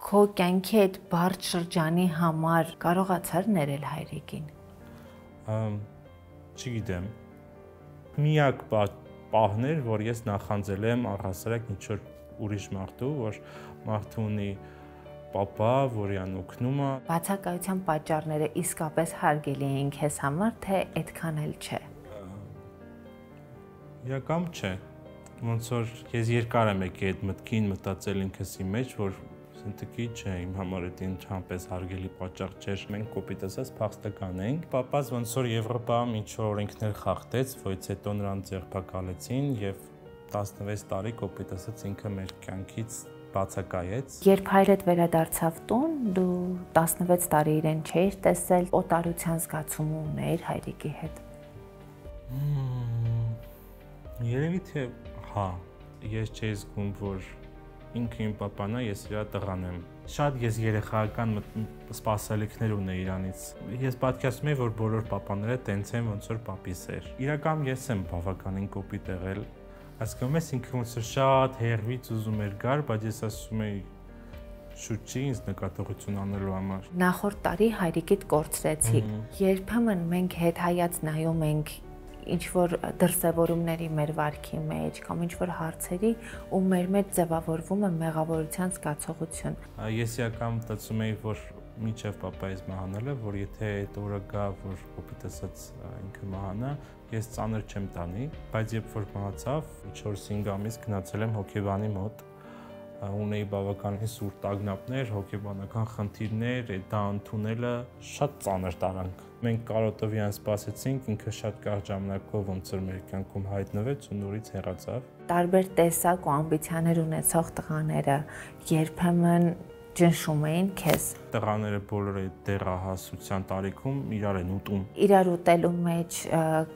Քո կյանքի այդ բարդ շրջանի համար կարողացար ներել հայրիկին։ Չգիտեմ։ Միակ պահն էր, որ ես նախանձել եմ առհասարակ ինչ-որ ուրիշ մարդու, որ մարդը ունի պապա, որին օգնում է։ Բացակայության պատճառները իսկապես հարգելի էին քեզ համար, թե այդքան էլ չէ։ Իրական չէ։ Ոնց որ ես երկար եմ եկել այդ մտքին, մտածել ինքս իմ մեջ, որ սենտիկի չէ, իմ համար այդ ինչպես հարգելի պատճառ չէր։ Մենք կոպիտ ասած փախստական էինք։ Պապաս ոնց որ Եվրոպայում ինչ որ օրենքներ խախտեց, որից հետո նրան ձերբակալեցին եւ 16 տարի կոպիտ ասած ինքը մեր կյանքից բացակայեց։ Երբ հայրդ վերադարձավ տուն, դու 16 տարի իրեն չէիր տեսել, օտարության զգացում ունեիր հայրիկի հետ։ Երևի թե հա, ես չէի զգում, որ ինքը իմ պապան է, ես իր տղան եմ։ Շատ ես երեխայական սպասելիքներ ունեի իրանից։ Ես պատկերացնում եի, որ բոլոր պապաները տենց են, ոնց որ պապիս էր։ Իրական ես եմ բավականին կոպիտ եղել։ Հասկանում ես, ինքը ոնց որ շատ հերվից ուզում էր գար, բայց ես ասում էի շուտ չի ինձ նկատողություն անելու համար։ Նախորդ տարի հայրիկիդ կորցրեցի։ Երբեմն մենք հետ հայաց նայում ենք ինչ որ դրսևորումների մեր վարքի մեջ կամ ինչ որ հարցերի ու մեր մեջ ձևավորվում է մեղավորության զգացողություն։ Ես իրական մտածում էի, որ մինչև պապայիս մահանալը, որ եթե այդ օրը գա, որ կոպիտ ասած ինքը մահանա, ես ծանր չեմ տանի, բայց երբ որ մահացավ, 4-5 ամիս գնացել եմ հոգեբանի մոտ, ունեի բավականին սուր տագնապներ, հոգեբանական խնդիրներ, դա ընդունելը շատ ծանր տարանք։ Մենք կարոտովյան սպասեցինք, ինքը շատ կարճ ժամանակով ոնց որ մեր կյանքում հայտնվեց ու նորից հեռացավ։ Տարբեր տեսակ ու ամբիցիաներ ունեցող տղաները երբեմն ճնշում էին քեզ։ Տղաները բոլորը դեռահասության տարիքում իրար են ուտում։ Իրար ուտելու մեջ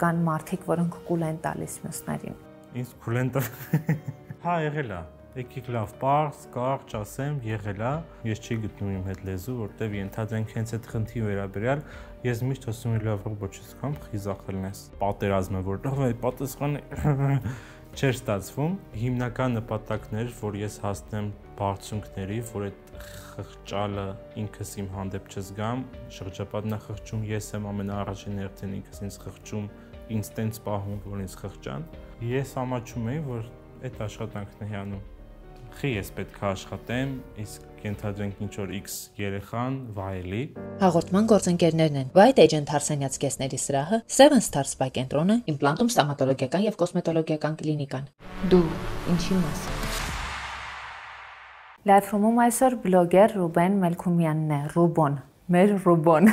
կան մարդիկ, որոնք կուլ են տալիս մյուսներին։ Ինձ կուլ են տալիս։ Հա, եղել է։ Եկեք լավ, պարզ, կարճ ասեմ, եղել է։ Ես չի գտնում իմ հետ լեզու, որտեվ ենթադրենք հենց այդ խնդրի վերաբերյալ ես միշտ ասում եմ լավ ռոբոտ չսկամ, խիզախելն ես։ Պատերազմը որ լավ է, պատասխանը չէր ստացվում։ Հիմնական նպատակն էր, որ ես հասնեմ բարձունքների, որ այդ խղճալը ինքս իմ հանդեպ չզգամ, շրջապատնախղճում ես եմ ամենաառաջին հերթին ինքս ինձ խղճում, ինձ տենց պահում, որ ինձ խղճան։ Ես ամաչում էի, որ այդ աշխատանքն է հիանում։ Խի ես պետք է աշխատեմ, իսկ ենթադրենք ինչ որ X երեխան վայելի։ Հաղորդման գործընկերներն են White Agent Հարսանյաց կեսների սրահը, Seven Star Spa կենտրոնը, Implantum ստոմատոլոգիական եւ կոսմետոլոգիական կլինիկան։ Դու ինչի մաս։ Live room-ում այսօր բլոգեր Ռուբեն Մելքումյանն է, Ռուբոն, մեր Ռուբոն։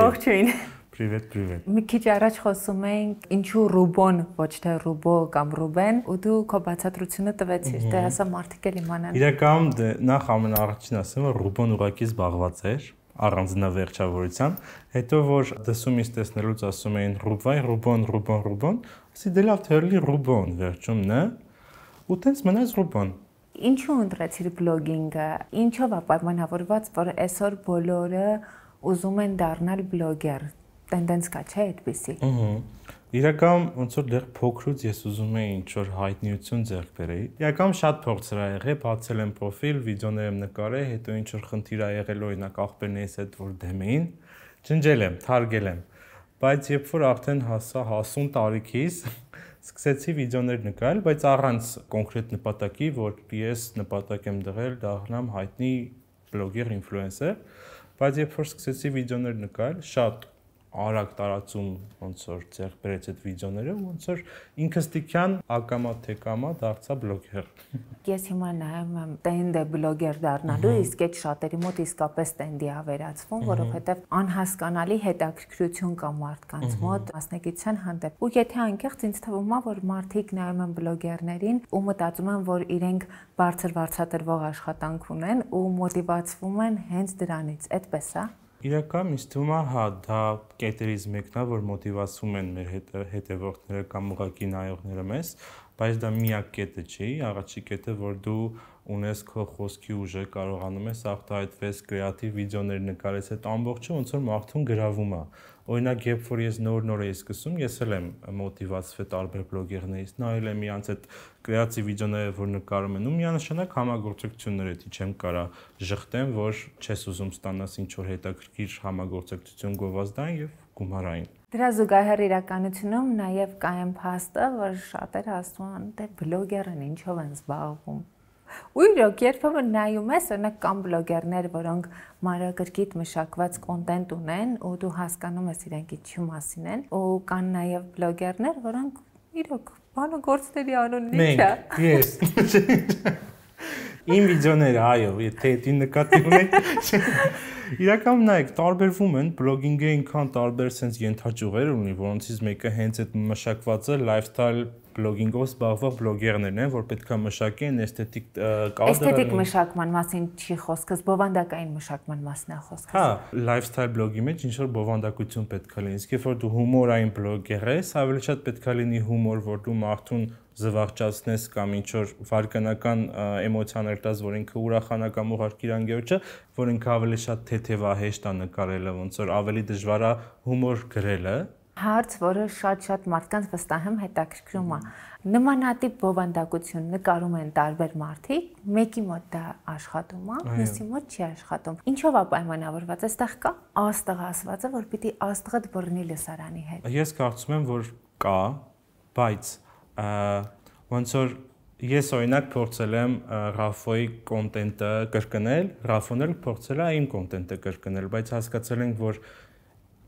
Ողջույն։ Привет, привет։ Մի քիչ առաջ խոսում էինք ինչու Ռուբոն, ոչ թե Ռուբո կամ Ռուբեն, ու դու քո բացատրությունը տվեցիր, դե հեսա մարդիկ էլ իմանան։ Իրական նախ ամենաառաջին ասեմ, որ Ռուբոն ուղղակի զբաղված էր առանձնավերջավորության, հետո որ դասումից տեսնելուց ասում էին Ռուբայ, Ռուբոն, ասի դե լավ թերլի Ռուբոն վերջում նա, ու տենց մնաց Ռուբոն։ Ինչու ընտրեցիր բլոգինգը, ինչով է պայմանավորված, որ այսօր բոլորը ուզում են դառնալ բլոգեր։ Տենդենս կա, չէ՞ այդպիսի։ Իրական ոնց որ դեռ փոքրուց ես ուզում էի ինչ-որ հայտնիություն ձեռք բերեի։ Իրական շատ փորձեր ա եղել, բացել եմ պրոֆիլ, վիդեոներ եմ նկարել, հետո ինչ-որ խնդիր ա եղել, օրինակ աղբերներիս հետ որ դեմ էին, ջնջել եմ, թարգել եմ։ Բայց երբ որ արդեն հասա հասուն տարիքիս, սկսեցի վիդեոներ նկարել, բայց առանց կոնկրետ նպատակի, որ ես նպատակ եմ դրել դառնամ հայտնի բլոգեր, ինֆլուենսեր, բայց երբ որ սկսեցի վիդեոներ նկարել, շատ արագ տարածում ոնց որ ձեռք բերեց այդ վիդեոները, ոնց որ ինքստիկյան ակամա թե կամա դարձա բլոգեր։ Ես հիմա նայում եմ տենդը բլոգեր դառնալու, իսկ այդ շատերի մոտ իսկապես տենդի ա վերածվում, որովհետև անհասկանալի հետաքրքրություն կա մարդկանց մոտ մասնագիտության հանդեպ։ Ու եթե անկեղծ ինձ թվում է, որ մարդիկ նայում են բլոգերներին ու մտածում են, որ իրենք բարձր վարձատրվող աշխատանք ունեն ու մոտիվացվում են հենց դրանից, այդպես է։ Իրական ինձ թվում է, հա, դա կետերից մեկն է, որ մոտիվացում են մեր հետևորդները կամ ուղղակի նայողները մեզ, բայց դա միակ կետը չի, առաջի կետը, որ դու ունես քո խոսքի ուժը, կարողանում ես արտահայտվես, կրեատիվ վիդեոներ նկարես, այդ ամբողջը ոնց որ մարդուն գրավում է։ Օրինակ, երբ որ ես նոր էի սկսում, ես էլ եմ մոտիվացվել տարբեր բլոգերներից, նայել եմ իրանց այդ կրեատիվ վիդեոները, որ նկարում են, ու միանշանակ համագործակցություններ էի չեմ կարա ժխտեմ, որ չես ուզում ստանաս ինչ որ հետաքրքիր համագործակցություն գովազդային եւ գումարային։ Դրա զուգահեռ իրականությունում նաև կա այն փաստը, որ շատերը ասում են, դե բլոգերն ինչով են զբաղվում։ Ու իրոք երբեմն նայում ես, օրինակ կան բլոգերներ, որոնք մանրակրկիտ մշակված կոնտենտ ունեն, ու դու հասկանում ես իրենք ինչի մասին են, ու կան նաև բլոգերներ, որոնք իրոք բանը գործների անունն ինչ է։ Ես։ Իմ վիդեոները, այո, եթե դա նկատի ունեք, իրականում նայեք, տարբերվում են, բլոգինգը ինքան տարբեր sense ենթաճյուղեր ունի, որոնցից մեկը հենց այդ մշակվածը lifestyle բլոգինգով զբաղվող բլոգերներն են, որ պետքա մշակեն էսթետիկ կադրը։ Էսթետիկ մշակման մասին չի խոսքը, բովանդակային մշակման մասն է խոսքը։ Հա, lifestyle բլոգի մեջ ինչ որ բովանդակություն պետքա լինի։ Իսկ երբ որ դու հումորային բլոգեր ես, ավելի շատ պետքա լինի հումոր, որ դու մարդուն զվարճացնես կամ ինչ որ վարկանական էմոցիաներ տաս, որ ինքը ուրախանա կամ ուղարկիր անգերոջը, որ ինքը ավելի շատ թեթևա հեշտ է նկարելը, ոնց որ ավելի դժվար է հումոր գրելը։ Հարց, որը շատ մարդկանց վստահ եմ հետաքրքրում է։ Նմանատիպ բովանդակություն նկարում են տարբեր մարդիկ, մեկի մոտ դա աշխատում է, մյուսի մոտ չի աշխատում։ Ինչով է պայմանավորված, այստեղ կա աստղասվածը, որ պիտի աստղը բռնի լսարանի հետ։ Ես կարծում եմ, որ կա, բայց ոնց որ ես օրինակ փորձել եմ Ռաֆոյի կոնտենտը կրկնել, Ռաֆոն էլ փորձել է իմ կոնտենտը կրկնել, բայց հասկացել ենք, որ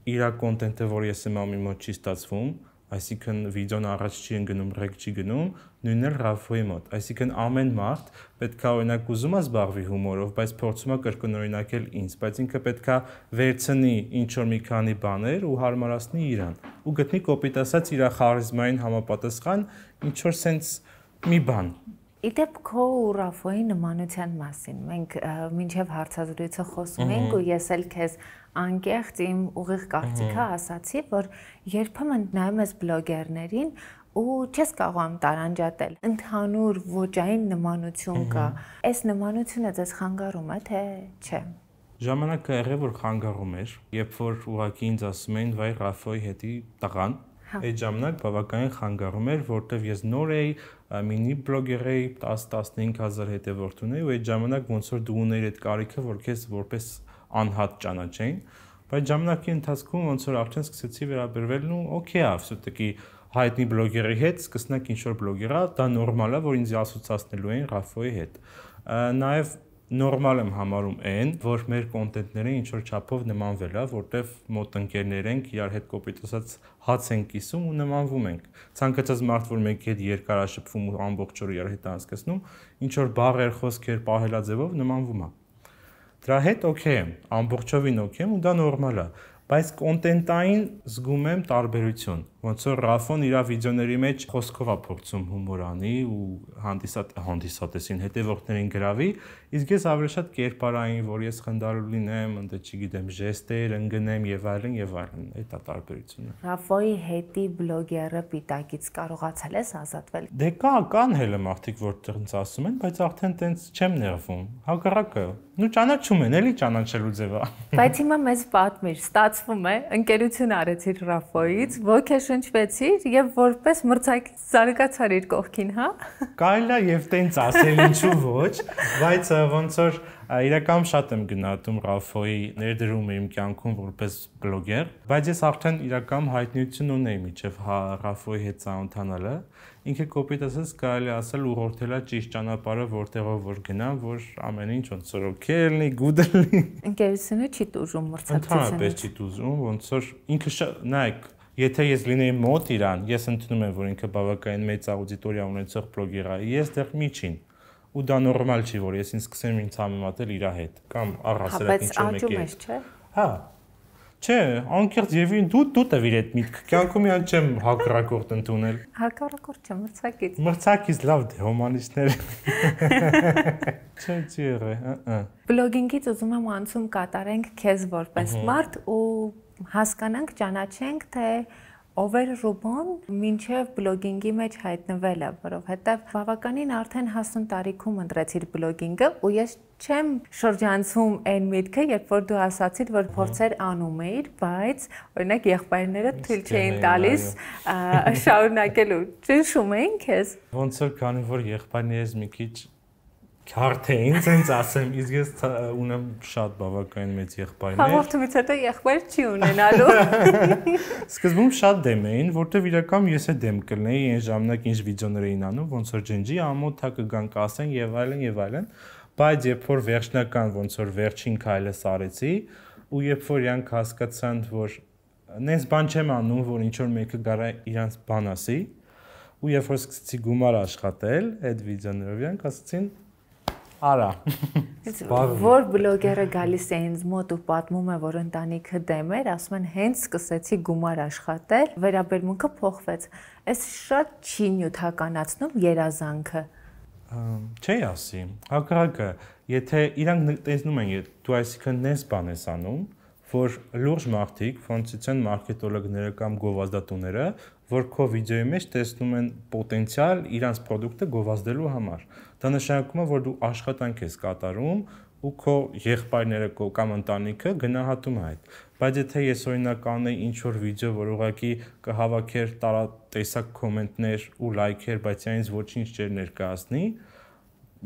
իր կոնտենտը, որ ես եմ անում, մոտ չի ստացվում, այսինքն վիդեոն առաջ չի ընկնում, ռեկ չի գնում, նույնն էլ Ռաֆոյի մոտ։ Այսինքն ամեն մարդ պետքա օրինակ ուզում է զբաղվի հումորով, բայց փորձում է կրկնօրինակել ինձ, բայց ինքը պետքա վերցնի ինչ որ մի քանի բաներ ու հարմարացնի իրան։ Ու գտնի կոպիտ ասած իր խարիզմային համապատասխան ինչ որ sense մի բան։ Իդեպ քո ու Ռաֆոյի նմանության մասին մենք մինչև հարցազրույցը խոսում ենք ու ես էլ քեզ անկեղծ իմ ուղիղ կարծիքը ասացի, որ երբեմն նայում ես բլոգերներին ու չես կարողանում տարանջատել։ Ընդհանուր ոճային նմանություն կա։ Այս նմանությունը ձեզ խանգարում է, թե չէ։ Ժամանակը եղել որ խանգարում էր, երբ որ ուղղակի ինձ ասում էին, վայ Ռաֆոյի հետի տղան, այդ ժամանակ բավականին խանգարում էր, որտեվ ես նոր էի, մինի բլոգեր էի, 10-15 հազար հետևորդ ունեի, ու այդ ժամանակ ոնց որ դու ունեիր այդ կարիքը, որ քեզ որպես անհատ ճանաչեին, բայց ժամանակի ընթացքում ոնց որ արդեն սկսեցի վերաբերվել, ու օքեյ է, всё-таки հայտնի բլոգերի հետ սկսնակ ինչ որ բլոգերա, դա նորմալ է, որ ինձ ասոցացնելու են Ռաֆոյի հետ։ Նաև նորմալ եմ համարում այն, որ մեր կոնտենտները ինչ որ չափով նմանվել է, որտեվ մոտ ընկերներ ենք, իրար հետ կոպիտ ասած հաց ենք կիսում ու նմանվում ենք։ Ցանկացած մարդ, որ մեկի հետ երկար աշփվում ու ամբողջ օրը իրար հետ անցկացնում, ինչ որ բառեր, խոսքեր պահելաձևով նմանվում է։ Դրա հետ օքեյ եմ, ամբողջովին օքեյ եմ ու դա նորմալ է, բայց կոնտենտային զգում եմ տարբերություն։ Ոնց որ Ռաֆոն իր վիդեոների մեջ խոսքով է փորձում հումոր անի ու հանդիսատեսին հետևորդներին գրավի, իսկ ես ավելի շատ կերպարային, որ ես խնդալու լինեմ, ընդ չգիտեմ, ժեստեր, ընկնեմ եւ այլն եւ այլն, այդ է տարբերությունը։ Ռաֆոյի հետի բլոգերը պիտակից կարողացել ես ազատվել։ Դե կան հելը մարդիկ, որտեղ ինձ ասում են, բայց արդեն տենց չեմ նեղվում։ Հակառակը, նու ճանաչում են, էլի ճանաչելու ձևա։ Բայց հիմա մեզ պատմիր, ստացվում է, ընկերություն արեցիր Ռաֆոյից, ոգեշնչվեցիր եւ որպես մրցակից զարգացար իր կողքին, հա։ Կարելի է եւ տենց ասել, ինչու ոչ, բայց ոնց որ իրականում շատ եմ գնահատում Ռաֆոյի ներդրումը իմ կյանքում որպես բլոգեր, բայց ես արդեն իրականում հայտնիություն ունեի միջև Ռաֆոյի հետ ծանոթանալը, ինքը կոպիտ ասած կարելի ասել ուղղորդել է ճիշտ ճանապարհը, որտեղով որ գնամ, որ ամեն ինչ ոնց որ օքեյ լինի, գուդ լինի։ Ընկերությունը չի տուժում մրցակցությունը։ Ընդհանրապես չի տուժում, ոնց որ ինքը նայեք, եթե ես լինեի մոտ իրան, ես ընդունում եմ, որ ինքը բավականին մեծ աուդիտորիա ունեցող բլոգեր է, ես դեռ միջին։ Ու դա նորմալ չի, որ ես ինձ սկսեմ ինձ համեմատել իր հետ, կամ առհասարակ ինչ որ մեկի հետ։ Չէ։ Հա։ Չէ, անկեղծ Եվին դու տվիր այդ միտքը։ Կյանքում իան չեմ հակառակորդ ընդունել։ Հակառակորդ չէ, մրցակից։ Մրցակից լավ դե հոմանիստներ։ Չէ, չի եղե, Բլոգինգից ուզում եմ անցում կատարենք քեզ որպես մարդ ու հասկանանք, ճանաչենք, թե Over-Rubon մինչև բլոգինգի մեջ հայտնվելը, որովհետև բավականին արդեն հասուն տարիքում ընտրեցիր բլոգինգը ու ես չեմ շրջանցում այն միտքը, երբ որ դու ասացիր, որ փորձեր անում էիր, բայց օրինակ եղբայրները թույլ չէին տալիս շարունակելու։ Ճնշում էին քեզ։ Ոնց որ քանի որ եղբայրներս մի քիչ քարտ էին, ասենց ասեմ, իսկ ես ունեմ շատ բավականին մեծ եղբայրներ։ Հաղորդումից հետո եղբայր չի ունենալու։ Սկզբում շատ դեմ էին, որտեվ իրական ես է դեմ կլնեի, այն ժամանակ ինչ վիդեոներ էին անում, ոնց որ ջնջի, ամոթա կգան կասեն եւ այլն եւ այլն, բայց երբ որ վերջնական ոնց որ վերջին քայլս արեցի, ու երբ որ իրանք հասկացան, որ նենց բան չեմ անում, որ ինչ որ մեկը գարա իրանց բան ասի, ու երբ որ սկսեցի գումար աշխատել այդ վիդեոներով, իրանք ասացին Արա։ Որ բլոգերը գալիս է ինձ մոտ ու պատմում է, որ ընտանիքը դեմ էր, ասում են հենց սկսեցի գումար աշխատել, վերաբերմունքը փոխվեց։ Այս շատ չի նյութականացնում երազանքը։ Չի ասի։ Հակառակը, եթե իրանք տեսնում են, դու այսինքն նես բան ես անում, որ լուրջ մարդիկ, ոնցից են մարքետոլոգները կամ գովազդատուները, որ քո վիդեոյի մեջ տեսնում են պոտենցիալ իրանց product-ը գովազդելու համար։ Դա նշանակում է, որ դու աշխատանք ես կատարում ու քո եղբայրները կամ ընտանիքը գնահատում է այդ։ Բայց եթե ես օրինակ անեի ինչ-որ վիդեո, որ ուղղակի կհավաքեր տարատեսակ կոմենտներ ու լայքեր, բայց այնից ոչինչ չէր ներկայացնի,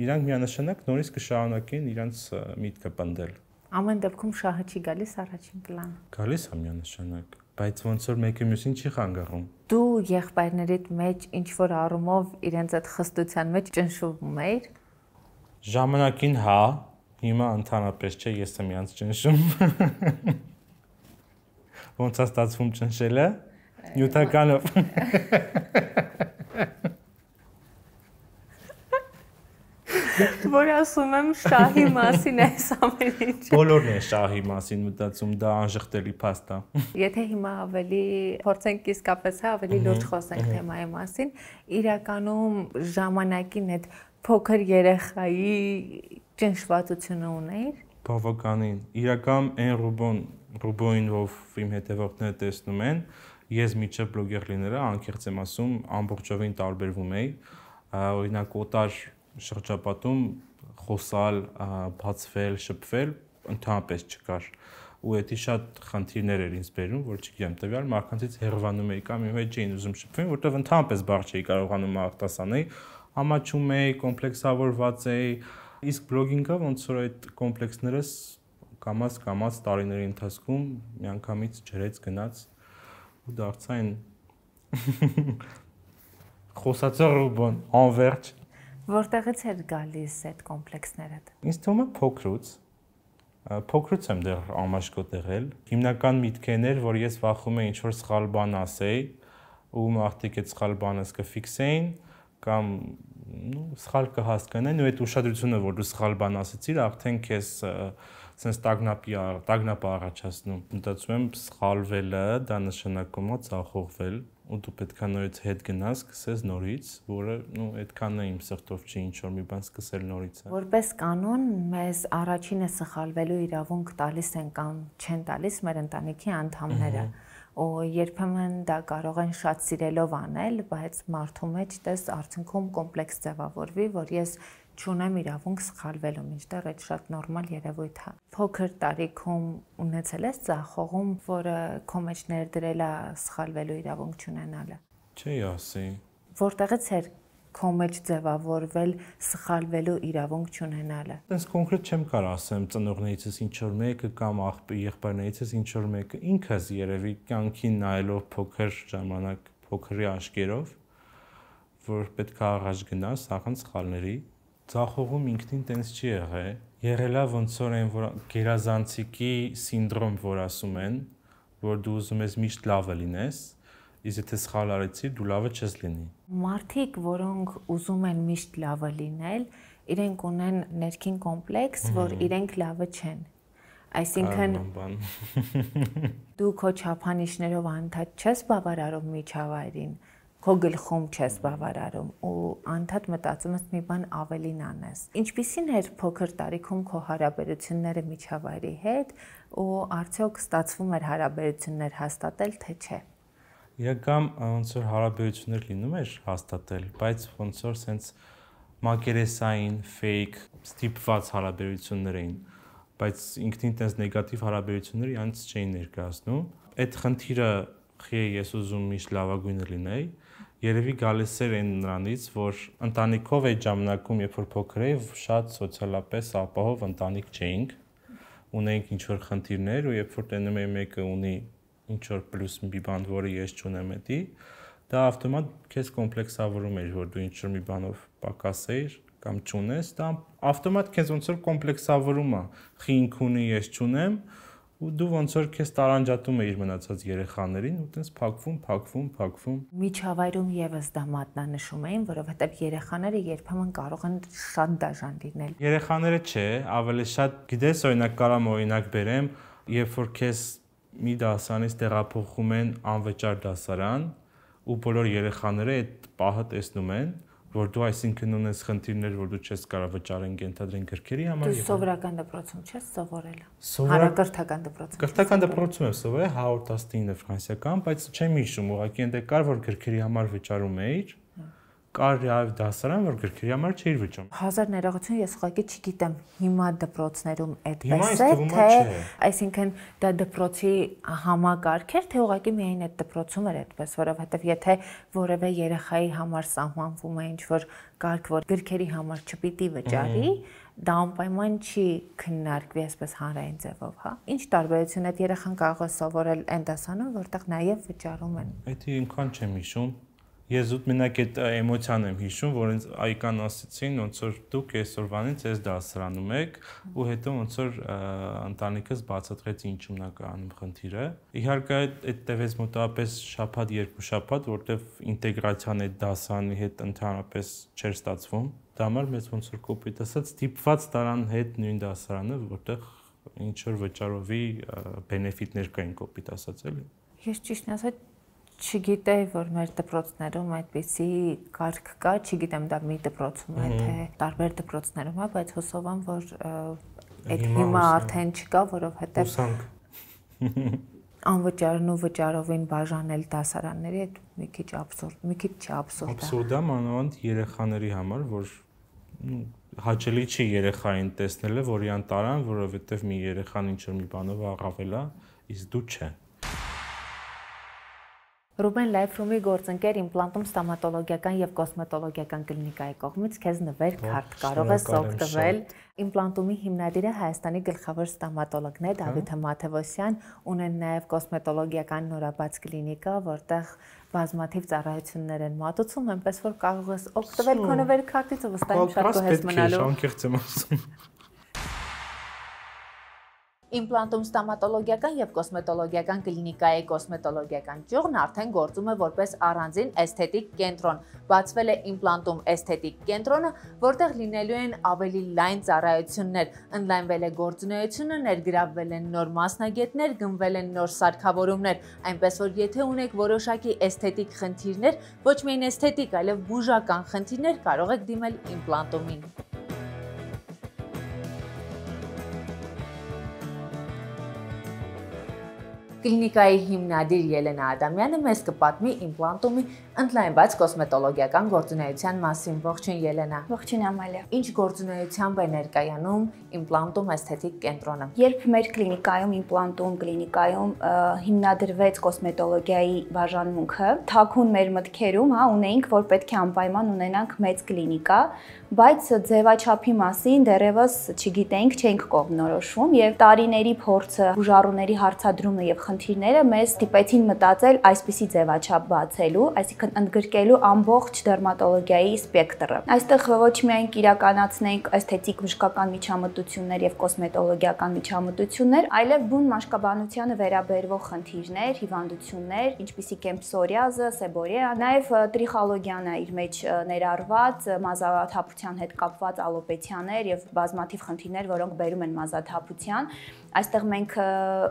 իրանք միանշանակ նորից կշարունակեն իրանց միտքը պնդել։ Ամեն դեպքում շահը չի գալիս առաջին պլան։ Գալիս է միանշանակ, բայց ոնց որ մեկը մյուսին չի խանգարում։ Դու եղբայրներիդ մեջ ինչ որ առումով իրենց այդ խստության մեջ ճնշում էիր։ Ժամանակին հա, հիմա ընդհանրապես չէ, ես եմ իրանց ճնշում։ Ոնց է ստացվում ճնշելը։ Նյութականով։ Որ ասում եմ շահի մասին այս ամեն ինչը։ Բոլորն են շահի մասին մտածում, դա անժխտելի փաստ է։ Եթե հիմա ավելի փորձենք իսկապես ավելի լուրջ խոսենք թեմայի մասին, իրականում ժամանակին այդ փոքր երեխայի ճնշվածությունը ունեիր։ Բավականին։ Իրական այն Ռուբոին, ով իմ հետևորդները տեսնում են, ես միջև բլոգեր լինելը անկեղծ եմ ասում, ամբողջովին տարբերվում էի։ Օրինակ օտար շրջապատում խոսալ, բացվել, շփվել ընդհանրապես չկար ու դա շատ խնդիրներ էր ինձ բերում, որ չգիտեմ, տվյալ մարդկանցից հեռվանում էի կամ իմ հետ չէին ուզում շփվել, որտեղ ընդհանրապես բարձ չէի կարողանում արտասանել, ամաչում էի, կոմպլեքսավորված էի, իսկ բլոգինգը ոնց որ այդ կոմպլեքսներս կամաց տարիների ընթացքում միանգամից ջրեց գնաց ու դարձա այն խոսածը Ռուբոն անverջ Որտեղից էր գալիս այդ կոմպլեքսները։ Ինձ թվում է փոքրուց եմ դեռ ամաշկոտ եղել։ Հիմնական միտքն էր, որ ես վախում էի ինչ-որ սխալ բան ասեի, ու մարդիկ այդ սխալ բանս կֆիքսեին կամ սխալ կհասկանային, ու այդ ուշադրությունը, որ դու սխալ բան ասեցիր, արդեն քեզ sense տագնապ առաջացնում։ Մտածում եմ սխալվելը դա նշանակում է ցախողվել ու դու պետք է նորից հետ գնաս, սկսես նորից, որը այդքան է իմ սրտով չի ինչ որ մի բան սկսել նորից։ Որպես կանոն մեզ առաջինը սխալվելու իրավունք տալիս են կամ չեն տալիս մեր ընտանիքի անդամները։ Ու երբեմն դա կարող են շատ սիրելով անել, բայց մարդու մեջ դες արդյունքում կոմպլեքս ձևավորվի, որ ես չունեմ իրավունք սխալվելու, մինչդեռ այդ շատ նորմալ երևույթ է։ Փոքր տարիքում ունեցել ես ցախողում, որը քո մեջ ներդրել է սխալվելու իրավունք չունենալը։ Չի ասի։ Որտեղից էր քո մեջ ձևավորվել սխալվելու իրավունք չունենալը։ Այդպես կոնկրետ չեմ կարող ասեմ ծնողներիցս ինչ որ մեկը կամ եղբայրներիցս ինչ որ մեկը, ինքս երևի կյանքին նայելով փոքր ժամանակ, փոքրի աչքերով, որ պետք է առաջ գնաս սախան սխալների, ցախողում ինքնին տենց չի եղել։ Եղելա ոնց որ այն որ գերազանցիկի սինդրոմ, որ ասում են, որ դու ուզում ես միշտ լավը լինես, իսկ եթե սխալ արեցիր, դու լավը չես լինի։ Մարդիկ, որոնք ուզում են միշտ լավը լինել, իրենք ունեն ներքին կոմպլեքս, որ իրենք լավը չեն։ Այսինքն դու քո չափանիշներով անդադ չես բավարարում միջավայրին, քո գլխում չես բավարարում ու անդադ մտածում ես մի բան ավելին անես։ Ինչպիսին էր փոքր տարիքում քո հարաբերությունները միջավայրի հետ ու արդյոք ստացվում էր հարաբերություններ հաստատել, թե չէ։ Իրական ոնց որ հարաբերություններ լինում էր հաստատել, բայց ոնց որ sense մակերեսային, fake, ստիպված հարաբերություններ էին, բայց ինքնին տես նեգատիվ հարաբերություններ իրանց չէին ներկայացնում։ Այդ խնդիրը խի ես ուզում միշտ լավագույնը լինեի, երևի գալիս էր այն նրանից, որ ընտանիքով այդ ժամանակում, երբ որ փոքր էի, շատ սոցիալապես ապահով ընտանիք չէինք, ունեինք ինչ-որ խնդիրներ ու երբ որ տենում էի մեկը ունի ինչ-որ պլյուս մի բան, որը ես չունեմ էդի, դա ավտոմատ քեզ կոմպլեքսավորում էր, որ դու ինչ-որ մի բանով պակաս ես կամ չունես, դա ավտոմատ քեզ ոնց որ կոմպլեքսավորում է, խի ինք ունի, ես չունեմ, ու դու ոնց որ քեզ տարանջատում ես մնացած երեխաներին ու տենց փակվում։ Միջավայրում եւս դա մատնանշում էին, որովհետեւ երեխաները երբեմն կարող են շատ դաժան լինել։ Երեխաները չէ, ավելի շատ գիտես, օրինակ կարամ օրինակ բերեմ, երբ որ քեզ մի դասարանից տեղափոխում են անվճար դասարան ու բոլոր երեխաները այդ պահը տեսնում են, որ դու այսինքն ունես խնդիրներ, որ դու չես կարող վճարեն կենտրոնային գրքերի համար։ Դու սովորական դպրոցում չես սովորել։ Հանրակրթական դպրոցում։ Կրթական դպրոցում եմ սովորել 119 ֆրանսիական, բայց չեմ հիշում, ուղղակի այնտեղ կար, որ գրքերի համար վճարում էիր, կար այլ դասարան, որ գրքերի համար չէիր վճարում։ Հազար ներողություն, ես ուղղակի չգիտեմ, հիմա դպրոցներում այդպես է, թե այսինքն դա դպրոցի համակարգ էր, թե ուղղակի միայն այդ դպրոցում էր այդպես, որովհետև եթե որևէ երեխայի համար սահմանվում է ինչ-որ կարգ, որ գրքերի համար չպիտի վճարի, դա անպայման չի քննարկվի այսպես հանրային ձևով, հա։ Ինչ տարբերություն է, երեխան կարող է սովորել այն դասանում, որտեղ նաև վճարում են։ Դա ինքան չեմ հիշում։ Ես ուտ մենակ այդ էմոցիան եմ հիշում, որ ինձ այկան ասեցին, ոնց որ դուք այսօրվանից այս դասարանում եք, ու հետո ոնց որ ընտանիքս բացատրեց ինչու՞մն է կանում խնդիրը։ Իհարկե այդ տևեց մոտավորապես շաբաթ-երկու շաբաթ, որտեվ ինտեգրացիան այդ դասարանի հետ ընդհանրապես չէր ստացվում։ Դա համար մեզ ոնց որ կոպիտ ասած ստիպված տարան հետ նույն դասարանը, որտեղ ինչ որ վճարովի բենեֆիտներ կային կոպիտ ասած էլի։ Ես ճիշտն ասած չգիտեի, որ մեր դպրոցներում այդպիսի կարգ կա, չգիտեմ դա մի դպրոցում է, թե տարբեր դպրոցներում է, բայց հուսով եմ, որ այդ հիմա արդեն չկա, որովհետև անվճարն ու վճարովին բաժանել դասարանների այդ մի քիչ աբսուրդ, մի քիչ չի աբսուրդ։ Աբսուրդ է մանավանդ երեխաների համար, որ հաճելի չի երեխային տեսնելը, որ իրան տարան, որովհետև մի երեխան ինչ-որ մի բանով առավել է, իսկ դու չէ։ Ռուբեն Լայֆրումի գործընկեր իմպլանտում ստոմատոլոգիական եւ կոսմետոլոգիական կլինիկայի կողմից քեզ նվեր քարտ կարող ես օգտվել։ Իմպլանտումի հիմնադիրը Հայաստանի գլխավոր ստոմատոլոգն է Դավիթ Մաթևոսյան, ունեն նաեւ կոսմետոլոգիական նորաբաց կլինիկա, որտեղ բազմաթիվ ծառայություններ են մատուցում, այնպես որ կարող ես օգտվել քո նվեր քարտից ու վստահ եմ շատ կոհես մնալու։ Իմպլանտում ստոմատոլոգիական եւ կոսմետոլոգիական կլինիկայի կոսմետոլոգիական ճյուղն արդեն գործում է որպես առանձին էսթետիկ կենտրոն։ Բացվել է իմպլանտում էսթետիկ կենտրոնը, որտեղ լինելու են ավելի լայն ծառայություններ, ընդլայնվել է գործունեությունը, ներգրավվել են նոր մասնագետներ, գնվել են նոր սարքավորումներ, այնպես որ եթե ունեք որոշակի էսթետիկ խնդիրներ, ոչ միայն էսթետիկ, այլև բուժական խնդիրներ, կարող եք դիմել իմպլանտումին։ Կլինիկայի հիմնադիր Ելենա Ադամյանը մեզ կպատմի իմպլանտումի ընդլայնված կոսմետոլոգիական գործունեության մասին։ Ողջույն Ելենա։ Ողջույն Ամալիա։ Ինչ գործունեությամբ է ներկայանում իմպլանտում էսթետիկ կենտրոնը։ Երբ մեր կլինիկայում հիմնադրվեց կոսմետոլոգիայի բաժանմունքը, թաքուն մեր մտքերում, ունեինք, որ պետք է անպայման ունենանք մեծ կլինիկա, բայց ձևաչափի մասին դեռևս չգիտեինք, չէինք կողմնորոշվում եւ տարիների փորձը, բուժառուների հարցադրումը եւ խնդիրները մեզ ստիպեցին մտածել այսպիսի ձևաչափ բացելու, այսինքն ընդգրկելու ամբողջ դերմատոլոգիայի սպեկտրը։ Այստեղ ոչ միայն կիրականացնենք էսթետիկ բժշկական միջամտություններ եւ կոսմետոլոգիական միջամտություններ, այլև բուն մաշկաբանությանը վերաբերվող խնդիրներ, հիվանդություններ, ինչպիսիք են պսորիազը, սեբորեա, նաեւ տրիխոլոգիան է իր մեջ ներառված, մազաթափության հետ կապված ալոպեցիաներ եւ բազմաթիվ խնդիրներ, որոնք բերում են մազաթափության։ Այստեղ մենք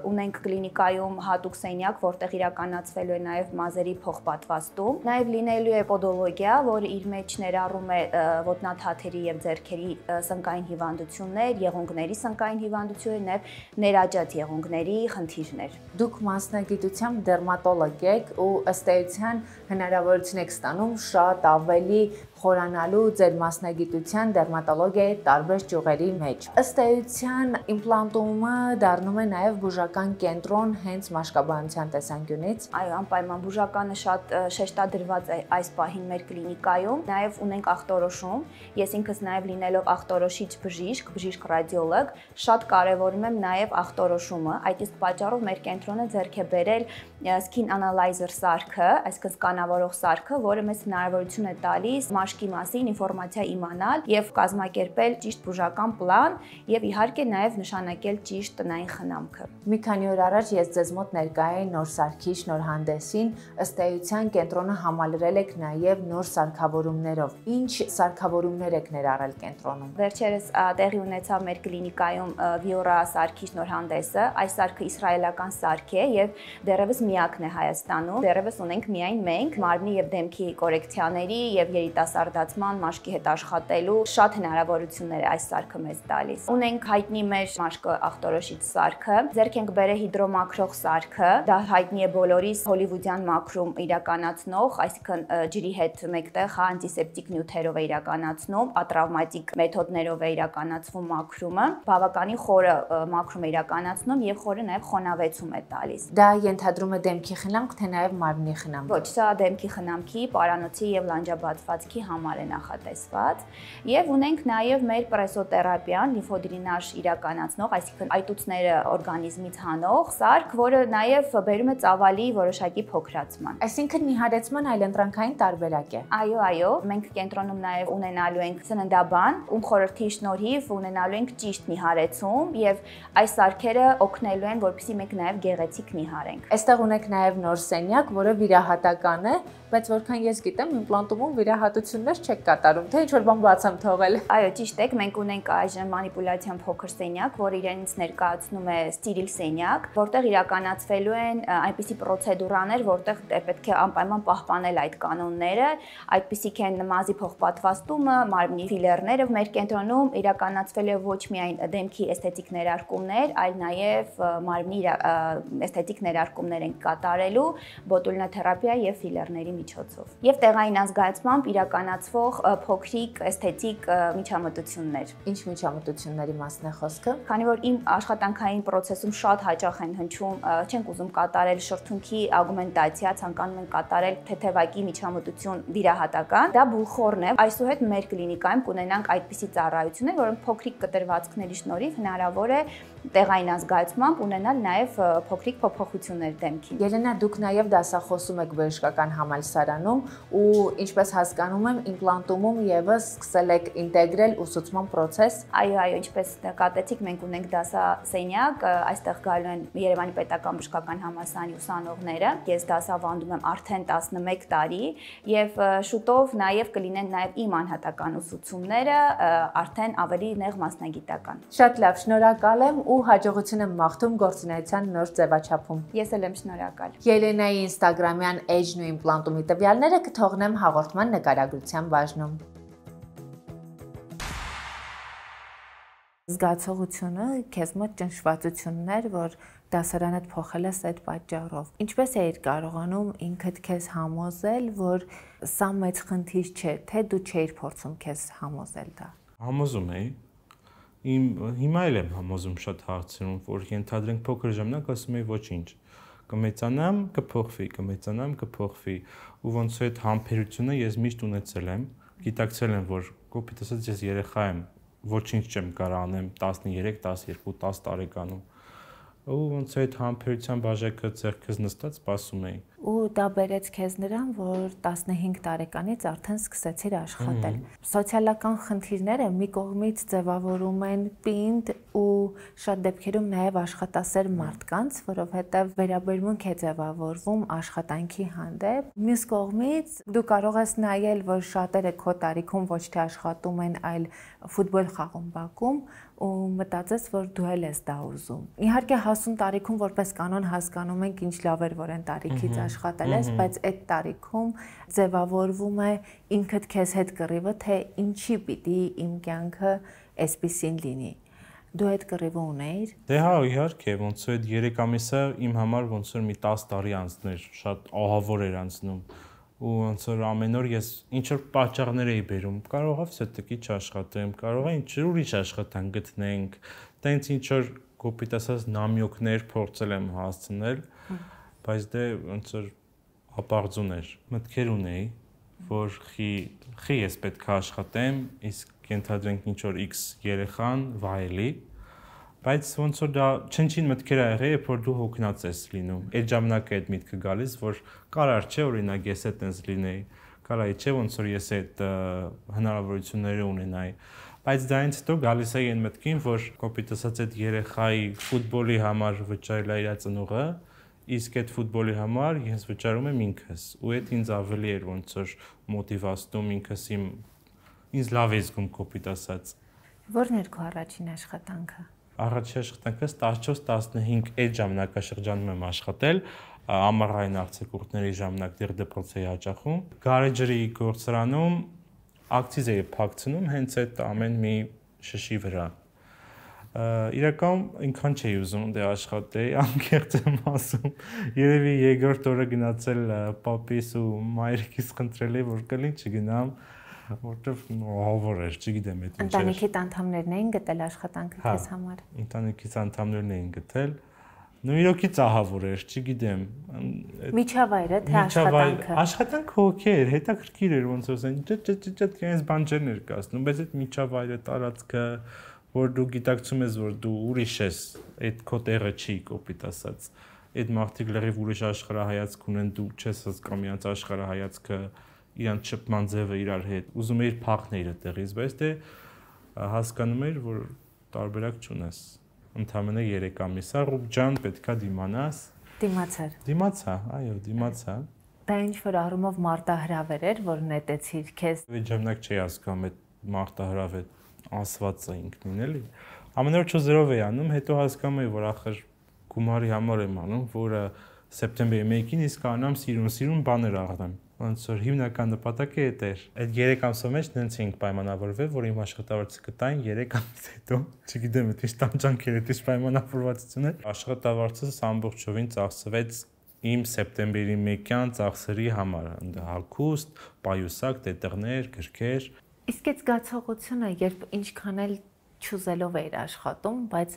ունենք կլինիկայում կլինիկայում հատուկ սենյակ, որտեղ իրականացվելու է նաև մազերի փոխպատվաստում։ Նաև լինելու է պոդոլոգիա, որը իր մեջ ներառում է ոտնաթաթերի եւ ձեռքերի սնկային հիվանդություններ, եղունգների սնկային հիվանդություններ, նաև ներաճած եղունգների խնդիրներ։ Դուք մասնագիտությամբ դերմատոլոգ եք ու ըստ էության հնարավորություն եք ստանում շատ ավելի խորանալու ձեր մասնագիտության դերմատոլոգիայի տարբեր ճյուղերի մեջ։ Ըստ էության իմպլանտումը դառնում է նաև բուժական կենտրոն հենց մաշկաբանության տեսանկյունից։ Այո, անպայման բուժականը շատ շեշտադրված է այս պահին մեր կլինիկայում։ Նաև ունենք ախտորոշում։ Ես ինքս նաև լինելով ախտորոշիչ բժիշկ ռադիոլոգ, շատ կարևորում եմ նաև ախտորոշումը։ Այդ իսկ պատճառով մեր կենտրոնը ձեռք է բերել skin analyzer սարքը, այսինքն սկանավորող սարքը, որը մեզ հնարավորություն է տալիս մաշկի մասին ինֆորմացիա իմանալ եւ կազմակերպել ճիշտ բուժական պլան եւ իհարկե նաեւ նշանակել ճիշտ տնային խնամքը։ Մի քանի օր առաջ ես ձեզ մոտ ներկա էի նոր սարքի շնորհանդեսին, ըստ էության կենտրոնը համալրել եք նաեւ նոր սարքավորումներով։ Ինչ սարքավորումներ եք ներառել կենտրոնում։ Վերջերս տեղի ունեցավ մեր կլինիկայում Viora սարքի շնորհանդեսը։ Այս սարքը իսրայելական սարք է եւ դեռևս միակն է Հայաստանում։ Դեռևս ունենք միայն մենք մարմնի եւ դեմքի կորեկցիաների եւ երիտասարդացման մաշկի հետ աշխատելու շատ հնարավորություններ է այս սարքը մեզ տալիս։ Ունենք հայտնի մեր մաշկը ախտորոշիչ սարքը, ձեռք ենք բերել հիդրոմակրող սարքը, դա հայտնի է բոլորիս հոլիվուդյան մաքրում իրականացնող, այսինքն ջրի հետ մեկտեղ անտիսեպտիկ նյութերով է իրականացնում, ատրավմատիկ մեթոդներով է իրականացվում մաքրումը, բավականին խորը մաքրում է իրականացնում եւ խորը նաեւ խոնավեցում է տալիս։ Դա ենթադրում է դեմքի խնամք, թե նաեւ մարմնի խնամք։ Ոչ, սա դեմքի խնամքի, պարանոցի եւ լանջաբացվածքի համար է նախատեսված։ Եվ ունենք նաեւ մեր պրեսոտերապիան, լիմֆոդրինաժ իրականացնող, այսինքն այտուցները օրգանիզմից հանող սարք, որը նաեւ բերում է ծավալի որոշակի փոքրացման։ Այսինքն նիհարեցման այլընտրանքային տարբերակ է։ Այո, մենք կենտրոնում նաեւ ունենալու ենք սննդաբան, ում խորհրդի շնորհիվ ունենալու ենք ճիշտ նիհարեցում եւ այս սարքերը օգնելու են, որպեսզի մենք նաեւ գեղեցիկ նիհարենք։ Այստեղ ունեք նաեւ նոր սենյակ, որը վիրահատական է, բայց որքան ես գիտեմ, իմպլանտումում վիրահատություններ չեք կատարում, թե ինչ-որ բան բաց եմ թողել։ Այո, ճիշտ եք, մենք ունենք այժմ մանիպուլյացիան փոքր սենյակ, որը իրենից ներկայացնում է ստերիլ սենյակ, որտեղ իրականացվելու են այնպիսի պրոցեդուրաներ, որտեղ պետք է անպայման պահպանել այդ կանոնները, այդպիսիք են մազի փոխպատվաստումը, մարմնի ֆիլերները։ Մեր կենտրոնում իրականացվել է ոչ միայն դեմքի էսթետիկ ներարկումներ, այլ նաև մարմնի էսթետիկ ներարկումներ են կատարելու բոտուլինոթերապիա եւ ֆիլերների միջոցով։ Եվ տեղային ազգայացմամբ իրականացվող փոքրիկ էսթետիկ միջամտություններ։ Ինչ միջամտությունների մասն է խոսքը։ Քանի որ իմ աշխատանքային process-ում շատ հաճախ են հնչում, չենք ուզում կատարել շրթունքի ագումենտացիա, ցանկանում են կատարել թեթևակի միջամտություն վիրահատական, դա բուլխորն է։ Այսուհետ մեր կլինիկայում կունենանք այդպիսի ծառայություններ, որոնք փոքրիկ կտրվածքների շնորհիվ հնարավոր է տեղային ազգայացմամբ ունենալ նաև փոքրիկ փոփոխություններ դեմքին։ Ելենա, դուք նաև դասախոսում եք բժշկական համալսարանում ու ինչպես հասկանում եմ, իմպլանտումում եւս սկսել եք ինտեգրել ուսուցման process։ Այո, ինչպես նկատեցիք, մենք ունենք դասասենյակ, այստեղ գալու են Երևանի Պետական Բժշկական Համալսարանի ուսանողները։ Ես դասավանդում եմ արդեն 11 տարի եւ շուտով նաև կլինեն նաև իմ անհատական ուսուցումները, արդեն ավելի նեղ մասնագիտական։ Շատ լավ, շնորհակալ եմ ու հաջողություն եմ մաղթում գործունեության նոր ձևաչափում։ Ես էլ եմ շնորհակալ։ Ելենայի ինստագրամյան էջն ու իմպլանտումի տվյալները կթողնեմ հաղորդման նկարագրության բաժնում։ Զգացողությունը քեզ մոտ ճնշվածություններ, որ դասարանդ փոխել ես այդ պատճառով։ Ինչպես էիր կարողանում ինքդ քեզ համոզել, որ սա մեծ խնդիր չէ, թե դու չէիր փորձում քեզ համոզել դա։ Համոզում էի։ Հիմա էլ եմ համոզում շատ հարցերում, որ ենթադրենք փոքր ժամանակ ասում էի ոչինչ։ Կմեծանամ, կփոխվի, կմեծանամ, կփոխվի։ Ու ոնց է այդ համբերությունը ես միշտ ունեցել եմ, գիտակցել եմ, որ կոպիտ ասած ես երեխա եմ, ոչինչ չեմ կարող անեմ 13, 12, 10 տարեկանում։ Ու ոնց է այդ համբերության բաժակը ձեռքս նստած սպասում էի։ Ու դա բերեց քեզ նրան, որ 15 տարեկանից արդեն սկսեցիր աշխատել։ Սոցիալական խնդիրները մի կողմից ձևավորում են պինդ ու շատ դեպքերում նաև աշխատասեր մարդկանց, որովհետև վերաբերմունք է ձևավորվում աշխատանքի հանդեպ։ Մյուս կողմից դու կարող ես նայել, որ շատերը քո տարիքում ոչ թե աշխատում են, այլ ֆուտբոլ խաղում բակում ու մտածես, որ դու էլ ես դա ուզում։ Իհարկե հասուն տարիքում որպես կանոն հասկանում ենք ինչ լավ էր, որ այն տարիքից աշխատել ես, բայց այդ տարիքում ձևավորվում է ինքդ քեզ հետ կռիվը, թե ինչի պիտի իմ կյանքը այսպեսին լինի։ Դու այդ կռիվը ունեիր։ Դե հա, իհարկե, ոնց որ այդ 3 ամիսը իմ համար ոնց որ մի 10 տարի անցներ, շատ ահավոր էր անցնում։ Ու ոնց որ ամեն օր ես ինչ որ պատճառներ էի բերում, կարող է все-таки չաշխատեմ, կարող է ինչ ուրիշ աշխատանք գտնենք, տենց ինչ որ կոպիտ ասած նամյոկներ փորձել եմ հասցնել, բայց դե ոնց որ ապարդուն էր։ Մտքեր ունեի, որ խի ես պետք է աշխատեմ, իսկ ենթադրենք ինչ որ X երեխան վայելի, բայց ոնց որ դա չնչին մտքեր ա եղել, երբ որ դու հոգնած ես լինում։ Այդ ժամանակ է այդ միտքը գալիս, որ կարար չէ օրինակ ես է տենց լինեի, կարայի չէ ոնց որ ես այդ հնարավորությունները ունենայի։ Բայց դրանից հետո գալիս է այն մտքին, որ կոպիտ ասած այդ երեխայի ֆուտբոլի համար վճարել է իր ծնողը, իսկ այդ ֆուտբոլի համար ես վճարում եմ ինքս, ու այդ ինձ ավելի էր ոնց որ մոտիվացնում ինքս ինձ լավ է զգում կոպիտ ասած։ Որն էր քո առաջին աշխատանքը։ Առաջին աշխատանքս 14-15 այդ ժամանակաշրջանում եմ աշխատել, ամառային արձակուրդների ժամանակ դեռ դպրոց էի հաճախում։ Գարեջրի գործարանում ակցիզ էի փակցնում հենց այդ ամեն մի շշի վրա։ Իրականում ինքան չէի ուզում դե աշխատեի, անկեղծ եմ ասում։ Երևի երկրորդ օրը գնացել պապիս ու մայրիկիս խնդրել էի, որ կլին չգնամ, որտեվ ահավոր էր, չգիտեմ այդ ինչ էր։ Ընտանիքիդ անդամներն էին գտել աշխատանքը քեզ համար։ Ընտանիքից անդամներն էին գտել։ Նու իրոքից ահավոր էր, չգիտեմ։ Միջավայրը թե աշխատանքը։ Աշխատանքը օքեյ էր, հետաքրքիր էր ոնց ասեն, ճճճճ այնպես բան չէր ներկայացնում, բայց այդ միջավայրը, տարածքը, որ դու գիտակցում ես, որ դու ուրիշ ես, այդ քո տեղը չի, կոպիտ ասած։ Այդ մարդիկ լրիվ ուրիշ աշխարհայացք ունեն, դու չես հասկանում իրանց աշխարհայացքը, իրանց շփման ձևը իրար հետ։ Ուզում էիր փախնել այդտեղից, բայց դե հասկանում էիր, որ տարբերակ չունես։ Ընդամենը 3 ամիս է, Ռուբ ջան, պետքա դիմանաս։ Դիմացար։ Դիմացա, այո, դիմացա։ Դա ինչ որ առումով մարտահրավեր էր, որ նետեցիր քեզ։ Այդ ժամանակ չի հասկանում այդ մարտահրավեր ասվածը ինքնին էլի։ Ամեն օր 4-0 էի անում, հետո հասկանում էի, որ ախր գումարի համար եմ անում, որը սեպտեմբերի 1-ին իսկ անամ սիրուն բաներ աղրեմ։ Ոնց որ հիմնական նպատակը այդ էր։ Այդ 3 ամսի մեջ նենց էինք պայմանավորվել, որ իմ աշխատավարձը կտային 3 ամիս հետո։ Չգիտեմ, դա ինչ տանջանքեր է, ինչ պայմանավորվածություն է։ Աշխատավարձս ամբողջովին ծախսվեց իմ սեպտեմբերի 1-յան ծախսերի համար, հագուստ, պայուսակ, տետեղներ, գրքեր։ Իսկ այդ զգացողությունը, երբ ինչքան էլ չուզելով էիր աշխատում, բայց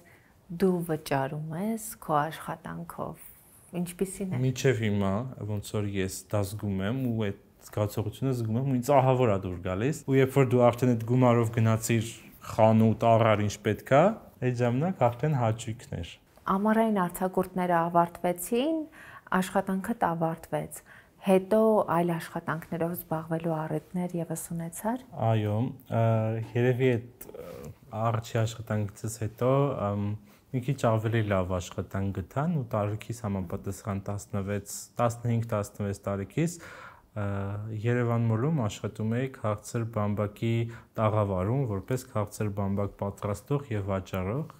դու վճարում ես քո աշխատանքով, ինչպիսին է։ Մինչև հիմա ոնց որ ես դա զգում եմ ու այդ զգացողությունը զգում եմ ու ինձ ահավոր է դուր գալիս։ Ու երբ որ դու արդեն այդ գումարով գնացիր խանութ, առար ինչ պետքա, այդ ժամանակ արդեն հաճույքն էր։ Ամառային արձակուրդները ավարտվեցին, աշխատանքդ ավարտվեց։ Հետո այլ աշխատանքներով զբաղվելու առիթներ եւս ունեցար։ Այո, երևի այդ առաջի աշխատանքից հետո մի քիչ ավելի լավ աշխատանք գտան ու տարիքիս համապատասխան 15-16 տարիքիս Երևան մոլում աշխատում էի քաղցր բամբակի տաղավարում որպես քաղցր բամբակ պատրաստող եւ վաճառող,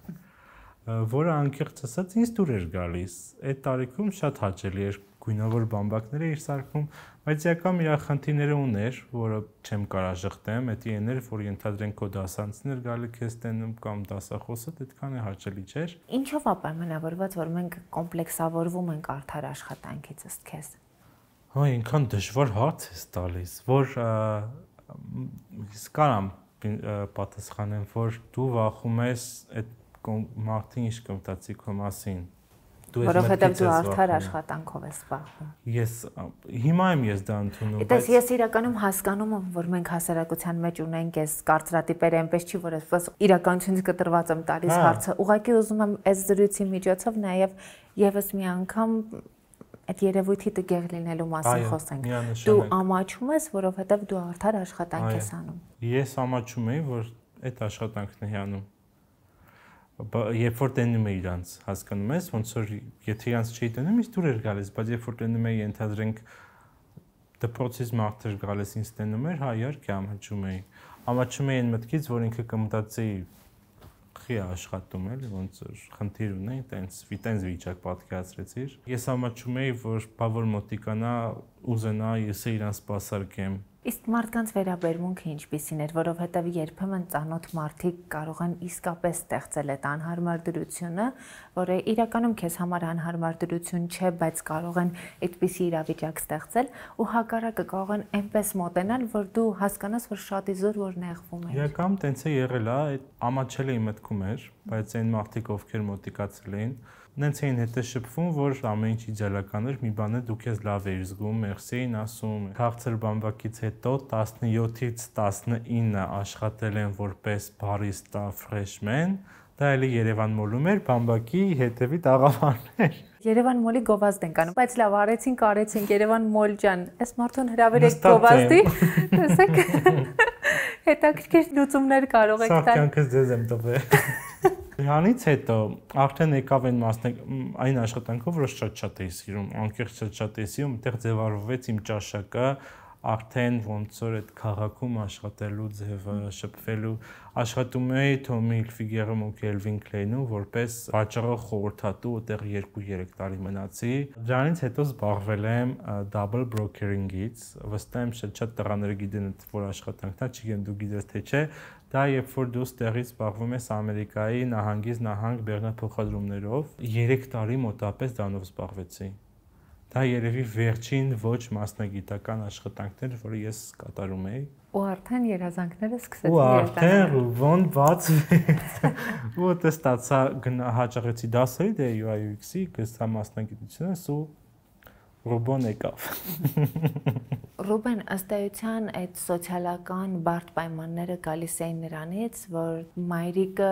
որը անկեղծ ասած ինձ դուր էր գալիս։ Այդ տարիքում շատ հաճելի էր գույնավոր բամբակներ էր սարքում, բայց իական իր խնդիրները ուներ, որը չեմ կարող շղթեմ, դա էներ, որ ենթադրենք քո դասանցներ գալի քեզ տենում կամ դասախոսը, այդքան է հաճելի չէր։ Ինչով է պայմանավորված, որ մենք կոմպլեքսավորվում ենք արդար աշխատանքից ըստ քեզ։ Հա, ինքան դժվար հարց է տալիս, որ ես կարամ պատասխանեմ, որ դու վախում ես այդ մարդին ինչ կմտածի քո մասին։ Որովհետև դու արդար աշխատանքով ես զբաղվում։ Ես հիմա եմ դա ընդունում, բայց ես իրականում հասկանում եմ, որ մենք հասարակության մեջ ունենք այս կարծրատիպերը, այնպես չի, որ ես իրականությունից կտրված եմ տալիս հարցը։ Ուղղակի ուզում եմ այս զրույցի միջոցով նաև եւս մի անգամ այդ երևույթի տեղ լինելու մասին խոսենք։ Դու ամաչում ես, որովհետև դու արդար աշխատանք ես անում։ Ես ամաչում եի, որ այդ աշխատանքն է անում։ Երբ որ տենում էի իրանց, հասկանում ես, ոնց որ եթե իրանց չի տենում, ինձ դուր էր գալիս, բայց երբ որ տենում էի, ենթադրենք դպրոցից մարդեր գալիս ինձ տենում էր, հա իհարկե ամաչում էի։ Ամաչում էի այն մտքից, որ ինքը կմտածի աղախի աշխատում էլի, ոնց որ խնդիր ունեին, տենց վիճակ պատկերացրեցիր։ Ես ամաչում էի, որ բավոր մոտիկանա ուզենա ես իրան սպասարկեմ։ Իսկ մարդկանց վերաբերմունքը ինչպիսին էր, որովհետև երբեմն ծանոթ մարդիկ կարող են իսկապես ստեղծել այդ անհարմար դրությունը, որը իրականում քեզ համար անհարմար դրություն չէ, բայց կարող են այդպիսի իրավիճակ ստեղծել ու հակառակը կարող են այնպես մոտենալ, որ դու հասկանաս, որ շատ իզուր որ նեղվում ես։ Իրականում տենց է եղել, այդ ամաչել էի մտքում էր, բայց այն մարդիկ ովքեր մոտիկացել էին, նենց էին հետը շփվում, որ ամեն ինչ իդեալական էր, մի բան է դու քեզ լավ էիր զգում, մերսի էին ասում։ Քաղցր բամբակից հետո 17-ից 19 աշխատել եմ որպես բարիստա freshman, դա էլի Երևան մոլում էր, բամբակի հետևի տաղավարներ։ Երևան մոլի գովազդ ենք անում, բայց լավ արեցինք Երևան մոլ ջան, այս մարդուն հրավիրեք գովազդի, տեսեք։ Հետաքրքիր լուծումներ կարող եք տալ։ Սա կյանքս ձեզ եմ տվել։ Դրանից հետո արդեն եկավ այն աշխատանքով, որ շատ էի սիրում, անկեղծ շատ էի սիրում, այդտեղ ձևավորվեց իմ ճաշակը, արդեն ոնց որ այդ քաղաքում աշխատելու ձևը, շփվելու, աշխատում էի Թոմի Հիլֆիգերում ու Կելվին Քլեյնում որպես վաճառող խորհրդատու, այդտեղ 2-3 տարի մնացի։ Դրանից հետո զբաղվել եմ double broker-ից, վստահ եմ շատ տղաները գիտեն այդ որ աշխատանքն է, չգիտեմ դու գիտես թե չէ, դա երբ որ դու ստեղից զբաղվում ես Ամերիկայի նահանգից նահանգ բեռնափոխադրումներով, 3 տարի մոտապես դրանով զբաղվեցի։ Դա երևի վերջին ոչ մասնագիտական աշխատանքն էր, որը ես կատարում էի։ Ու արդեն երազանքները սկսեցին ու արդեն ոնց բացվեց։ Ու դե ստացա հաճախեցի դասերի դե UI UX-ի, գտա մասնագիտությունս ու Ռուբեն եկավ։ Ռուբեն, ըստ էության այդ սոցիալական բարդ պայմանները գալիս էին նրանից, որ մայրիկը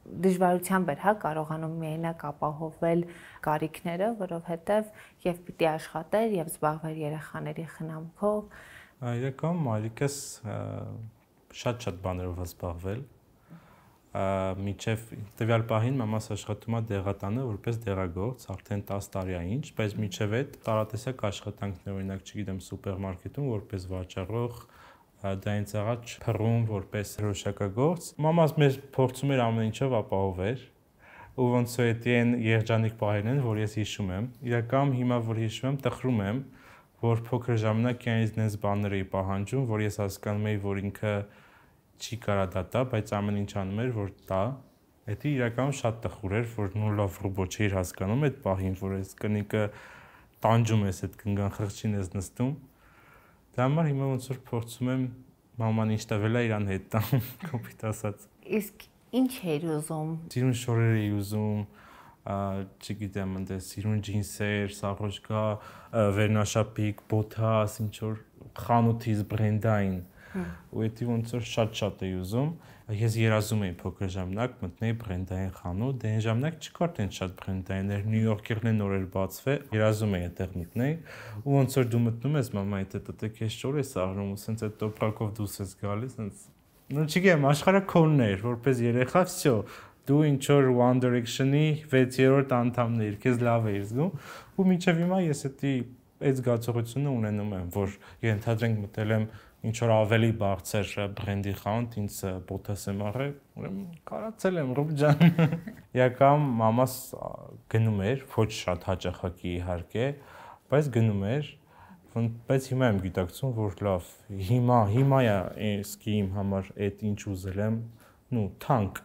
դժվարությամբ էր, կարողանում միայնակ ապահովել կարիքները, որովհետև եւ պիտի աշխատեր եւ զբաղվեր երեխաների խնամքով։ Իրականում մայրիկս շատ բաներով զբաղվել։ Միջև տվյալ պահին մամաս աշխատում է դեղատանը որպես դեղագործ, արդեն 10 տարի է ինչ, բայց միջև այդ տարատեսակ աշխատանքներ, օրինակ, չգիտեմ, սուպերմարկետում որպես վաճառող, դա ինձ առաջ փռում որպես հրոշակագործ։ Մամաս մեզ փորձում էր ամեն ինչով ապահովել, ու ոնց որ այդ երջանիկ պահերն են, որ ես հիշում եմ։ Իրականում հիմա որ հիշում եմ, տխրում եմ, որ փոքր ժամանակ ինձ նենց բաներ էի պահանջում, որ ես հասկանում էի, որ ինքը չի կարա դա տա, բայց ամեն ինչ անում էր, որ տա։ Դա իրականում շատ տխուր էր, որ նո լավ ռոբոտ չէր հասկանում այդ պահին, որ այս կնիկը տանջում ես այդ կնգան խղճին ես նստում։ Դա համար հիմա ոնց որ փորձում եմ մաման ինչ տվել է իրան հետ տամ, կոպիտ ասած։ Իսկ ինչ էր ուզում։ Սիրուն շորեր էի ուզում, չգիտեմ, ընդ սիրուն ջինսեր, սաղոջկա, վերնաշապիկ, բոթաս, ինչ որ խանութից բրենդային։ Ու դա ոնց որ շատ էի ուզում։ Ես երազում էի փոքր ժամանակ մտնեի բրենդային խանութ, դե այն ժամանակ չկար տենց շատ բրենդային էր, Նյու Յորքերն նոր էր բացվել, երազում էի այդտեղ մտնեի, ու ոնց որ դու մտնում ես մամայի հետ, քեզ շոր ես աղրում, ու սենց այդ տոպրակով դուրս ես գալիս, սենց նո չգիտեմ, աշխարհը քոնն էր, որպես երեխա, վсё, դու ինչ որ One Direction-ի 6-րդ անդամն ես, քեզ լավ ես զգում, ու մինչև հիմա ես այդ զգացողությունը ունենում եմ, որ ենթադրենք մտել եմ ինչ որ ավելի բարձր բրենդի խանութ, ինձ բոթաս եմ առել, ուրեմն կարացել եմ Ռուբ ջան։ Իրական մամաս գնում էր, ոչ շատ հաճախակի իհարկե, բայց գնում էր, բայց հիմա եմ գիտակցում, որ լավ, հիմա է իսկի իմ համար այդ ինչ ուզել եմ, նու թանկ։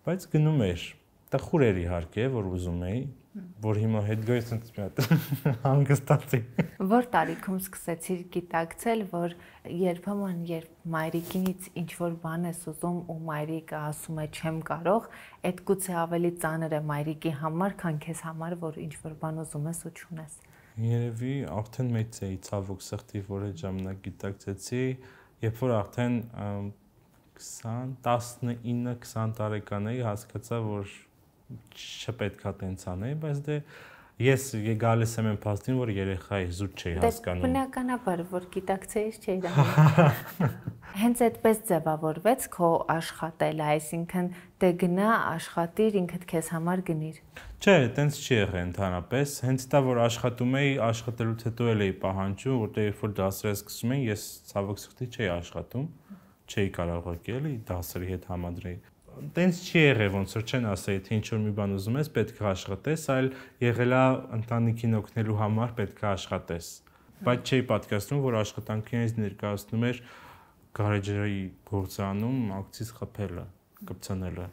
Բայց գնում էր, տխուր էր իհարկե, որ ուզում էի, որ հիմա հետ գոյս ընդ մի հատ հանգստացի։ Որ տարիքում սկսեցիր գիտակցել, որ երբեմն երբ մայրիկինից ինչ որ բան ես ուզում ու մայրիկը ասում է չեմ կարող, այդ գուցե ավելի ծանր է մայրիկի համար, քան քեզ համար, որ ինչ որ բան ուզում ես ու չունես։ Երևի արդեն մեծ էի ցավոք սրտի, որ այդ ժամանակ գիտակցեցի, երբ որ արդեն 19-20 տարեկան էի, հասկացա, որ չպետք է տենց անեի, բայց դե ես գալիս եմ այն փաստին, որ երեխա է, զուտ չէի հասկանում։ Բնականաբար, որ գիտակցեիր չէի անում։ Հենց այդպես ձևավորվեց քո աշխատելը, այսինքն դե գնա աշխատիր, ինքդ քեզ համար գնիր։ Չէ, տենց չի եղել ընդհանրապես, հենց դա որ աշխատում էի, աշխատելուց հետո էլ էի պահանջում, որտեղ երբ որ դասերը սկսում էին, ես ցավոք սրտի չէի աշխատում, չէի կարող էլի դասերի հետ համադրեի։ տենց չի եղել, ոնց որ չեն ասել, թե ինչ որ մի բան ուզում ես, պետք է աշխատես, այլ եղել է ընտանիքին օգնելու համար պետք է աշխատես։ Բայց չի պատկերացնում, որ աշխատանքից ներկայացնում էր գարեջրի գործանում ակցիզ խփելը, կպցնելը։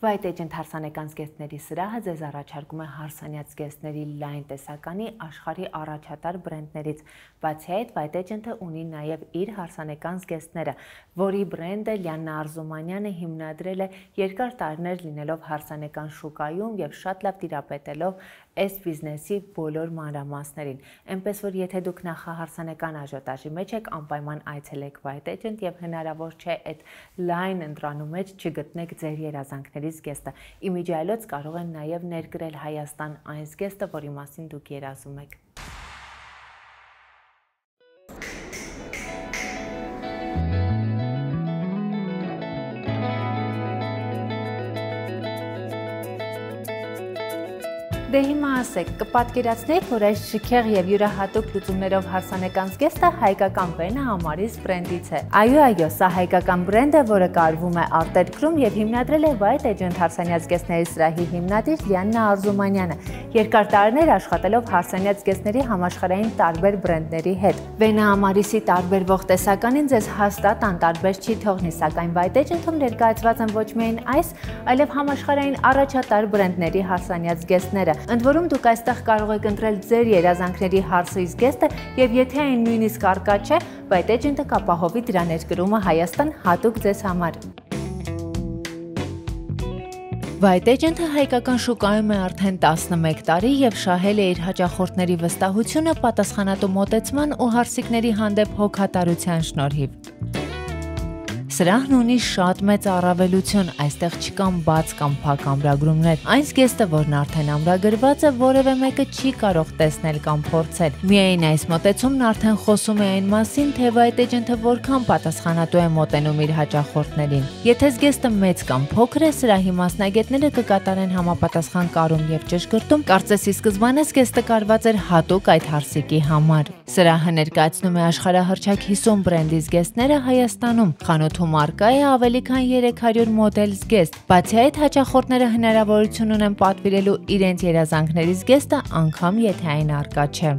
White Agent հարսանեկան զգեստների սրահը ձեզ առաջարկում է հարսանյաց զգեստների լայն տեսականի աշխարհի առաջատար բրենդներից։ Բացի այդ, White Agent-ը ունի նաև իր հարսանեկան զգեստները, որի բրենդը Լիաննա Արզումանյանը հիմնադրել է երկար տարիներ լինելով հարսանեկան շուկայում եւ շատ լավ տիրապետելով այս բիզնեսի բոլոր մանրամասներին։ Էնպես որ եթե դուք նախահարսանեկան աժոտաժի մեջ եք, անպայման այցելեք White Agent եւ հնարավոր չէ այդ լայն ընտրանում մեջ չգտնեք ձեր երազանքների զգեստը։ Իմիջիայլոց կարող են նաև ներկրել Հայաստան այն զգեստը, որի մասին դուք երազում եք։ Դե հիմա ասեք, կպատկերացնեք, որ այս շքեղ եւ յուրահատուկ լուծումներով հարսանեկան զգեստը հայկական Վենա Ամարիս բրենդից է։ Այո, սա հայկական բրենդ է, որը կարվում է արտերկրում եւ հիմնադրել է White Agent հարսանյաց զգեստների սրահի հիմնադիր Լիաննա Արզումանյանը, երկար տարիներ աշխատելով հարսանյաց զգեստների համաշխարհային տարբեր բրենդների հետ։ Վենա Ամարիսի տարբերվող տեսականին ձեզ հաստատ անտարբեր չի թողնի, սակայն White Agent-ում ներկայացված են ոչ միայն այս, այլև համաշխարհային առաջատար բրենդների հարսանյաց զգեստները։ Ընդ որում դուք այստեղ կարող եք ընտրել ձեր երազանքների հարսի զգեստը եւ եթե այն նույնիսկ արկա չէ, White Agent-ը կապահովի դրա ներկրումը Հայաստան հատուկ ձեզ համար։ White Agent-ը հայկական շուկայում է արդեն 11 տարի եւ շահել է իր հաճախորդների վստահությունը պատասխանատու մոտեցման ու հարսիկների հանդեպ հոգատարության շնորհիվ։ Սրահն ունի շատ մեծ առավելություն, այստեղ չկան բաց կամ փակ ամրագրումներ։ Այն զգեստը, որն արդեն ամրագրված է, որևէ մեկը չի կարող տեսնել կամ փորձել։ Միայն այս մոտեցումն արդեն խոսում է այն մասին, թե White Agent-ը որքան պատասխանատու է մոտենում իր հաճախորդներին։ Եթե զգեստը մեծ կամ փոքր է, սրահի մասնագետները կկատարեն համապատասխան կարում եւ ճշգրտում, կարծես ի սկզբանե զգեստը կարված էր հատուկ այդ հարսիկի համար։ Սրահը ներկայացնում է աշխարհահռչակ 50 բրենդի զգեստները Հայաստանում։ Խանութում արկա է ավելի քան 300 մոդել զգեստ։ Բացի այդ, հաճախորդները հնարավորություն ունեն պատվիրելու իրենց երազանքների զգեստը, անգամ եթե այն արկա չէ։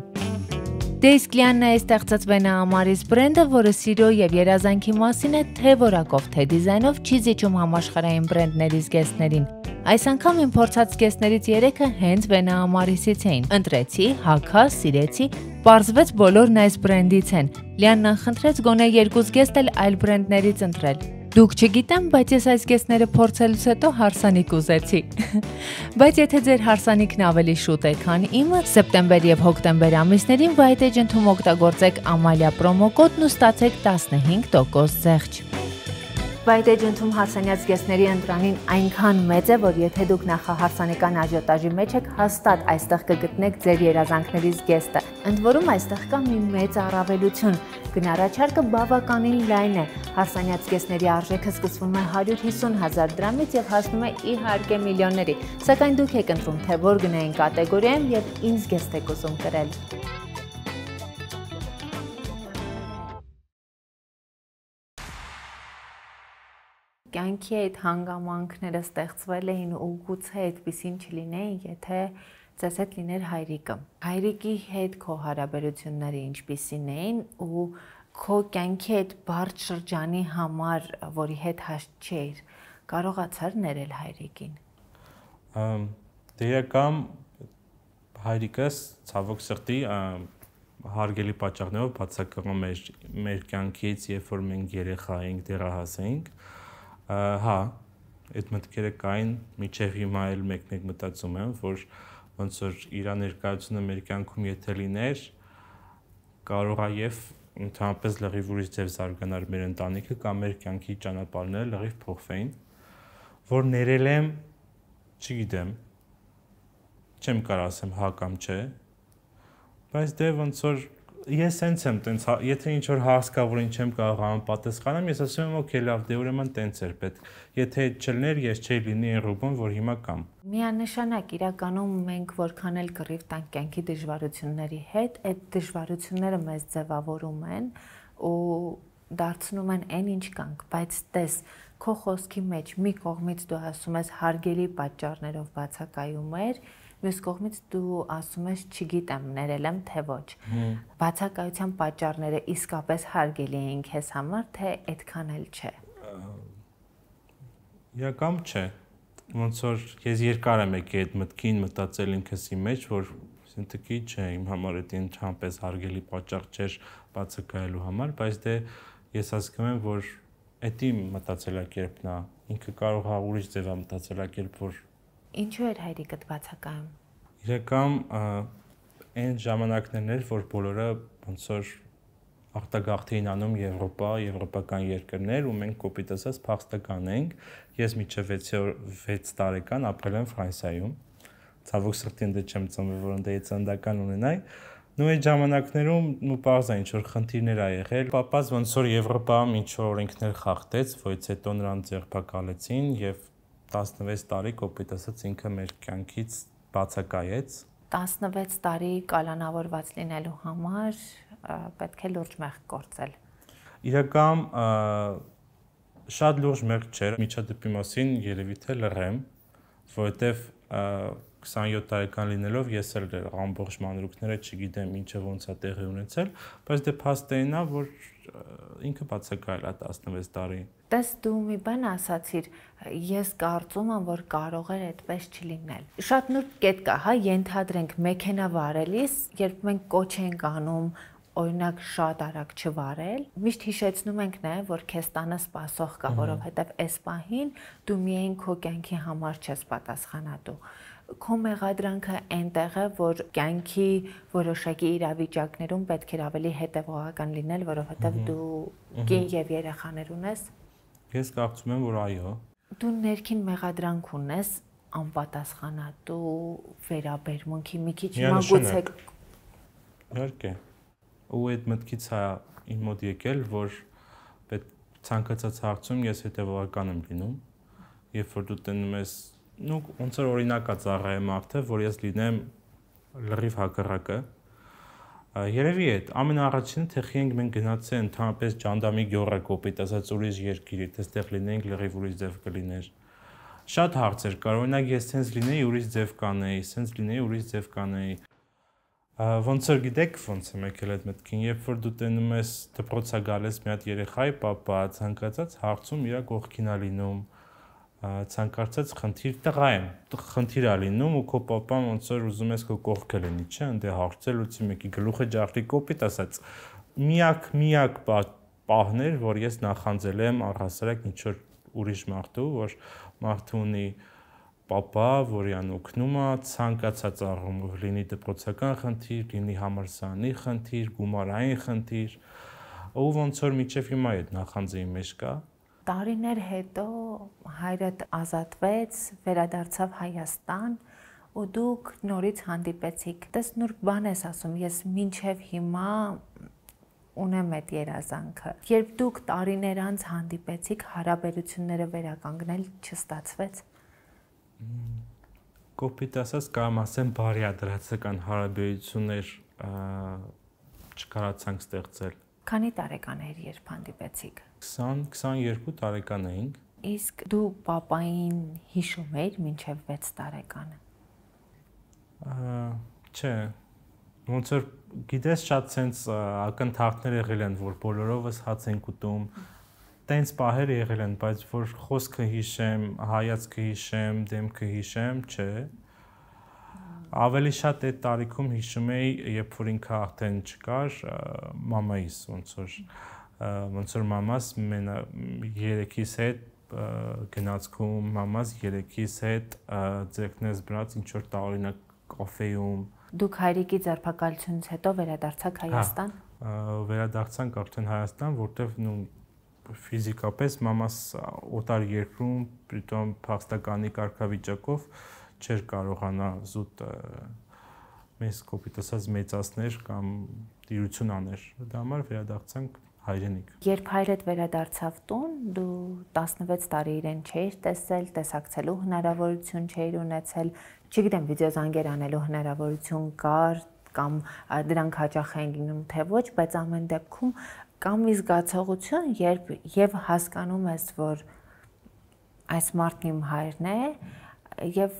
Դե իսկ Լիաննայի ստեղծած Վենա Ամարիս բրենդը, որը սիրո եւ երազանքի մասին է, թե որակով, թե դիզայնով չի զիջում համաշխարհային բրենդների զգեստներին։ Այս անգամ իմ փորձած զգեստներից 3-ը հենց Վենա Ամարիսից էին։ Ընտրեցի, հագա, սիրեցի, պարզվեց բոլորն այս բրենդից են։ Լիաննան խնդրեց գոնե 2 զգեստ էլ այլ բրենդներից ընտրել։ Դուք չգիտեմ, բայց ես այս զգեստները փորձելուց հետո հարսանիք ուզեցի։ Բայց եթե ձեր հարսանիքն ավելի շուտ է, քան իմը, սեպտեմբեր եւ հոկտեմբեր ամիսներին White Agent-ում օգտագործեք Ամալիա պրոմոկոդն ու ստացեք 15% զեղչ։ White Agent-ում հարսանյաց զգեստների ընտրանին այնքան մեծ է, որ եթե դուք նախահարսանեկան աժոտաժի մեջ եք, հաստատ այստեղ կգտնեք ձեր երազանքների զգեստը։ Ընդ որում այստեղ կա մի մեծ առավելություն։ Գնառաչարկը բավականին լայն է։ Հարսանյաց զգեստների արժեքը սկսվում է 150,000 դրամից եւ հասնում է իհարկե միլիոնների։ Սակայն դուք եք ընտրում, թե որ գնային կատեգորիայում եւ ինչ զգեստ եք ուզում կրել։ Կյանքի այդ հանգամանքները ստեղծվել էին ու գուցե այդպեսին չլինեին, եթե ձեզ հետ լիներ հայրիկը։ Հայրիկի հետ քո հարաբերությունները ինչպիսին էին ու քո կյանքի այդ բարդ շրջանի համար, որի հետ հաստ չէիր, կարողացար ներել հայրիկին։ Դերական հայրիկս ցավոք սրտի հարգելի պատճառներով բացակայում էր մեր կյանքից, երբ որ մենք երեխա էինք, դեռահաս էինք։ Հա, այդ մտքերը կային, մինչև հիմա էլ մեկ-մեկ մտածում եմ, որ ոնց որ իր ներկայությունը մեր կյանքում եթե լիներ, կարող է եւ ընդհանրապես լրիվ ուրիշ ձև զարգանար մեր ընտանիքը կամ մեր կյանքի ճանապարհները լրիվ փոխվեին, որ ներել եմ, չգիտեմ, չեմ կարող ասեմ հա կամ չէ, բայց դե ոնց որ ես հենց եմ տենց, եթե ինչ որ հարց կա, որին չեմ կարող համապատասխանել, ես ասում եմ, օքեյ, լավ, դե ուրեմն տենց էր պետք։ Եթե այդ չլներ, ես չէի լինի այն ռոբոն, որ հիմա կամ։ Միանշանակ, իրականում մենք որքան էլ կռիվ տանք կյանքի դժվարությունների հետ, այդ դժվարությունները մեզ ձևավորում են ու դարձնում են այն ինչ կանք, բայց տես քո խոսքի մեջ մի կողմից դու ասում ես հարգելի պատճառներով բացակայում էր, մյուս կողմից դու ասում ես չգիտեմ, ներել եմ թե ոչ։ Բացակայության պատճառները իսկապես հարգելի էին քեզ համար, թե այդքան էլ չէ։ Իրական չէ։ Ոնց որ ես երկար եմ եկել այդ մտքին մտածել ինքսի մեջ, որ սինտիկի չէ, իմ համար այդ ինչպես հարգելի պատճառ չէր բացակայելու համար, բայց դե ես հասկանում եմ, որ այդ իմ մտածելակերպն է, ինքը կարող է ուրիշ ձևա մտածելակերպ, որ ինչու էր հայրիկդ բացակայում։ Իրական այն ժամանակներն էր, որ բոլորը ոնց որ արտագաղթ էին անում եվրոպական երկրներ ու մենք կոպիտ ասած փախստական էինք։ Ես մինչև 6 տարեկան ապրել եմ Ֆրանսիայում։ Ցավոք սրտի դե չեմ ծնվել, որ դե ծննդական ունենայի։ Նույն այդ ժամանակներում ու պարզ է ինչ որ խնդիրներ ա եղել։ Պապաս ոնց որ Եվրոպայում ինչ որ օրենքներ խախտեց, որից հետո նրան ձերբակալեցին եւ 16 տարի կոպիտ ասած ինքը մեր կյանքից բացակայեց։ 16 տարի կալանավորված լինելու համար պետք է լուրջ մեղք գործել։ Իրական շատ լուրջ մեղք չէր։ Միջադեպի մասին երևի թե լռեմ, որովհետեւ 27 տարեկան լինելով ես էլ ամբողջ մանրուքները չգիտեմ ինչը ոնց է տեղի ունեցել, բայց դե փաստերն է, որ ինքը բացակայել է 16 տարի։ Տես դու մի բան ասացիր, ես կարծում եմ, որ կարող էր այդպես չլինել։ Շատ նուրբ կետ կա, հա, ենթադրենք մեքենա վարելիս, երբ մենք կոչ ենք անում օրինակ շատ արագ չվարել, միշտ հիշեցնում ենք նաև, որ քեզ տանը սպասող կա, որովհետև այս պահին դու միայն քո կյանքի համար չես պատասխանատու։ Քո մեղադրանքը այնտեղ է, որ կյանքի որոշակի իրավիճակներում պետք է ավելի հետևողական լինել, որովհետև դու կին եւ երեխաներ ունես։ Ես կարծում եմ, որ այո։ Դու ներքին մեղադրանք ունես անպատասխանատու վերաբերմունքի մի քիչ մագուցեք։ Իհարկե։ Ու այդ մտքից է իմ մոտ եկել, որ ցանկացած հարցում ես հետևողական եմ լինում, երբ որ դու տենում ես, ոնց որ օրինակա ծառայեմ մարդը, որ ես լինեմ լրիվ հակառակը։ Երևի այդ ամենաառաջինը թեխի ենք մենք գնացել ընդհանրապես Ջանդամի գյուղը կոպիտ ասած ուրիշ երկիր, այդտեղ լինենք լրիվ ուրիշ ձև կլիներ։ Շատ հարցեր կար, օրինակ ես sense լինեի ուրիշ ձև կանեի, sense լինեի ուրիշ ձև կանեի։ Ոնց որ գիտեք, ոնց եմ եկել այդ մտքին, երբ որ դու տենում ես դպրոցա գալիս մի հատ երեխայի պապա, ցանկացած հարցում իր կողքին է լինում, ցանկացած խնդիր տղա եմ, խնդիր է լինում ու քո պապան ոնց որ ուզում ես քո կողքը լինի, չէ՞, ընդ հարցել ուծի մեկի գլուխը ջարդի կոպիտ ասած։ Միակ պահներ, որ ես նախանձել եմ առհասարակ ինչ որ ուրիշ մարդու, որ մարդը ունի պապա, որին օգնում է ցանկացած առումով, լինի դպրոցական խնդիր, լինի համալսարանի խնդիր, գումարային խնդիր, ու ոնց որ միջև հիմա այդ նախանձի մեջ կա։ Տարիներ հետո հայրդ ազատվեց, վերադարձավ Հայաստան ու դուք նորից հանդիպեցիք։ Դες նուրբ բան ես ասում, ես մինչև հիմա ունեմ այդ երազանքը։ Երբ դուք տարիներ անց հանդիպեցիք, հարաբերությունները վերականգնել չստացվեց։ Կոպիտ ասած կարամ ասեմ բարիադրացական հարաբերություններ չկարողացանք ստեղծել։ Քանի տարեկան էր երբ հանդիպեցիք։ 20-22 տարեկան էինք։ Իսկ դու պապային հիշում ես մինչև 6 տարեկանը։ Չէ։ Ոնց որ գիտես շատ sense ակնթարթներ եղել են, որ բոլորովս հաց են ուտում։ Տենց պահեր եղել են, բայց որ խոսքը հիշեմ, հայացքը հիշեմ, դեմքը հիշեմ, չէ։ Ավելի շատ այդ տարիքում հիշում էի, երբ որ ինքը արդեն չկար, մամայիս ոնց որ մամաս երեքիս հետ գնացքում, մամաս երեքիս հետ ձեռքնես բրած ինչ որ տարօրինակ կաֆեում։ Դուք հայրիկի ձերբակալությունից հետո վերադարձաք Հայաստան։ Վերադարձանք արդեն Հայաստան, որտեղ ֆիզիկապես մամաս օտար երկրում, պրիտոմ փախստականի կարգավիճակով չէր կարողանա զուտ մեզ կոպիտ ասած մեծացներ կամ տիրություն աներ։ Դա համար վերադարձանք հայրենիք։ Երբ հայրդ վերադարձավ տուն, դու 16 տարի իրեն չէիր տեսել, տեսակցելու հնարավորություն չէիր ունեցել, չգիտեմ, վիդեոզանգեր անելու հնարավորություն կար կամ դրանք հաճախ էին լինում թե ոչ, բայց ամեն դեպքում Կամ մի զգացողություն, երբ եւ հասկանում ես, որ այս մարդն իմ հայրն է, եւ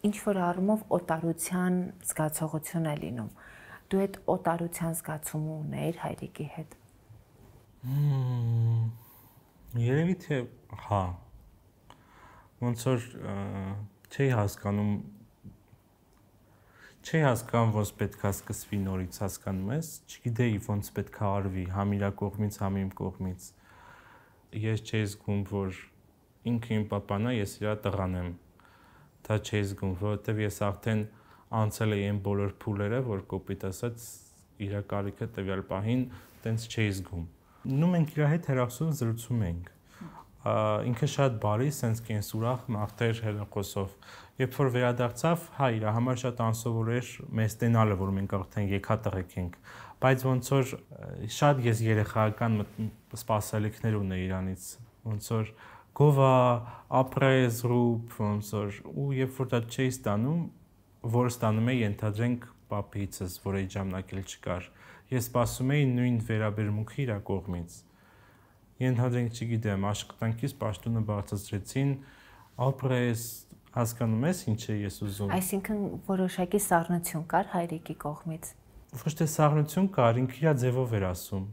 ինչ որ առումով օտարության զգացողություն է լինում։ Դու այդ օտարության զգացումը ունեիր հայրիկի հետ։ Երևի թե հա։ Ոնց որ չէի հասկանում, ոնց պետք է սկսվի նորից, հասկանում ես, չգիտեի ոնց պետք է արվի, համ իր կողմից, համ իմ կողմից։ Ես չէի զգում, որ ինքը իմ պապան է, ես իր տղան եմ։ Դա չէի զգում, որովհետև ես արդեն անցել էի այն բոլոր փուլերը, որ կոպիտ ասած իր կարիքը տվյալ պահին տենց չէի զգում։ Նու մենք իր հետ հեռախոսում զրուցում էինք։ Ինքը շատ բարի, սենց կենսուրախ մարդ էր հեռախոսով։ Երբ որ վերադարձավ, հա, իր համար շատ անսովոր էր մեզ տենալը, որ մենք արդեն եկատեղեք ենք, բայց ոնց որ շատ ես երեխայական սպասելիքներ ունեի իրանից, ոնց որ գովա, ապրես, ռուբ, ոնց որ ու երբ որ դա չէի ստանում, որ ստանում էի ենթադրենք պապիցս, որ այդ ժամանակ էլ չկար, ես սպասում էի նույն վերաբերմունքը իր կողմից։ Ենթադրենք, չգիտեմ, աշխատանքից պաշտոնը բարձրացրեցին, ապրես, հասկանում ես ինչ է ես ուզում։ Այսինքն որոշակի սառնություն կար հայրիկի կողմից։ Ոչ թե սառնություն կար, ինքը իր ձևով էր ասում։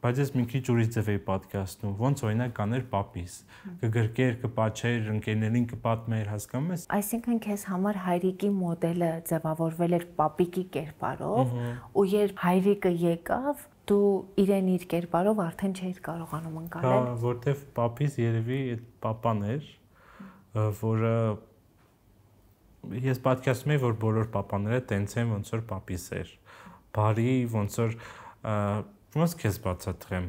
Բայց ես մի քիչ ուրիշ ձև էի պատկերացնում, ոնց օրինակ կաներ պապիս, կգրկեր, կպաչեր, ընկերներին կպատմեր, հասկանում ես։ Այսինքն քեզ համար հայրիկի մոդելը ձևավորվել էր պապիկի կերպարով, ու երբ հայրիկը եկավ, դու իրեն իր կերպարով արդեն չէիր կարողանում ընկալել։ Հա, որտեվ պապիս երևի այդ պապան էր, որը ես պատկերացնում էի, որ բոլոր պապաները տենց են, ոնց որ պապիս էր։ Բարի, ոնց որ ոնց քեզ բացատրեմ,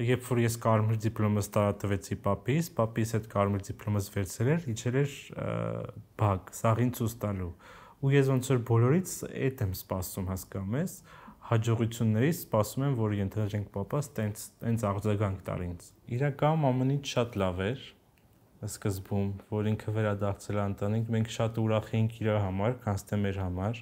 երբ որ ես կարմիր դիպլոմս տարածվեցի պապիս այդ կարմիր դիպլոմս վերցրել էր, իջել էր բակ, սաղին ցույց տալու։ Ու ես ոնց որ բոլորից այդ եմ սպասում, հասկանում ես, հաջողություններից սպասում եմ, որ ենթադրենք պապաս տենց արձագանք տար ինձ։ Իրականում ամեն ինչ շատ լավ էր սկզբում, որ ինքը վերադարձել է ընտանիք, մենք շատ ուրախ էինք իր համար, քան թե մեր համար,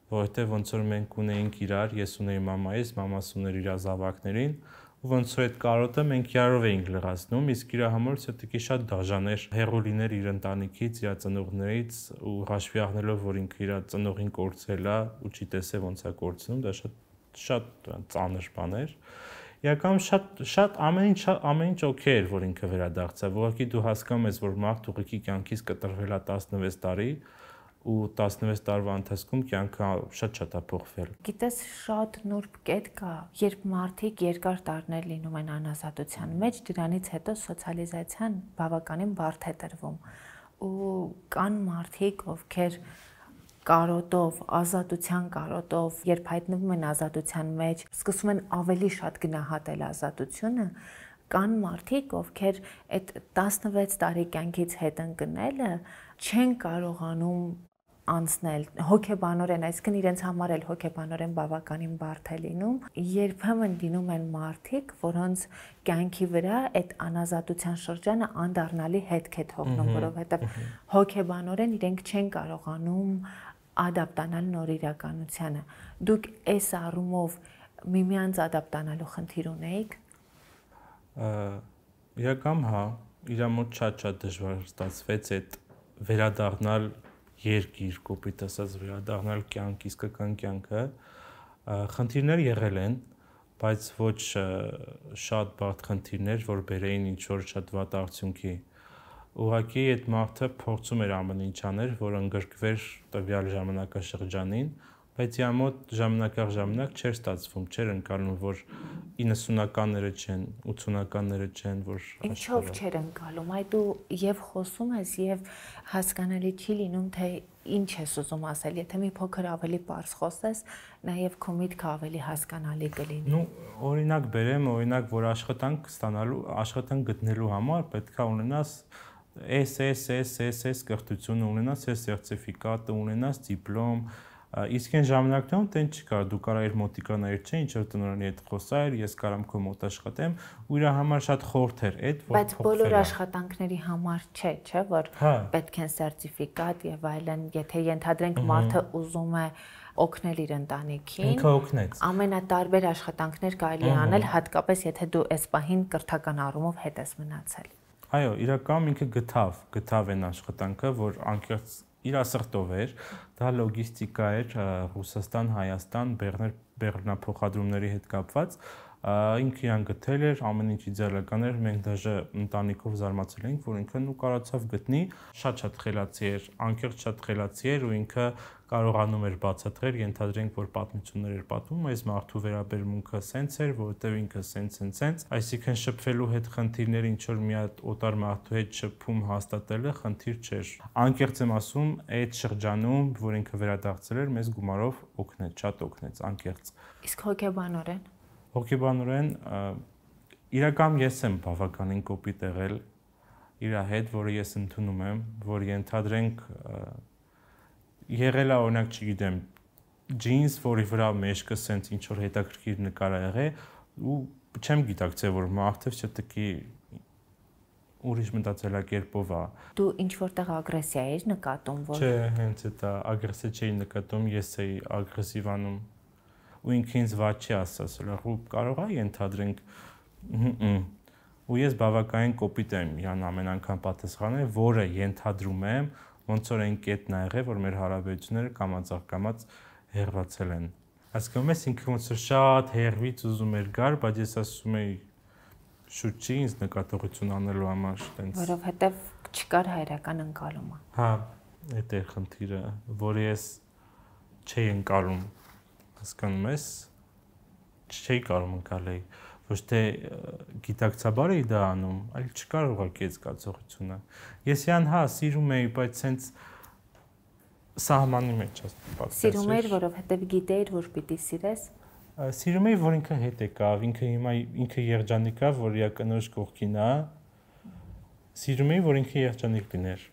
որովհետև ոնց որ մենք ունեինք իրար, ես ունեի մամայիս, մամաս ուներ իր զավակներին, ու ոնց որ այդ կարոտը մենք իրարով էինք լրացնում, իսկ իր համար ցետիկի շատ դաժան էր հեռու լինել իր ընտանիքից, իր ծնողներից ու հաշվի առնելով, որ ինքը իր ծնողին կորցրել է ու չի տեսել ոնց է կորցնում, դա շատ ծանր բան էր։ Իրականում շատ ամեն ինչ օքեյ էր, որ ինքը վերադարձավ։ Ուղղակի դու հասկանում ես, որ մարդ ուղղակի կյանքից կտրվել է 16 տարի ու 16 տարվա ընթացքում կյանքը շատ է փոխվել։ Գիտես, շատ նուրբ կետ կա, երբ մարդիկ երկար տարիներ լինում են անազատության մեջ, դրանից հետո սոցիալիզացիան բավականին բարդ է տրվում։ Ու կան մարդիկ, ովքեր կարոտով, ազատության կարոտով, երբ հայտնվում են ազատության մեջ, սկսում են ավելի շատ գնահատել ազատությունը, կան մարդիկ, ովքեր այդ 16 տարի կյանքից հետ ընկնելը չեն կարողանում անցնել հոգեբանորեն, այսինքն իրենց համար էլ հոգեբանորեն բավականին բարդ է լինում, երբեմն լինում են մարդիկ, որոնց կյանքի վրա այդ անազատության շրջանը անդառնալի հետք է թողնում, որովհետև հոգեբանորեն իրենք չեն կարողանում ադապտանալ նոր իրականությանը։ Դուք այս առումով միմյանց ադապտանալու խնդիր ունեիք։ Իրական հա, իր մոտ շատ դժվար ստացվեց այդ վերադառնալ երկիր, կոպիտ ասած վերադառնալ կյանք, իսկական կյանքը։ Խնդիրներ եղել են, բայց ոչ շատ բարդ խնդիրներ, որ բերեին ինչ-որ շատ վատ արդյունքի։ Ուղղակի այդ մարդը փորձում էր ամեն ինչ անել, որ ընդգրկվեր տվյալ ժամանակաշրջանին, բայց իր մոտ ժամանակ չէր ստացվում, չէր ընկալում, որ 90-ականները չեն, 80-ականները չեն, որ ինչով չէր ընկալում, այ դու եւ խոսում ես եւ հասկանալի չի լինում, թե ինչ ես ուզում ասել, եթե մի փոքր ավելի པարզ խոսես, նաեւ քո միտքը ավելի հասկանալի կլինի։ Ну, օրինակ բերեմ, որ աշխատանք ստանալու, աշխատանք գտնելու համար պետքա ունենաս այս կրթությունը ունենաս, այս սերտիֆիկատը ունենաս, դիպլոմ, իսկ այն ժամանակներում տենց չկար, դու կարայիր մոտիկանայիր, չէ, ինչ որ տնօրենի հետ խոսայիր, ես կարամ քո մոտ աշխատեմ, ու իր համար շատ խորհուրդ էր այդ, որ բայց բոլոր աշխատանքների համար չէ, որ պետք է սերտիֆիկատ եւ այլն, եթե ենթադրենք մարդը ուզում է օգնել իր ընտանիքին։ Ինքը օգնեց։ Ամենատարբեր աշխատանքներ կարելի է անել, հատկապես եթե դու այս պահին կրթական առումով հետ ես մնացել։ Այո, իրականում ինքը գտավ այն աշխատանքը, որ անկեղծ իր սրտով էր, դա լոգիստիկա էր Ռուսաստան, Հայաստան, բեռնափոխադրումների հետ կապված, ինքը իրան գտել էր, ամեն ինչ իդեալական էր, մենք դաժե ընտանիքով զարմացել էինք, որ ինքը նու կարողացավ գտնի, շատ խելացի էր, անկեղծ շատ խելացի էր ու ինքը կարողանում էր բացատրել, ենթադրենք, որ պատմություններ էր պատմում, այս մարդու վերաբերմունքը սենց էր, որովհետև ինքը սենց, այսինքն շփվելու հետ խնդիրները ինչ որ մի հատ օտար մարդու հետ շփում հաստատելը խնդիր չէր։ Անկեղծ եմ ասում, այդ շրջանում, որ ինքը վերադարձել էր, մեզ գումարով օգնեց, շատ օգնեց, անկեղծ։ Իսկ հոգեբանորեն Հոգեբանորեն իրականում ես եմ բավականին կոպիտ եղել իր հետ, որը ես ընդունում եմ, որ ենթադրենք եղել է օրինակ, չգիտեմ, ջինս, որի վրա մեջքը սենց ինչ որ հետաքրքիր նկար ա եղել ու չեմ գիտակցել, որ մարդը չտկի ուրիշ մտածելակերպով է։ Դու ինչ որտեղ ագրեսիա ես նկատում, որ Չէ, հենց դա ագրեսիա չէի նկատում, ես էի ագրեսիվանում ու ինքը ինձ ված չի ասացել, ու կարող է ենթադրենք ու ես բավականին կոպիտ եմ իրան ամեն անգամ պատասխանել, որը ենթադրում եմ, ոնց որ այն կետն ա եղել, որ մեր հարաբերությունները կամաց հեռացել են։ Հասկանում ես, ինքը ոնց որ շատ հեռվից ուզում էր գալ, բայց ես ասում էի շուտ չի ինձ նկատողություն անելու համար, տենց։ Որովհետև չկար հայրական ընկալումը։ Հա, այդ է խնդիրը, որ ես չէի ընկալում, հասկանում ես, չէի կարող ընկալել, ոչ թե գիտակցաբար էի դա անում, այլ չկար ուղղակի այդ զգացողությունը։ Ես իրան հա սիրում էի, բայց սենց սահմանի մեջ ասած։ Սիրում էիր, որովհետև գիտեիր, որ պիտի սիրես։ Սիրում էի, որ ինքը հետ եկավ, ինքը հիմա ինքը երջանիկ է, որ իր կնոջ կողքին է։ Սիրում էի, որ ինքը երջանիկ լիներ։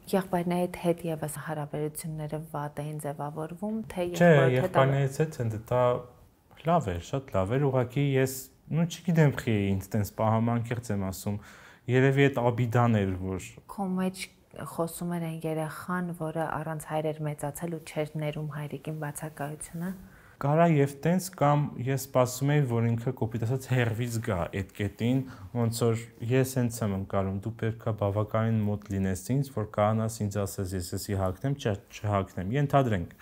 Եղբայրներիդ հետ եւս հարաբերությունները վատ էին ձևավորվում, թե Չէ, եղբայրներից հետ դա լավ էր, շատ լավ էր, ուղղակի ես չգիտեմ խի էի ինձ տենց պահամանկեղծ եմ ասում, երևի այդ աբիդան էր, որ քո մեջ խոսում էր այն երեխան, որը առանց հայր էր մեծացել ու չէր ներում հայրիկին բացակայությունը։ Կարա եւ տենց կամ ես սպասում էի, որ ինքը կոպիտ ասած հերվից գա այդ կետին, ոնց որ ես հենց եմ ընկալում, դու պետք է բավականին մոտ լինես ինձ, որ կանաս ինձ ասես ես էսի հագնեմ, չհագնեմ, ենթադրենք։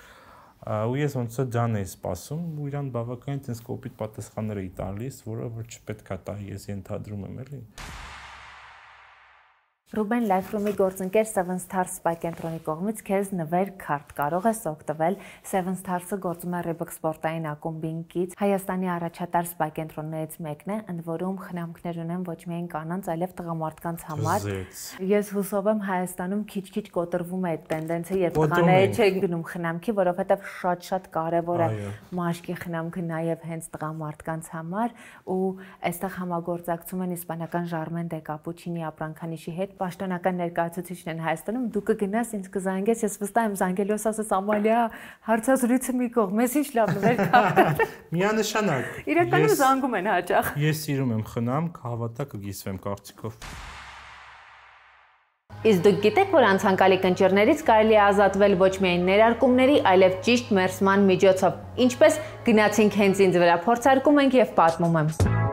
Ու ես ոնց որ դան էի սպասում, ու իրան բավականին տենց կոպիտ պատասխաններ էի տալիս, որը որ չպետք է տա, ես ենթադրում եմ, էլի։ Ռուբեն Life-room-ի գործընկեր Seven Stars Spa կենտրոնի կողմից քեզ նվեր քարտ կարող ես օգտվել։ Seven Stars-ը գործում է Reebok սպորտային ակումբինքից, Հայաստանի առաջատար սպա կենտրոններից մեկն է, ընդ որում խնամքներ ունեն ոչ միայն կանանց, այլև տղամարդկանց համար։ Ես հուսով եմ Հայաստանում քիչ-քիչ կոտրվում է այդ տենդենսը, երբ տղաները չեն գնում խնամքի, որովհետև շատ կարևոր է մաշկի խնամքը նաև հենց տղամարդկանց համար, ու այստեղ համագործակցում են իսպանական Jarmen de Capuchini ապրանքանիշի հետ, պաշտոնական ներկայացուցիչն են Հայաստանում, դու կգնաս ինձ կզանգես, ես վստահ եմ զանգելուս ասես Ամալիա, հարցազրույցը մի կողմ, ես ինչ լավ նվեր քարտ։ Միանշանակ։ Իրականում զանգում են հաճախ։ Ես սիրում եմ խնամք, հավատա կգիսվեմ կարծիքով։ Իսկ դուք գիտեք, որ անցանկալի կնճիռներից կարելի է ազատվել ոչ միայն ներարկումների, այլև ճիշտ մերսման միջոցով։ Ինչպես գնացինք հենց ինձ վրա, փորձարկում ենք եւ պատմում եմ։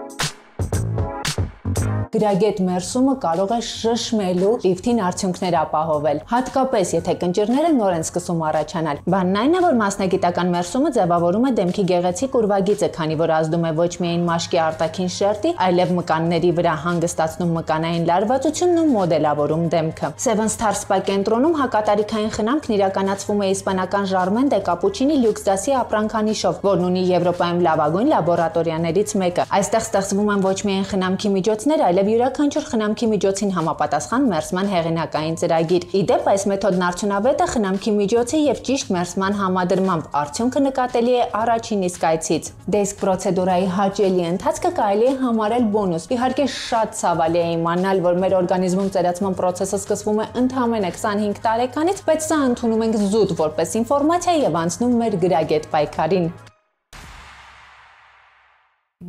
Գրագետ մերսումը կարող է շշմելու լիֆթին արդյունքներ ապահովել, հատկապես եթե կնճիռները նոր են սկսում առաջանալ։ Բանն այն է, որ մասնագիտական մերսումը ձևավորում է դեմքի գեղեցիկ ուրվագիծը, քանի որ ազդում է ոչ միայն մաշկի արտաքին շերտի, այլև մկանների վրա հանգստացնում մկանային լարվածությունն ու մոդելավորում դեմքը։ Seven Stars Spa կենտրոնում հակատարիքային խնամքն իրականացվում է իսպանական Jarmen de Capuchini լյուքս դասի ապրանքանիշով, որն ունի Եվրոպայում լավագույն լաբորատորիաներից մեկը։ Այստեղ ստեղծվում են ոչ միայն խնամքի միջոցներ, այլև յուրաքանչյուր խնամքի միջոցին համապատասխան մերսման հեղինակային ծրագիր։ Իդեպ այս մեթոդն արդյունավետ է խնամքի միջոցի եւ ճիշտ մերսման համադրմամբ։ Արդյունքը նկատելի է առաջին իսկ այցից։ Դեսկ պրոցեդուրայի հաճելի ընթացքը կարելի է համարել բոնուս։ Իհարկե շատ ցավալի է իմանալ, որ մեր օրգանիզմում ծերացման process-ը սկսվում է ընդամենը 25 տարեկանից, բայց սա ընդունում ենք զուտ որպես ինֆորմացիա եւ անցնում մեր գրագետ պայքարին։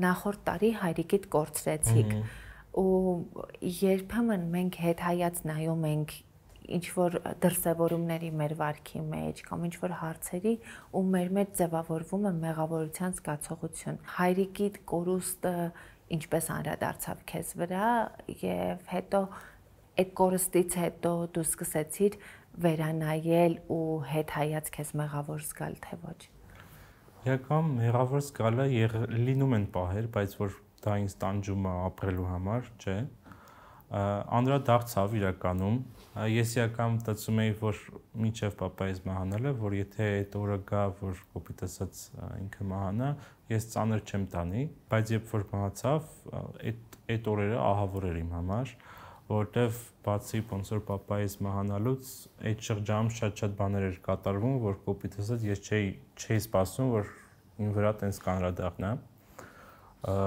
Նախորդ տարի հայրիկիդ կորցրեցիք։ Ու երբեմն մենք հետ հայաց նայում ենք ինչ որ դրսևորումների մեր վարքի մեջ կամ ինչ որ հարցերի ու մեր մեջ ձևավորվում է մեղավորության զգացողություն։ Հայրիկիդ կորուստը ինչպես անդրադարձավ քեզ վրա եւ հետո այդ կորստից հետո դու սկսեցիր վերանայել ու հետ հայացք ես մեղավոր զգալ թե ոչ։ Իրական մեղավոր զգալը լինում են պահեր, բայց որ դա ինձ տանջում է ապրելու համար, չէ։ Անդրադարձավ իրականում, ես իրական մտածում էի, որ մինչև պապայիս մահանալը, որ եթե այդ օրը գա, որ կոպիտ ասած ինքը մահանա, ես ծանր չեմ տանի, բայց երբ որ մահացավ, այդ օրերը ահավոր էր իմ համար, որտեվ բացի ոնց որ պապայիս մահանալուց, այդ շրջանում շատ բաներ էր կատարվում, որ կոպիտ ասած ես չէի սպասում, որ իմ վրա տենց կանրադառնա։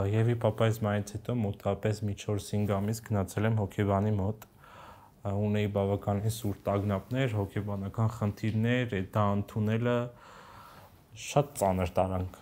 Եվ պապայիս մահից հետո մոտավորապես մի 4-5 ամիս գնացել եմ հոգեբանի մոտ, ունեի բավականին սուր տագնապներ, հոգեբանական խնդիրներ, դա ընդունելը շատ ծանր տարանք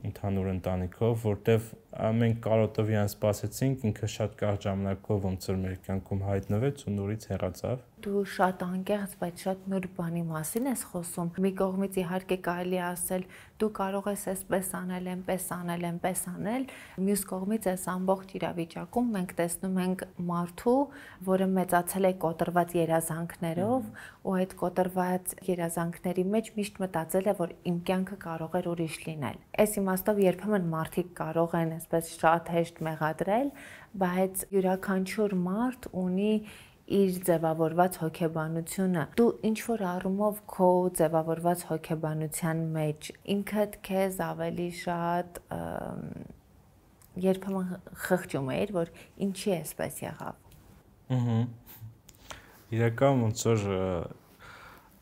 ընդհանուր ընտանիքով, որտեվ մենք Կարոտովյան սպասեցինք, ինքը շատ կարճ ժամանակով ոնց որ մեր կյանքում հայտնվեց ու նորից հեռացավ։ Դու շատ անկեղծ, բայց շատ նոր բանի մասին ես խոսում։ Մի կողմից իհարկե կարելի է ասել, դու կարող ես այսպես անել, այնպես անել, մյուս կողմից այս ամբողջ իրավիճակում մենք տեսնում ենք մարդու, որը մեծացել է կոտրված երազանքներով, ու այդ կոտրված երազանքների մեջ միշտ մտածել է, որ իմ կյանքը կարող է ուրիշ լինել։ Այս իմաստով երբեմն մարդիկ կարող են այսպես շատ հեշտ մեղադրել, բայց յուրաքանչյուր մարդ ունի իր ձևավորված հոգեբանությունը։ Դու ինչ որ առումով քո ձևավորված հոգեբանության մեջ ինքդ քեզ ավելի շատ երբեմն խղճում էիր, որ ինչի էսպես եղավ։ Իրական ոնց որ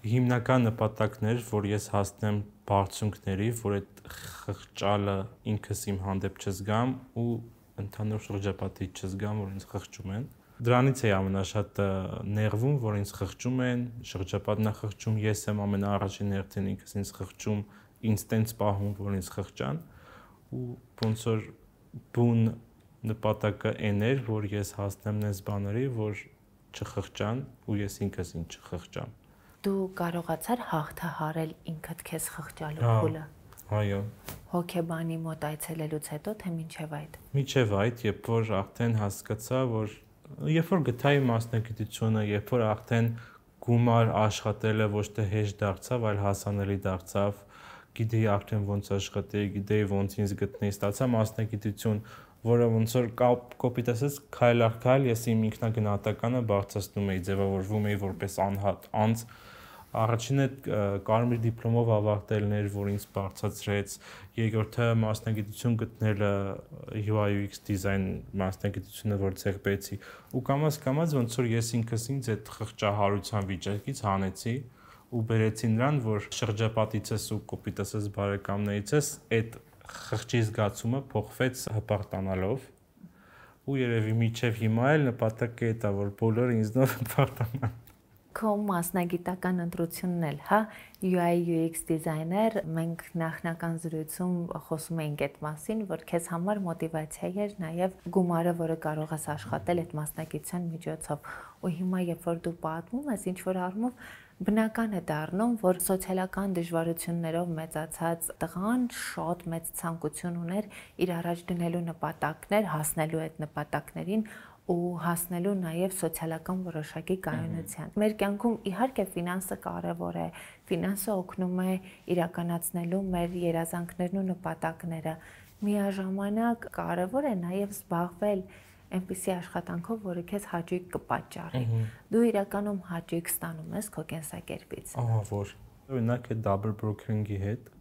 հիմնական նպատակն էր, որ ես հասնեմ բարձունքների, որ այդ խղճալը ինքս իմ հանդեպ չզգամ ու ընդհանուր շրջապատից չզգամ, որ ինձ խղճում են։ Դրանից է ամենաշատ նեղվում, որ ինձ խղճում են, շրջապատն է խղճում, ես եմ ամենաառաջին հերթին ինքս ինձ խղճում, ինձ տենց պահում, որ ինձ խղճան ու ոնց որ բուն նպատակը այն էր, որ ես հասնեմ նես բաների, որ չխղճան ու ես ինքս ինձ չխղճամ։ Դու կարողացար հաղթահարել ինքդ քեզ խղճալու փուլը։ Այո։ Հոգեբանի մոտ այցելելուց հետո թե մինչև այդ։ Մինչև այդ, երբ որ արդեն հասկացա, որ երբ որ գտա իմ մասնագիտությունը, երբ որ արդեն գումար աշխատելը ոչ թե հեշտ դարձավ, այլ հասանելի դարձավ, գիտեի արդեն ոնց աշխատեի, գիտեի ոնց ինձ գտնեի, ստացա մասնագիտություն, որը ոնց որ կոպիտ ասած քայլ առ քայլ ես իմ ինքնագնահատականը բարձրացնում էի, ձևավորվում էի որպես անհատ անձ։ Առաջինը կարմիր դիպլոմով ավարտելն էր, որ ինձ բարձրացրեց, երկրորդը մասնագիտություն գտնելը UI/UX դիզայն մասնագիտությունը, որ ձեռք բերեցի, ու կամաց ոնց որ ես ինքս ինձ այդ խղճահարության վիճակից հանեցի ու բերեցի նրան, որ շրջապատիցս ու կոպիտ ասած բարեկամներիցս այդ խղճի զգացումը փոխվեց հպարտանալով ու երևի մինչև հիմա էլ նպատակը է դա, որ բոլորը ինձնով հպարտանան։ Քո մասնագիտական ընտրությունն էլ, հա, UI/UX դիզայներ, մենք նախնական զրույցում խոսում էինք այդ մասին, որ քեզ համար մոտիվացիա էր նաև գումարը, որը կարող ես աշխատել այդ մասնագիտության միջոցով։ Ու հիմա երբ որ դու պատմում ես, ինչ որ առումով բնական է դառնում, որ սոցիալական դժվարություններով մեծացած տղան շատ մեծ ցանկություն ուներ իր առաջ դնելու նպատակներ, հասնելու այդ նպատակներին ու հասնելու նաև սոցիալական որոշակի կայունության։ Մեր կյանքում իհարկե ֆինանսը կարևոր է, ֆինանսը օգնում է իրականացնելու մեր երազանքներն ու նպատակները։ Միաժամանակ կարևոր է նաև զբաղվել այնպիսի աշխատանքով, որը քեզ հաճույք կպատճառի։ Դու իրականում հաճույք ստանում ես քո կենսակերպից։ Ահա որ։ Օրինակ է double brokering-ի հետ,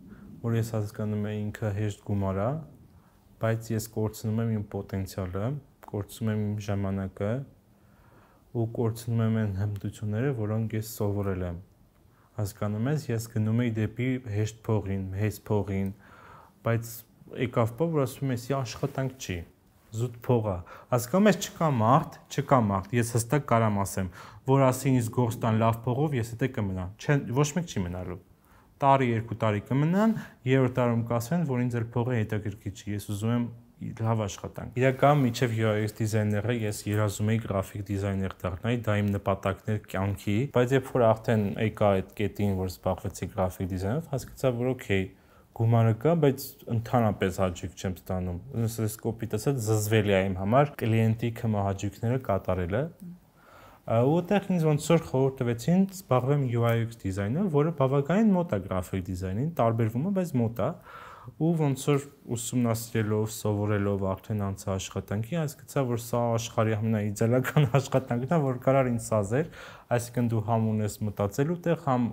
որ ես հասկանում եմ ինքը հեշտ գումար է, բայց ես կորցնում եմ իմ պոտենցիալը, կորցնում եմ իմ ժամանակը ու կորցնում եմ այն հմտությունները, որոնք ես սովորել եմ։ Հասկանում ես, ես գնում եի դեպի հեշտ փողին, բայց եկավ փող, որ ասում ես, աշխատանք չի, զուտ փող է։ Հասկանում ես, չկա մարդ, ես հստակ կարամ ասեմ, որ ասի ինձ գործ տան լավ փողով, ես հետո կմնամ։ Ոչ մեկ չի մնալու։ Տարի, 2 տարի կմնան, երրորդ տարում կասեն, որ ինձ էլ փողը հետաքրքիր չի, ես ուզում եմ լավ աշխատանք։ Իրականում միջև UX դիզայները ես երազում եի գրաֆիկ դիզայներ դառնալ, դա իմ նպատակներ կյանքի, բայց երբ որ արդեն եկա այդ կետին, որ զբաղվեցի գրաֆիկ դիզայնով, հասկացա, որ օքեյ, գումարը կա, բայց ընդհանրապես հաճույք չեմ ստանում։ Ոնց կոպիտ ասած զզվելի է իմ համար կլիենտի հաճույքները կատարելը։ Ուտեղ ինձ ոնց որ խորհուրդ տվեցին զբաղվեմ UI/UX դիզայնով, որը բավականին մոտ է գրաֆիկ դիզայնին, տարբերվում է, բայց մոտ է։ Ու ոնց որ ուսումնասիրելով, սովորելով արդեն անցա աշխատանքի, հասկացա, որ սա աշխարհի ամենաիդեալական աշխատանքն է, որ կարար ինձ սազեր, այսինքն դու համ ունես մտածելու տեղ, համ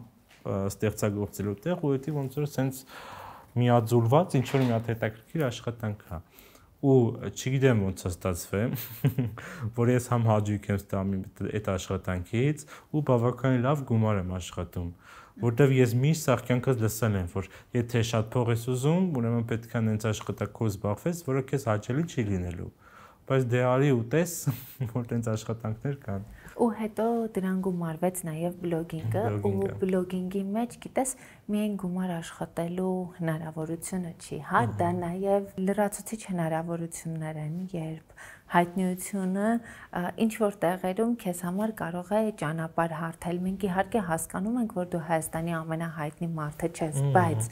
ստեղծագործելու տեղ, ու դա ոնց որ sense միաձուլված ինչ որ մի հատ հետաքրքիր աշխատանք է։ Ու չգիտեմ ոնց է ստացվել, որ ես համ հաճույք եմ ստանում այդ աշխատանքից ու բավականին լավ գումար եմ աշխատում, որտեվ ես միշտ սա կյանքս լսել եմ, որ եթե շատ փող ես ուզում, ուրեմն պետք է այնց աշխատանքով զբաղվես, որը քեզ հաճելի չի լինելու, բայց դե արի ու տես, որ այնց աշխատանքներ կան։ Ու հետո դրան գումարվեց նաև բլոգինգը, ու բլոգինգի մեջ, գիտես, միայն գումար աշխատելու հնարավորությունը չի, հա, դա նաև լրացուցիչ հնարավորություններ են, երբ հայտնիությունը ինչ որ տեղերում քեզ համար կարող է ճանապարհ հարթել։ Մենք իհարկե հասկանում ենք, որ դու Հայաստանի ամենահայտնի մարդը չես, բայց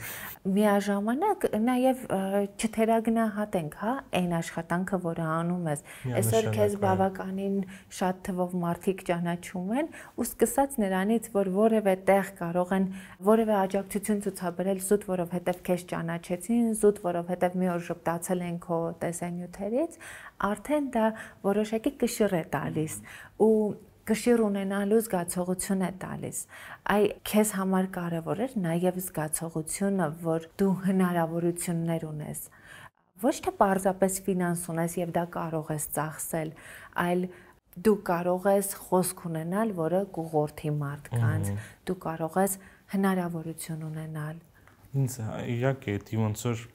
միաժամանակ նաև չթերագնահատենք, հա, այն աշխատանքը, որը անում ես։ Այսօր քեզ բավականին շատ թվով մարդիկ ճանաչում են, ու սկսած նրանից, որ որևէ տեղ կարող են որևէ աջակցություն ցուցաբերել զուտ, որովհետև քեզ ճանաչեցին, զուտ, որովհետև մի օր ժպտացել են քո տեսանյութերից, արդեն դա որոշակի կշիռ է տալիս ու կշիռ ունենալու զգացողություն է տալիս։ Այ քեզ համար կարևոր է նաև զգացողությունը, որ դու հնարավորություններ ունես։ Ոչ թե պարզապես ֆինանս ունես եւ դա կարող ես ծախսել, այլ դու կարող ես խոսք ունենալ, որը կուղղորդի մարդկանց, դու կարող ես հնարավորություն ունենալ։ Ինձ իրականում դա ոնց որ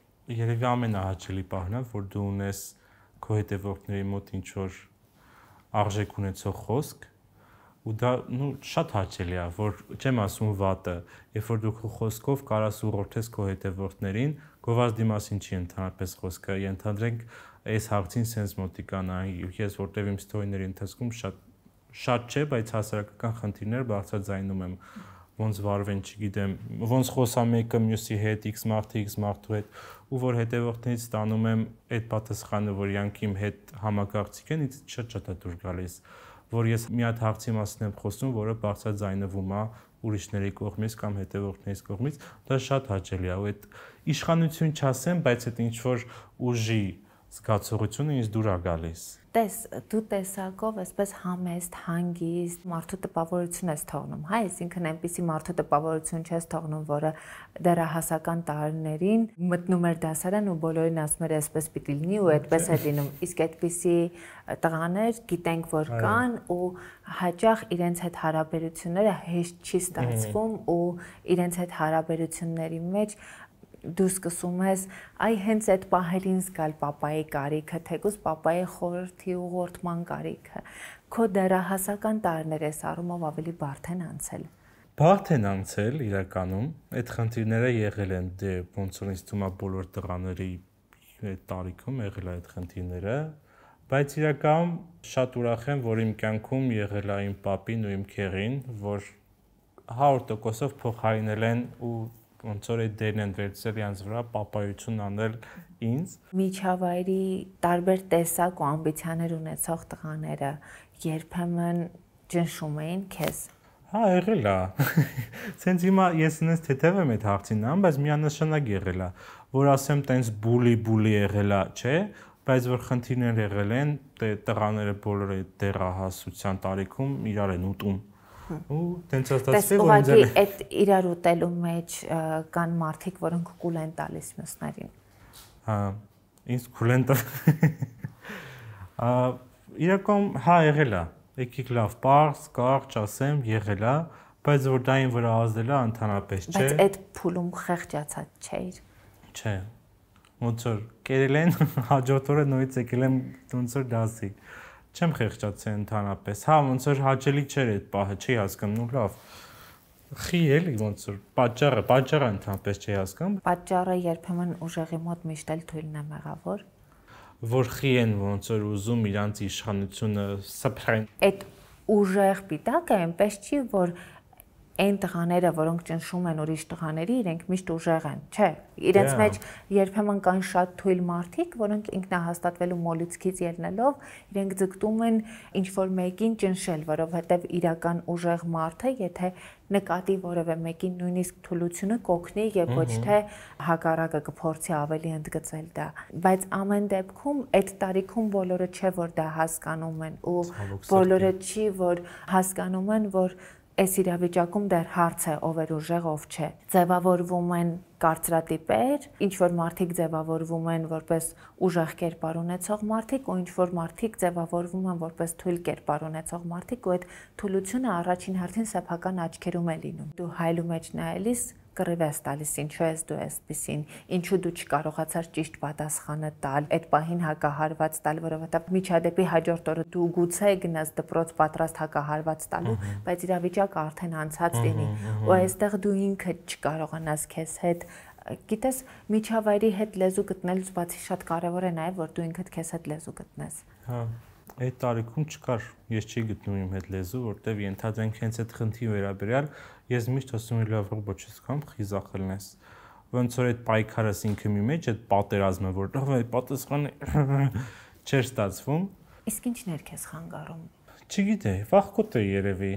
երևի ամենահաճելի պահն է, որ դու ունես քո հետևորդների մոտ ինչ որ արժեք ունեցող խոսք, ու դա շատ հաճելի է, որ չեմ ասում վատը, երբ որ դու քո խոսքով կարաս ուղղորդես քո հետևորդներին, գովազդի մասին չի ընդհանրապես խոսքը, ենթադրենք այս հարցին sense մոտիկանա, ես որտեվ իմ ստորիների ընթացքում շատ չէ, բայց հասարակական խնդիրներ բարձրաձայնում եմ, ոնց վարվեն, չգիտեմ, ոնց խոսա մեկը մյուսի հետ, X մարդու հետ, ու որ հետևորդներից ստանում եմ այդ պատասխանը, որ իրանք իմ հետ համակարգիչ են, ինձ շատ է դուր գալիս, որ ես մի հատ հարցի մասին եմ խոսում, որը բարձրաձայնվում է ուրիշների կողմից կամ հետևորդներից կողմից, դա շատ հաճելի է, ու այդ իշխանություն չասեմ, բայց այդ ինչ որ ուժի զգացողությունը ինձ դուր է գալիս։ Տես, դու տեսակով այսպես համեստ, հանգիստ, մարդու տպավորություն ես թողնում, հա, այսինքն այնպիսի մարդու տպավորություն չես թողնում, որը դեռահասական տարիներին մտնում էր դասարան ու բոլորին ասում էր այսպես պիտի լինի ու այդպես է լինում։ Իսկ այդպիսի տղաներ գիտենք, որ կան ու հաճախ իրենց հետ հարաբերությունները հեշտ չի ստացվում ու իրենց հետ հարաբերությունների մեջ դու սկսում ես այ հենց այդ պահերին զգալ պապայի կարիքը, թեկուզ պապայի խորհրդի ուղղորդման կարիքը։ Քո դեռահասական տարիները այս առումով ավելի բարդ են անցել։ Բարդ են անցել իրականում, այդ խնդիրները եղել են, դե ոնց որ ինձ թվում է բոլոր տղաների այդ տարիքում եղել է այդ խնդիրները, բայց իրականում շատ ուրախ եմ, որ իմ կյանքում եղել է իմ պապին ու իմ քեռին, որ 100%-ով փոխարինել են ու ոնց որ այդ դերն են վերցրել իրենց վրա պապայություն անել ինձ։ Միջավայրի տարբեր տեսակ ու ամբիցիաներ ունեցող տղաները երբեմն ճնշում էին քեզ։ Հա, եղել է։ Սենց հիմա ես ինձ թեթև եմ այդ հարցին ամ, բայց միանշանակ եղել է, որ ասեմ տենց բուլի եղել է, չէ, բայց որ խնդիրներ եղել են, տղաները բոլորը դեռահասության տարիքում իրար են ուտում։ Ու տենց ստացվի, որ ինձ էլ այդ իրար ուտելու մեջ կան մարդիկ, որոնք կուլ են տալիս մյուսներին։ Հա, ինձ կուլ են տալիս։ Իրականում հա եղել է։ Եկեք լավ, պարզ, կարճ ասեմ, եղել է, բայց որ դա ին վրա ազդել է ընդհանրապես չէ։ Բայց այդ փուլում խեղճացած չէիր։ Չէ։ Ոնց որ կերել են, հաջորդ օրը նույնից եկել եմ ոնց որ դասի։ Չեմ խեղճացել ընդհանրապես։ Հա, ոնց որ հաճելի չէր այդ պահը, չի հասկանում, լավ։ Խի էլի ոնց որ պատճառը ընդհանրապես չի հասկանում։ Պատճառը երբեմն ուժեղի մոտ միշտ էլ թույլն է մեղավոր։ որ խի են ոնց որ ուզում իրանց իշխանությունը սփռեն։ Այդ ուժեղ պիտակը այնպես չի, որ այն տղաները, որոնք ճնշում են ուրիշ տղաների, իրենք միշտ ուժեղ են, չէ։ Իրենց մեջ երբեմն կան շատ թույլ մարդիկ, որոնք ինքնահաստատվելու մոլուցքից ելնելով, իրենք ձգտում են ինչ-որ մեկին ճնշել, որովհետև իրական ուժեղ մարդը, եթե նկատի որևէ մեկին նույնիսկ թուլությունը կօգնի եւ ոչ թե հակառակը կփորձի ավելի ընդգծել դա։ Բայց ամեն դեպքում այդ տարիքում բոլորը չէ, որ դա հասկանում են ու բոլորը չի, որ հասկանում են, որ այս իրավիճակում դեռ հարց է ով էր ուժեղ, ով չէ։ Ձևավորվում են կարծրատիպեր, ինչ որ մարդիկ ձևավորվում են որպես ուժեղ կերպար ունեցող մարդիկ, ու ինչ որ մարդիկ ձևավորվում են որպես թույլ կերպար ունեցող մարդիկ, ու այդ թուլությունը առաջին հերթին սեփական աչքերում է լինում։ Դու հայլու մեջ նայելիս կռիվ ես տալիս, ինչու ես դու այսպեսին, ինչու դու չկարողացար ճիշտ պատասխանը տալ, այդ պահին հակահարված տալ, որովհետև միջադեպի հաջորդ օրը դու գուցե գնաս դպրոց պատրաստ հակահարված տալու, բայց իրավիճակը արդեն անցած լինի, ու այստեղ դու ինքդ չկարողանաս քեզ հետ, գիտես, միջավայրի հետ լեզու գտնելուց բացի շատ կարևոր է նաև, որ դու ինքդ քեզ հետ լեզու գտնես։ Հա, այդ տարիքում չկար, ես չի գտնում իմ հետ լեզու, որտեվ ենթադրենք հենց այդ խնդրի վերաբերյալ ես միշտ ասում եմ լավ ռոբոտ չկամ խիզախելն ես։ Ոնց որ այդ պայքարս ինքը մի մեջ այդ պատերազմը, որ լավ է պատասխանը չէր ստացվում։ Իսկ ինչն էր քեզ խանգարում։ Չգիտեի, վախկոտ է երևի։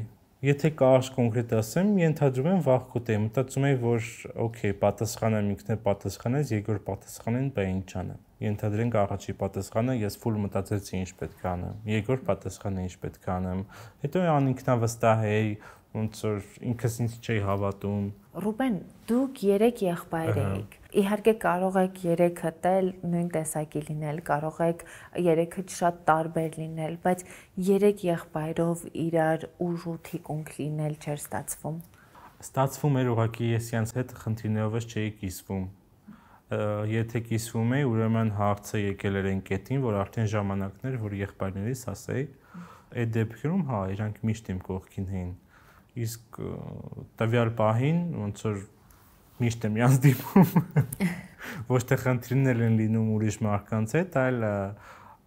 Եթե կարճ կոնկրետ ասեմ, ենթադրում եմ վախկոտ եմ, մտածում եմ, որ օքեյ, պատասխանը ինքն է պատասխանեց, երկրորդ պատասխանին բա ինչ անեմ։ Ենթադրենք առաջի պատասխանը ես ֆուլ մտածեցի ինչ պետք է անեմ, երկրորդ պատասխանը ինչ պետք է անեմ։ Հետո անինքնավստահ էի, ոնց որ ինքս ինձ չէի հավատում։ Ռուբեն, դուք 3 եղբայր եք։ Իհարկե կարող եք 3-ը տել նույն տեսակի լինել, կարող եք 3-ը շատ տարբեր լինել, բայց 3 եղբայրով իրար ուժ ու թիկունք լինել չէր ստացվում։ Ստացվում էր ուղղակի ես իրանց հետ խնդիրներով չէի կիսվում։ Եթե կիսվում էի, ուրեմն հարցը եկել էր այն կետին, որ արդեն ժամանակն էր, որ եղբայրներիս ասեի, այդ դեպքերում հա, իրանք միշտ իմ կողքին էին։ Իսկ տվյալ պահին ոնց որ միշտ եմ իրանց դիմում, ոչ թե խնդիրներ են լինում ուրիշ մարդկանց հետ,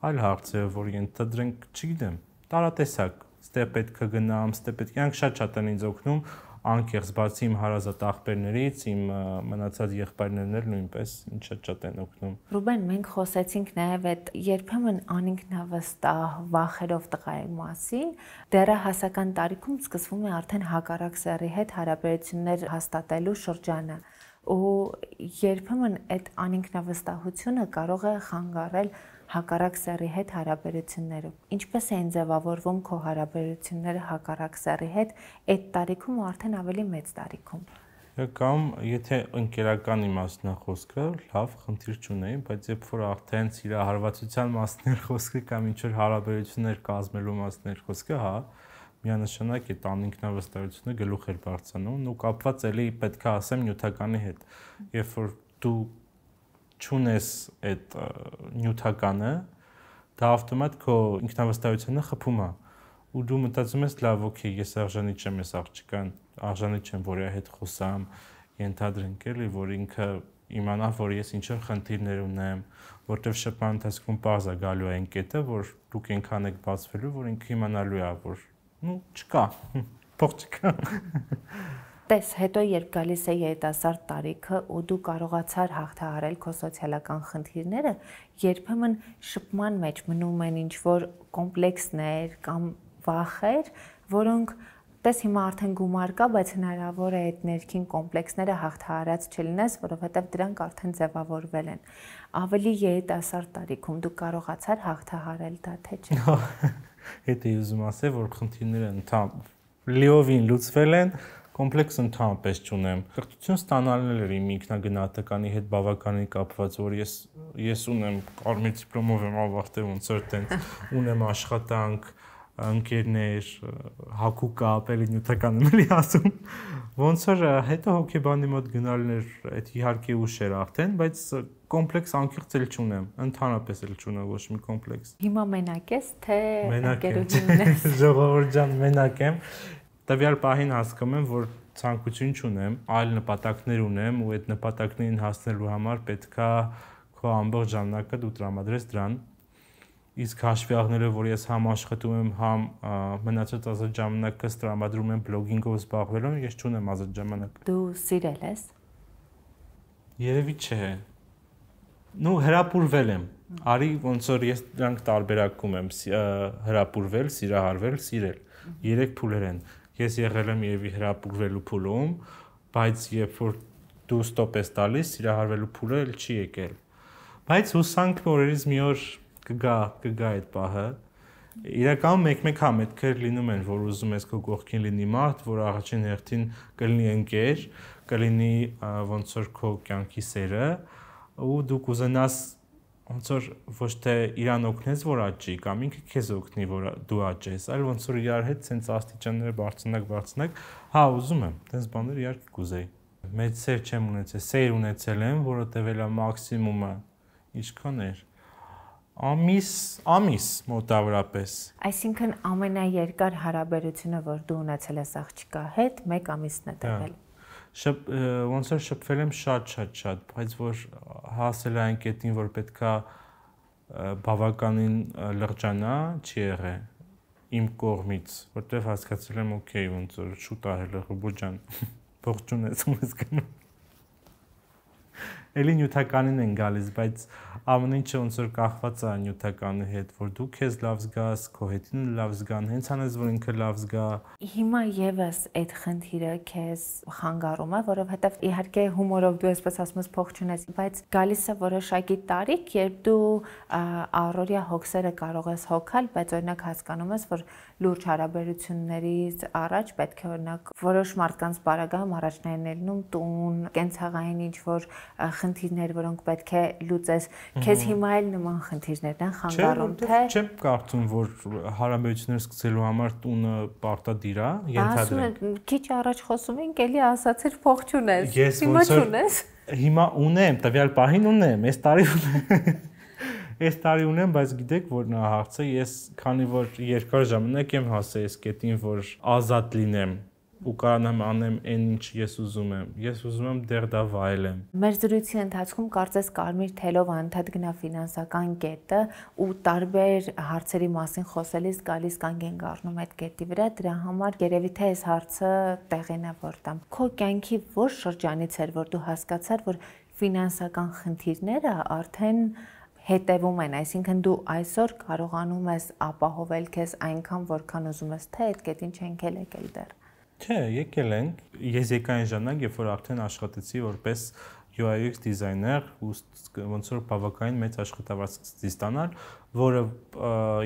այլ հարցեր, որ ենթադրենք, չգիտեմ, տարատեսակ, ստե պետք է գնամ, ստե պետք է, իրանք շատ են ինձ օգնում, անկեղծ բացի իմ հարազատ աղբերներից, իմ մնացած եղբայրներն էլ նույնպես ինձ շատ են օգնում։ Ռուբեն, մենք խոսեցինք նաև այդ երբեմն անինքնավստահ վախերով տղայի մասին, դեռահասական տարիքում սկսվում է արդեն հակառակ սեռի հետ հարաբերություններ հաստատելու շրջանը, ու երբեմն այդ անինքնավստահությունը կարող է խանգարել հակառակ սեռի հետ հարաբերությունները։ Ինչպես էին ձևավորվում քո հարաբերությունները հակառակ սեռի հետ այդ տարիքում ու արդեն ավելի մեծ տարիքում։ Կամ եթե ընկերական իմաստն է խոսքը, լավ, խնդիր չունեի, բայց երբ որ արդեն սիրահարվածության մասն էր խոսքը կամ ինչ որ հարաբերություններ կազմելու մասն էր խոսքը, հա, միանշանակ այդ անինքնավստահությունը գլուխ էր բարձրանում ու կապված էլի պետք է ասեմ նյութականի հետ։ Երբ որ դու չունես այդ նյութականը, դա ավտոմատ քո ինքնավստահությունը խփում է ու դու մտածում ես լավ, օքեյ, ես արժանի չեմ այս աղջկան, արժանի չեմ, որ իր հետ խոսամ, ենթադրենք էլի, որ ինքը իմանա, որ ես ինչ-որ խնդիրներ ունեմ, որտեվ շփման ընթացքում պարզ է գալու այն կետը, որ դուք այնքան եք բացվելու, որ ինքը իմանալու է, որ չկա, փող չկա։ Տես, հետո երբ գալիս է երիտասարդ տարիքը ու դու կարողացար հաղթահարել քո սոցիալական խնդիրները, երբեմն շփման մեջ մնում են ինչ-որ կոմպլեքսներ կամ վախեր, որոնք տես հիմա արդեն գումար կա, բայց հնարավոր է այդ ներքին կոմպլեքսները հաղթահարած չլինես, որովհետև դրանք արդեն ձևավորվել են։ Ավելի երիտասարդ տարիքում դու կարողացար հաղթահարել դա, թե չէ։ Հետո ուզում ասել, որ խնդիրները լիովին լուծվել են, կոմպլեքս ընդհանրապես չունեմ։ Կրթություն ստանալն էր իմ ինքնագնահատականի հետ բավականին կապված, որ ես ունեմ կարմիր դիպլոմով եմ ավարտել, ոնց որ տենց ունեմ աշխատանք, ընկերներ, հագու կապ, էլի նյութական եմ էլի ասում։ Ոնց որ հետո հոգեբանի մոտ գնալն էր, այդ իհարկե ուշ էր արդեն, բայց կոմպլեքս անկեղծ էլ չունեմ, ընդհանրապես էլ չունեմ ոչ մի կոմպլեքս։ Հիմա մենակ ես, թե ընկերություն ես։ Ժողովուրդ ջան, մենակ եմ։ Տվյալ պահին հասկանում եմ, որ ցանկություն չունեմ, այլ նպատակներ ունեմ ու այդ նպատակներին հասնելու համար պետքա քո ամբողջ ժամանակը դու տրամադրես դրան։ Իսկ հաշվի առնելով, որ ես համ աշխատում եմ, համ մնացած ազատ ժամանակս տրամադրում եմ բլոգինգով զբաղվելով, ես չունեմ ազատ ժամանակ։ Դու սիրել ես։ Երևի չէ։ Նու հրապուրվել եմ։ Արի ոնց որ ես դրանք տարբերակում եմ հրապուրվել, սիրահարվել, սիրել։ Երեք փուլեր են։ Ես եղել եմ երևի հրապուրվելու փուլում, բայց երբ որ դու ստոպ ես տալիս, սիրահարվելու փուլը էլ չի եկել։ Բայց հուսանք օրերից մի օր կգա այդ պահը։ Իրականում մեկ-մեկ համ այդքեր լինում են, որ ուզում ես քո կողքին լինի մարդ, որ առաջին հերթին կլինի ընկեր, կլինի ոնց որ քո կյանքի սերը, ու դու կուզենաս ոնց որ ոչ թե իրան օգնես, որ աճի, կամ ինքը քեզ օգնի, որ դու աճես, այլ ոնց որ իրար հետ sense աստիճանները բարձրանակ, հա, ուզում եմ, տես բաներ իհարկե կուզեի։ Մեծ սեր չեմ ունեցել, սեր ունեցել եմ, որովհետև էլա մաքսիմումը ինչքան էր։ Ամիս մոտավորապես։ Այսինքն ամենաերկար հարաբերությունը, որ դու ունեցել ես աղջկա հետ, 1 ամիսն է տևել։ Ոնց որ շփվել եմ շատ, բայց որ հասել այն կետին, որ պետքա բավականին լրջանա, չի եղել իմ կողմից, որտեղ հասկացել եմ, օքեյ, ոնց որ շուտ արել Ռոբո ջան, ողջուն ես ումս գնում։ Էլի նյութականին են գալիս, բայց ամեն ինչը ոնց որ կախված է նյութականի հետ, որ դու քեզ լավ զգաս, քո հետին լավ զգան, հենց անես որ ինքը լավ զգա։ Հիմա եւս այդ խնդիրը քեզ խանգարում է, որովհետեւ իհարկե հումորով դու այսպես ասում ես փող չունես, բայց գալիս է որոշակի տարիք, երբ դու առօրյա հոգսերը կարող ես հոգալ, բայց օրինակ հասկանում ես, որ լուրջ հարաբերություններից առաջ պետք է օրինակ որոշ մարդկանց բարագայում առաջնային ելնում տուն, կենցաղային ինչ-որ խնդիրներ, որոնք պետք է լուծես, քեզ հիմա էլ նման խնդիրներն են խանգարում, թե չեմ կարծում, որ հարաբերություններ սկսելու համար տունը պարտադիր է, ենթադրենք։ Ասում քիչ առաջ խոսում ենք, էլի ասացիր փող չունես, հիմա չունես։ Հիմա ունեմ, տվյալ պահին ունեմ, այս տարի ունեմ, բայց գիտեք որ նա հարցը, ես քանի որ երկար ժամանակ եմ հասել այս կետին, որ ազատ լինեմ ու կարողանամ անեմ այն ինչ ես ուզում եմ։ Ես ուզում եմ դեռ դա վայելեմ։ Մեր զրույցի ընթացքում կարծես կարմիր թելով անդադ գնա ֆինանսական կետը ու տարբեր հարցերի մասին խոսելիս գալիս կանգ առնում այդ կետի վրա, դրա համար երևի թե այս հարցը տեղին է որ տամ։ Քո կյանքի որ շրջանից էր, որ դու հասկացար, որ ֆինանսական խնդիրները արդեն հետևում են, այսինքն դու այսօր կարողանում ես ապահովել քեզ այնքան, որքան ուզում ես, թե այդ կետին չենք եկել դեռ։ Չէ, եկել ենք։ Ես եկա այն ժամանակ, երբ որ արդեն աշխատեցի որպես UI/UX դիզայներ ու ոնց որ բավականին մեծ աշխատավարձ սկսեցի ստանալ, որը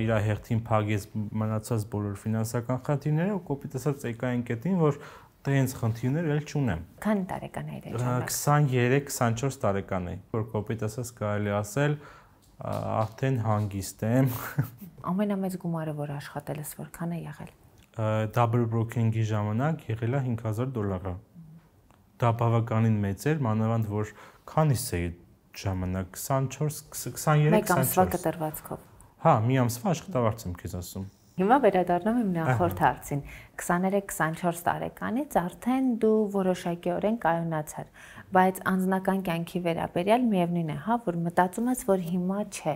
իր հերթին փակեց մնացած բոլոր ֆինանսական խնդիրները ու կոպիտ ասած եկա այն կետին, որ տենց խնդիրներ էլ չունեմ։ Քանի տարեկան էիր այդ ժամանակ։ 23-24 տարեկան էի, որ կոպիտ ասած կարելի ասել արդեն հանգիստ եմ։ Ամենամեծ գումարը, որ աշխատել ես, որքան է եղել։ Double broking-ի ժամանակ եղել է $5,000։ Դա բավականին մեծ էր, մանավանդ որ քանիս էի ժամանակ 24-23 Մեկ ամսվա կտրվածքով։ Հա, մի ամսվա աշխատավարձ եմ քեզ ասում։ Հիմա վերադառնամ իմ նախորդ հարցին։ 23-24 տարեկանից արդեն դու որոշակիորեն կայունացար, բայց անձնական կյանքի վերաբերյալ միևնույն է, հա, որ մտածում ես, որ հիմա չէ։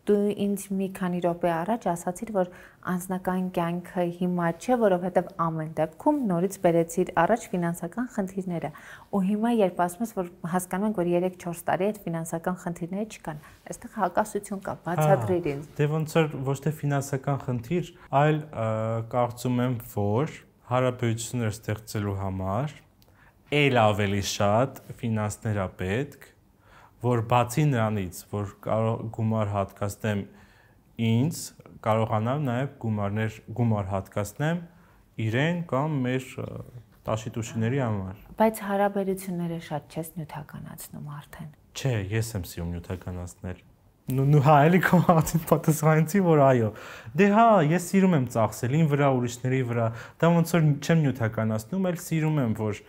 Դու ինձ մի քանի րոպե առաջ ասացիր, որ անձնական կյանքը հիմա չէ, որովհետև ամեն դեպքում նորից բերեցիր առաջ ֆինանսական խնդիրները։ Ու հիմա երբ ասում ես, որ հասկանում ենք, որ 3-4 տարի այդ ֆինանսական խնդիրները չկան, այստեղ հակասություն կա, բացատրիր ինձ։ Դե ոնց որ ոչ թե ֆինանսական խնդիր, այլ կարծում եմ, որ հարաբերություններ ստեղծելու համար էլ ավելի շատ ֆինանսներ է պետք, որ բացի նրանից, որ գումար հատկացնեմ ինձ, կարողանամ նաև գումար հատկացնեմ իրեն կամ մեր տաշիտուշիների համար։ Բայց հարաբերությունները շատ չես նյութականացնում արդեն։ Չէ, ես եմ սիրում նյութականացնել։ Նու հա էլի քո հարցին պատասխանեցի, որ այո։ Դե հա, ես սիրում եմ ծախսել ին վրա, ուրիշների վրա։ Դա ոնց որ չեմ նյութականացնում, այլ սիրում եմ, որ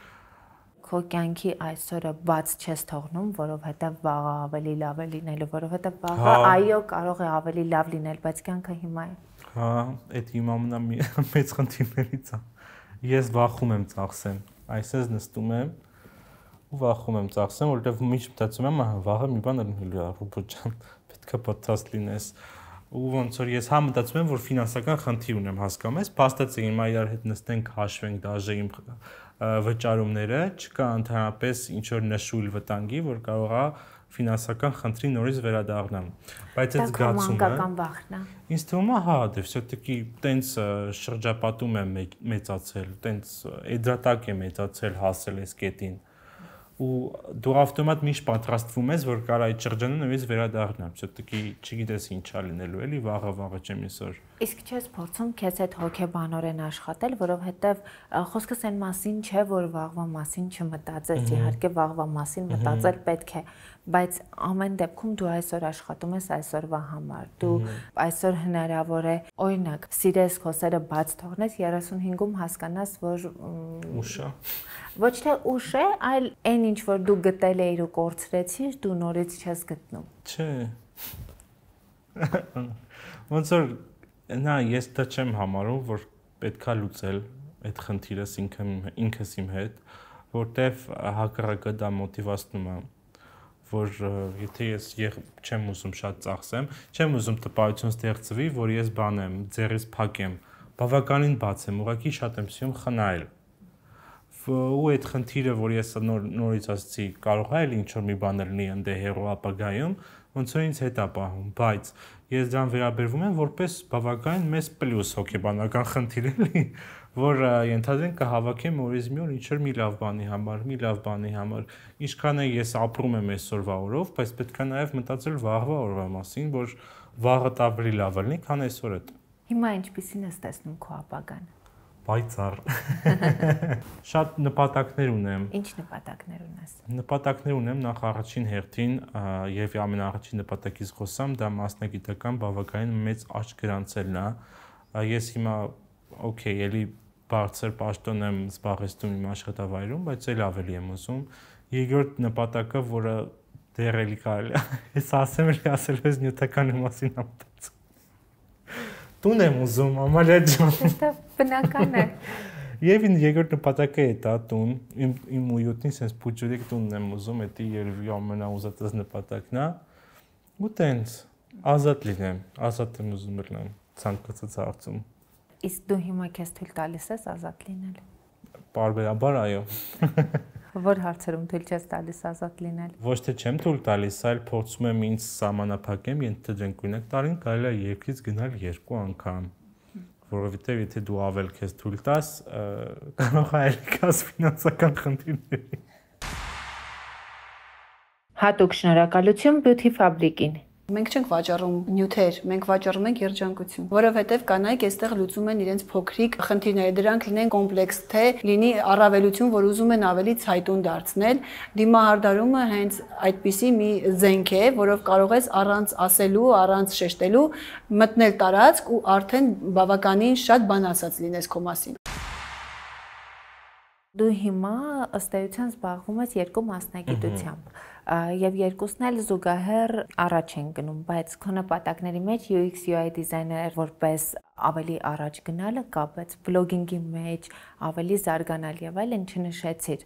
քո կյանքի այսօրը բաց չես թողնում, որովհետև վաղը ավելի լավ է լինելու, որովհետև վաղը այո կարող է ավելի լավ լինել, բայց կյանքը հիմա է։ Հա, այդ իմ ամենամեծ խնդիրներից է։ Ես վախում եմ ծախսեմ։ Այսպես նստում եմ ու վախում եմ ծախսեմ, որովհետև միշտ մտածում եմ, վաղը մի բան լինելու է, Ռուբոջան, պետք է պատրաստ լինես։ Ու ոնց որ ես մտածում եմ, որ ֆինանսական խնդիր ունեմ, հասկանում ես, փաստացի հիմա իրար հետ նստենք, հաշվենք դաժե իմ վճարումները, չկա ընդհանրապես ինչ որ նշույլ վտանգի, որ կարող է ֆինանսական խնդրի նորից վերադառնամ։ Բայց այդ զգացումը ինձ թվում է, հա, դե все-таки տենց շրջապատում եմ մեծացել, տենց էդրատակ է մեծացել, հասել այս կետին։ Ու դու ավտոմատ միշտ պատրաստվում ես, որ կարա այդ շրջանը նույնիսկ վերադառնամ, все-таки չգիտես ինչա լինելու, էլի վաղը չեմ այսօր։ Իսկ չես փորձում քեզ այդ հոգեբանորեն աշխատել, որովհետև խոսքս այն մասին չէ, որ վաղվա մասին չմտածես, իհարկե վաղվա մասին մտածել պետք է, բայց ամեն դեպքում դու այսօր աշխատում ես այսօրվա համար։ Դու այսօր հնարավոր է, օրինակ, սիրես խոսերը բաց թողնես 35-ում հասկանաս, որ ուշ է։ Ոչ թե ուշ է, այլ այն ինչ որ դու գտել էիր ու կորցրեցիր, դու նորից չես գտնում։ Չէ։ Ոնց որ նա ես դա չեմ համարում, որ պետքա լուծել այդ խնդիրս ինքս իմ հետ, որտեվ հակառակը դա մոտիվացնում է, որ եթե ես չեմ ուզում շատ ծախսեմ, չեմ ուզում տպավորություն ստեղծվի, որ ես բանեմ, ձեռից փակեմ, բավականին բաց եմ, ուղղակի շատ եմ սիրում խնայել։ Ու այդ խնդիրը, որ ես նորից ասացի, կարող է ինչ որ մի բան լինի ընդ հերո ապագայում, ոնց որ ինձ հետ է պահում, բայց ես դրան վերաբերվում եմ որպես բավականին մեծ պլյուս հոգեբանական խնդիր էլի, որ ենթադրենք կհավաքեմ օրից մի օր ինչ որ մի լավ բանի համար, ինչքան է ես ապրում եմ այսօրվա օրով, բայց պետք է նաև մտածել վաղվա օրվա մասին, որ վաղը ավելի լավ լինի, քան այսօրը։ Հիմա ինչպիսին ես տեսնում քո ապագան։ Պայծառ։ Շատ նպատակներ ունեմ։ Ինչ նպատակներ ունես։ Նպատակներ ունեմ նախ առաջին հերթին եւ ամենաառաջին նպատակից խոսամ, դա մասնագիտական բավականին մեծ աճ գրանցելն է։ Ես հիմա օքեյ, էլի բարձր պաշտոն եմ զբաղեցնում իմ աշխատավայրում, բայց էլ ավելի եմ ուզում։ Երկրորդ նպատակը, որը դեռ էլի կարելի է, ես ասեմ էլի ասելու ես նյութականի մասին ամտած։ Տուն եմ ուզում, Ամալիա ջան։ Դա բնական է։ Եվ ինձ երկրորդ նպատակը է դա տուն, իմ ույուտնի sense փուջուրիկ տունն եմ ուզում, դա երևի ամենաուզածս նպատակն է։ Ու տենց ազատ լինեմ, ազատ եմ ուզում լինեմ ցանկացած հարցում։ Իսկ դու հիմա քեզ թույլ տալիս ես ազատ լինել։ Պարբերաբար այո։ Որ հարցերում թույլ չես տալիս ազատ լինել։ Ոչ թե չեմ թույլ տալիս, այլ փորձում եմ ինձ սահմանափակեմ, ենթադրենք օրինակ տարին կարելի է երկրից գնալ 2 անգամ, որովհետև եթե դու ավել քեզ թույլ տաս, կարող է ելքաս ֆինանսական խնդիրների։ Հատուկ շնորհակալություն Beauty Fabric-ին։ Մենք չենք վաճառում նյութեր, մենք վաճառում ենք երջանկություն, որովհետև կանայք այստեղ լուծում են իրենց փոքրիկ խնդիրները, դրանք լինեն կոմպլեքս, թե լինի առավելություն, որ ուզում են ավելի ցայտուն դարձնել, դիմահարդարումը հենց այդպիսի մի զենք է, որով կարող ես առանց ասելու, առանց շեշտելու մտնել տարածք ու արդեն բավականին շատ բան ասած լինես քո մասին։ Դու հիմա ըստ էության զբաղվում ես երկու մասնագիտությամբ եւ երկուսն էլ զուգահեռ առաջ են գնում, բայց քո նպատակների մեջ UX UI դիզայներ որպես ավելի առաջ գնալը կա, բայց բլոգինգի մեջ ավելի զարգանալ եւ այլն չնշեցիր։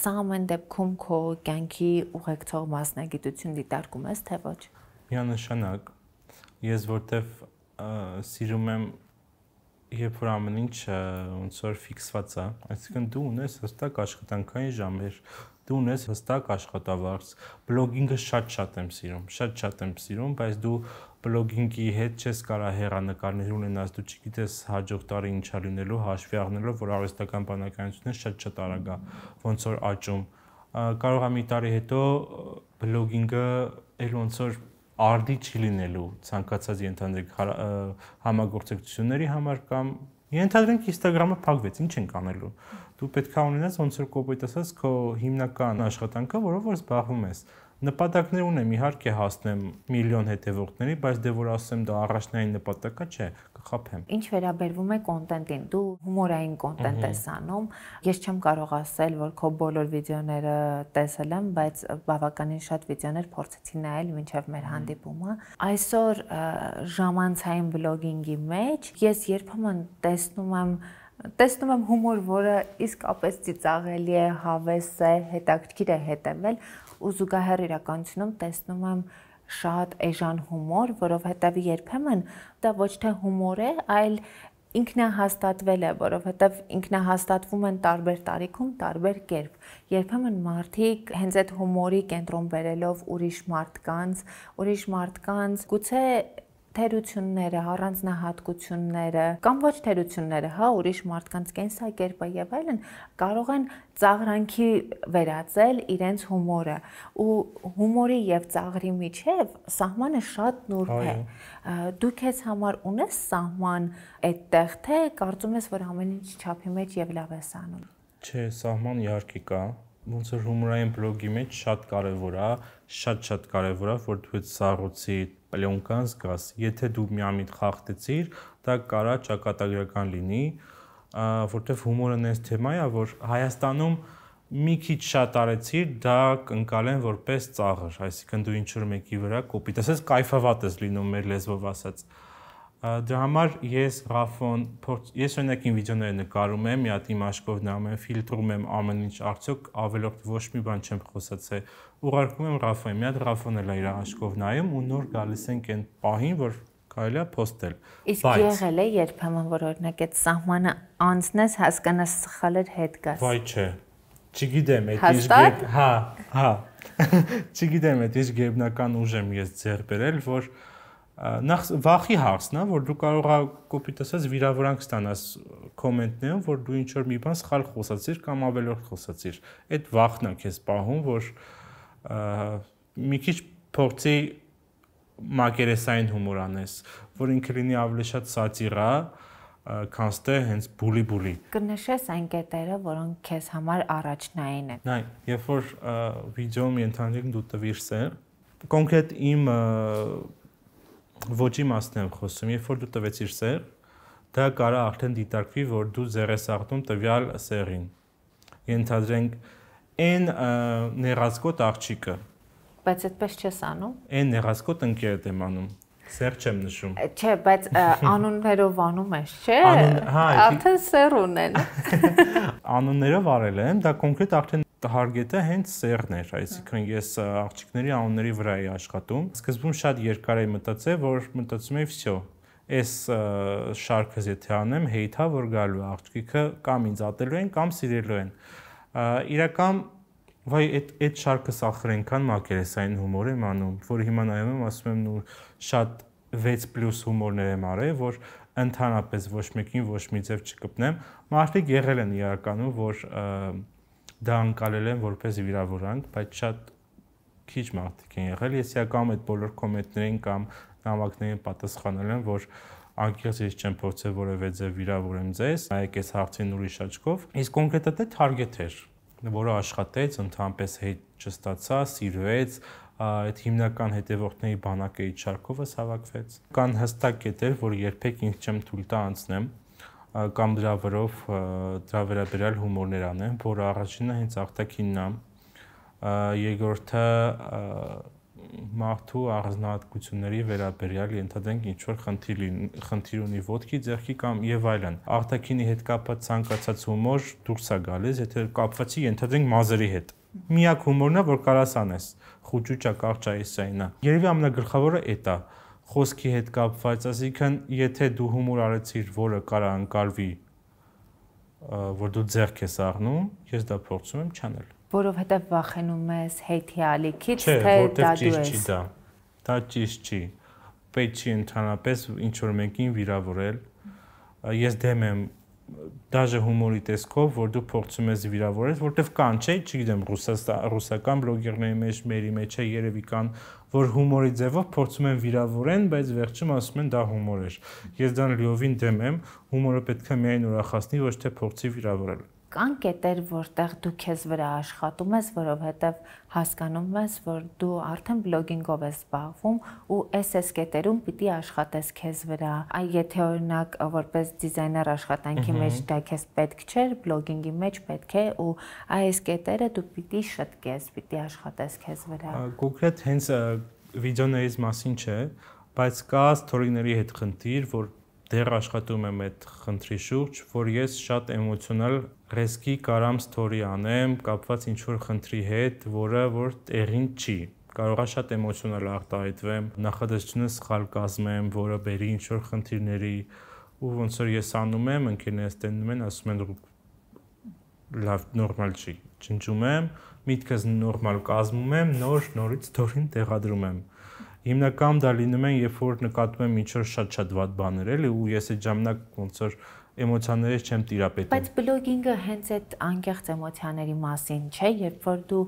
Սա ամեն դեպքում քո կյանքի ուղեկցող մասնագիտություն դիտարկում ես, թե ոչ։ Միանշանակ։ Ես որտեվ սիրում եմ երբ որ ամեն ինչ ոնց որ ֆիքսված է, այսինքն դու ունես հստակ աշխատանքային ժամեր, դու ունես հստակ աշխատավարձ, բլոգինգը շատ եմ սիրում, բայց դու բլոգինգի հետ չես կարող հեռանկարներ ունենաս, դու չգիտես հաջորդ տարի ինչա լինելու, հաշվի առնելով, որ արհեստական բանականությունը շատ արագ է, ոնց որ աճում։ Կարող է մի տարի հետո բլոգինգը էլ ոնց որ արդի չի լինելու ցանկացած ենթադրենք համագործակցությունների համար կամ ենթադրենք Instagram-ը փակվեց, ինչ ենք անելու։ Դու պետք է ունենաս ոնց որ կոպիտ ասած քո հիմնական աշխատանքը, որով որ զբաղվում ես։ Նպատակներ ունեմ, իհարկե հասնեմ միլիոն հետևորդների, բայց դե որ ասեմ դա առաջնային նպատակը չէ, կխաբեմ։ Ինչ վերաբերվում է կոնտենտին, դու հումորային կոնտենտ ես անում։ Ես չեմ կարող ասել, որ քո բոլոր վիդեոները տեսել եմ, բայց բավականին շատ վիդեոներ փորձեցի նայել մինչև մեր հանդիպումը։ Այսօր ժամանցային բլոգինգի մեջ ես երբեմն տեսնում եմ տեսնում եմ հումոր, որը իսկապես ծիծաղելի է, հավես է, հետաքրքիր է հետևել, ու զուգահեռ իրականությունում տեսնում եմ շատ էժան հումոր, որովհետև երբեմն դա ոչ թե հումոր է, այլ ինքնահաստատվել է, որովհետև ինքնահաստատվում են տարբեր տարիքում, տարբեր կերպ։ Երբեմն մարդիկ հենց այդ հումորի կենտրոն բերելով ուրիշ մարդկանց, գուցե թերությունները, առանձնահատկությունները կամ ոչ թերությունները, հա, ուրիշ մարդկանց կենսակերպը եւ այլն կարող են ծաղրանքի վերածել իրենց հումորը, ու հումորի եւ ծաղրի միջև սահմանը շատ նուրբ է։ Դու քեզ համար ունես սահման այդտեղ, թե կարծում ես, որ ամեն ինչ չափի մեջ եւ լավ ես անում։ Չէ, սահման իհարկե կա։ Ոնց որ հումորային բլոգի մեջ շատ կարևոր է, շատ կարևոր է, որ դու այդ սառույցի պլյոնկան զգաս։ Եթե դու միամիտ խախտեցիր, դա կարա ճակատագրական լինի, որտեվ հումորը նենց թեմա է, որ Հայաստանում մի քիչ շատ արեցիր, դա կընկալեն որպես ծաղր, այսինքն դու ինչ-որ մեկի վրա կոպիտ, ասես կայֆավատ ես լինում մեր լեզվով ասած։ Դրա համար ես օրինակ իմ վիդեոները նկարում եմ, մի հատ իմ աշկով նայում եմ, ֆիլտրում եմ ամեն ինչ, արդյոք ավելորդ ոչ մի բան չեմ խոսացել, ուղարկում եմ Ռաֆոին, մի հատ Ռաֆոն էլ է իր աշկով նայում ու նոր գալիս ենք այն պահին, որ կարելի է փոստել։ Իսկ եղել է երբեմն, որ օրինակ այդ սահմանը անցնես, հասկանաս սխալ էր, հետ գաս։ Վայ չէ։ Չգիտեմ, չգիտեմ, այդ ինչ գերբնական ուժ եմ ես ձեռք բերել, որ նախ վախի հարցն է, որ դու կարող ես կոպիտ ասած վիրավորանք ստանաս կոմենտներում, որ դու ինչ-որ մի բան սխալ խոսացիր կամ ավելորդ խոսացիր։ Այդ վախն է քեզ պահում, որ մի քիչ փորձի մակերեսային հումոր անես, որ ինքը լինի ավելի շատ սատիրա, քան թե հենց բուլի։ Կնշես այն կետերը, որոնք քեզ համար առաջնային են։ Նայ, երբ որ վիդեոում ենթադրենք դու տվիր սեր, կոնկրետ իմ ոճի մասն եմ խոսում, երբ որ դու տվեցիր սեր, դա կարա արդեն դիտարկվի, որ դու ձեռ ես աղտում տվյալ սերին։ Ենթադրենք այն նեղացկոտ աղջիկը։ Բայց այդպես չես անում։ Այն նեղացկոտ ընկերդ եմ անում։ Սեր չեմ նշում։ Չէ, բայց անուններով անում ես, չէ։ Արդեն սեր ունեն։ Անուններով արել եմ, դա կոնկրետ արդեն target-ը հենց սերն էր, այսինքն ես աղջիկների անունների վրա էի աշխատում։ Սկզբում շատ երկար էի մտածել, որ մտածում էի, վсё, այս շարքը եթե անեմ, հեյթա որ գալու է աղջիկը կամ ինձ ատելու են, կամ սիրելու են։ Իրական վայ այդ շարքը սախր այնքան մակերեսային հումոր եմ անում, որ հիմա նայում եմ, ասում եմ նու շատ 6+ հումորներ եմ արել, որ ընդհանրապես ոչ մեկին ոչ մի ձև չկպնեմ։ Մարդիկ եղել են իրականում, որ դա անցալել են որպես վիրավորանք, բայց շատ քիչ մարդիկ են եղել։ Ես իրականում այդ բոլոր կոմենտներին կամ նամակներին պատասխանել եմ, որ անկեղծ ես չեմ փորձել որևէ ձև վիրավորեմ ձեզ, նայեք այս հարցին ուրիշ աչքով։ Իսկ կոնկրետ այդ target էր, որը աշխատեց, ընդհանրապես հետ չստացա, սիրվեց, այդ հիմնական հետևորդների բանակը այդ շարքովս հավաքվեց։ Կան հստակ կետեր, որ երբեք ինձ չեմ թույլ տա անցնեմ կամ դրա վերաբերյալ հումորներ անեմ, որը առաջինը հենց արտաքինն է, երկրորդը մարդու առանձնահատկությունների վերաբերյալ ենթադրենք ինչ որ խնդիր ունի ոտքի, ձեռքի կամ եւ այլն։ Արտաքինի հետ կապված ցանկացած հումոր դուրս է գալիս, եթե կապվածի ենթադրենք մազերի հետ։ Միակ հումորն է, որ կարաս անես, խուճուճա, կարճայիսայինա։ Երևի ամենագլխավորը էդ է, խոսքի հետ կապված, ասիկան եթե դու հումոր արեցիր, որը կարա ընկալվի, որ դու ձեռք ես առնում, ես դա փորձում եմ չանել։ Որովհետև վախենում ես հեյթի ալիքից, թե դա դու ես։ Դա ճիշտ չի։ Պետք չի ընդհանրապես ինչ որ մեկին վիրավորել։ Ես դեմ եմ դաժե հումորի տեսքով, որ դու փորձում ես վիրավորել, որտեվ կան, չէ, չգիտեմ, ռուսական բլոգերների մեջ, մերի մեջ է երևի կան, որ հումորի ձևով փորձում են վիրավորեն, բայց վերջում ասում են դա հումոր էր։ Ես դրան լիովին դեմ եմ, հումորը պետք է միայն ուրախացնի, ոչ թե փորձի վիրավորել։ Կան կետեր, որտեղ դու քեզ վրա աշխատում ես, որովհետև հասկանում ես, որ դու արդեն բլոգինգով ես զբաղվում ու այս կետերում պիտի աշխատես քեզ վրա։ Եթե օրինակ որպես դիզայներ աշխատանքի մեջ դա քեզ պետք չէր, բլոգինգի մեջ պետք է ու այս կետերը դու պիտի շտկես, պիտի աշխատես քեզ վրա։ Կոնկրետ հենց վիդեոներից մասին չէ, բայց կա ստորիների հետ խնդիր, որ դեռ աշխատում եմ այդ խնդրի շուրջ, որ ես շատ էմոցիոնալ ռիսկի կարամ ստորի անեմ, կապված ինչ-որ խնդրի հետ, որը որ տեղին չի։ Կարող է շատ էմոցիոնալ արտահայտվեմ, նախադասությունը սխալ կազմեմ, որը բերի ինչ-որ խնդիրների, ու ոնց որ ես անում եմ, ընկերներս տենում են, ասում են լավ, նորմալ չի։ Ջնջում եմ, միտքս նորմալ կազմում եմ, նորից ստորին տեղադրում եմ։ Հիմնականում դա լինում է, երբ որ նկատում եմ ինչ-որ շատ վատ բաներ էլի, ու ես այդ ժամանակ ոնց որ էմոցիաներից չեմ տիրապետում։ Բայց բլոգինգը հենց այդ անկեղծ էմոցիաների մասին չէ, երբ որ դու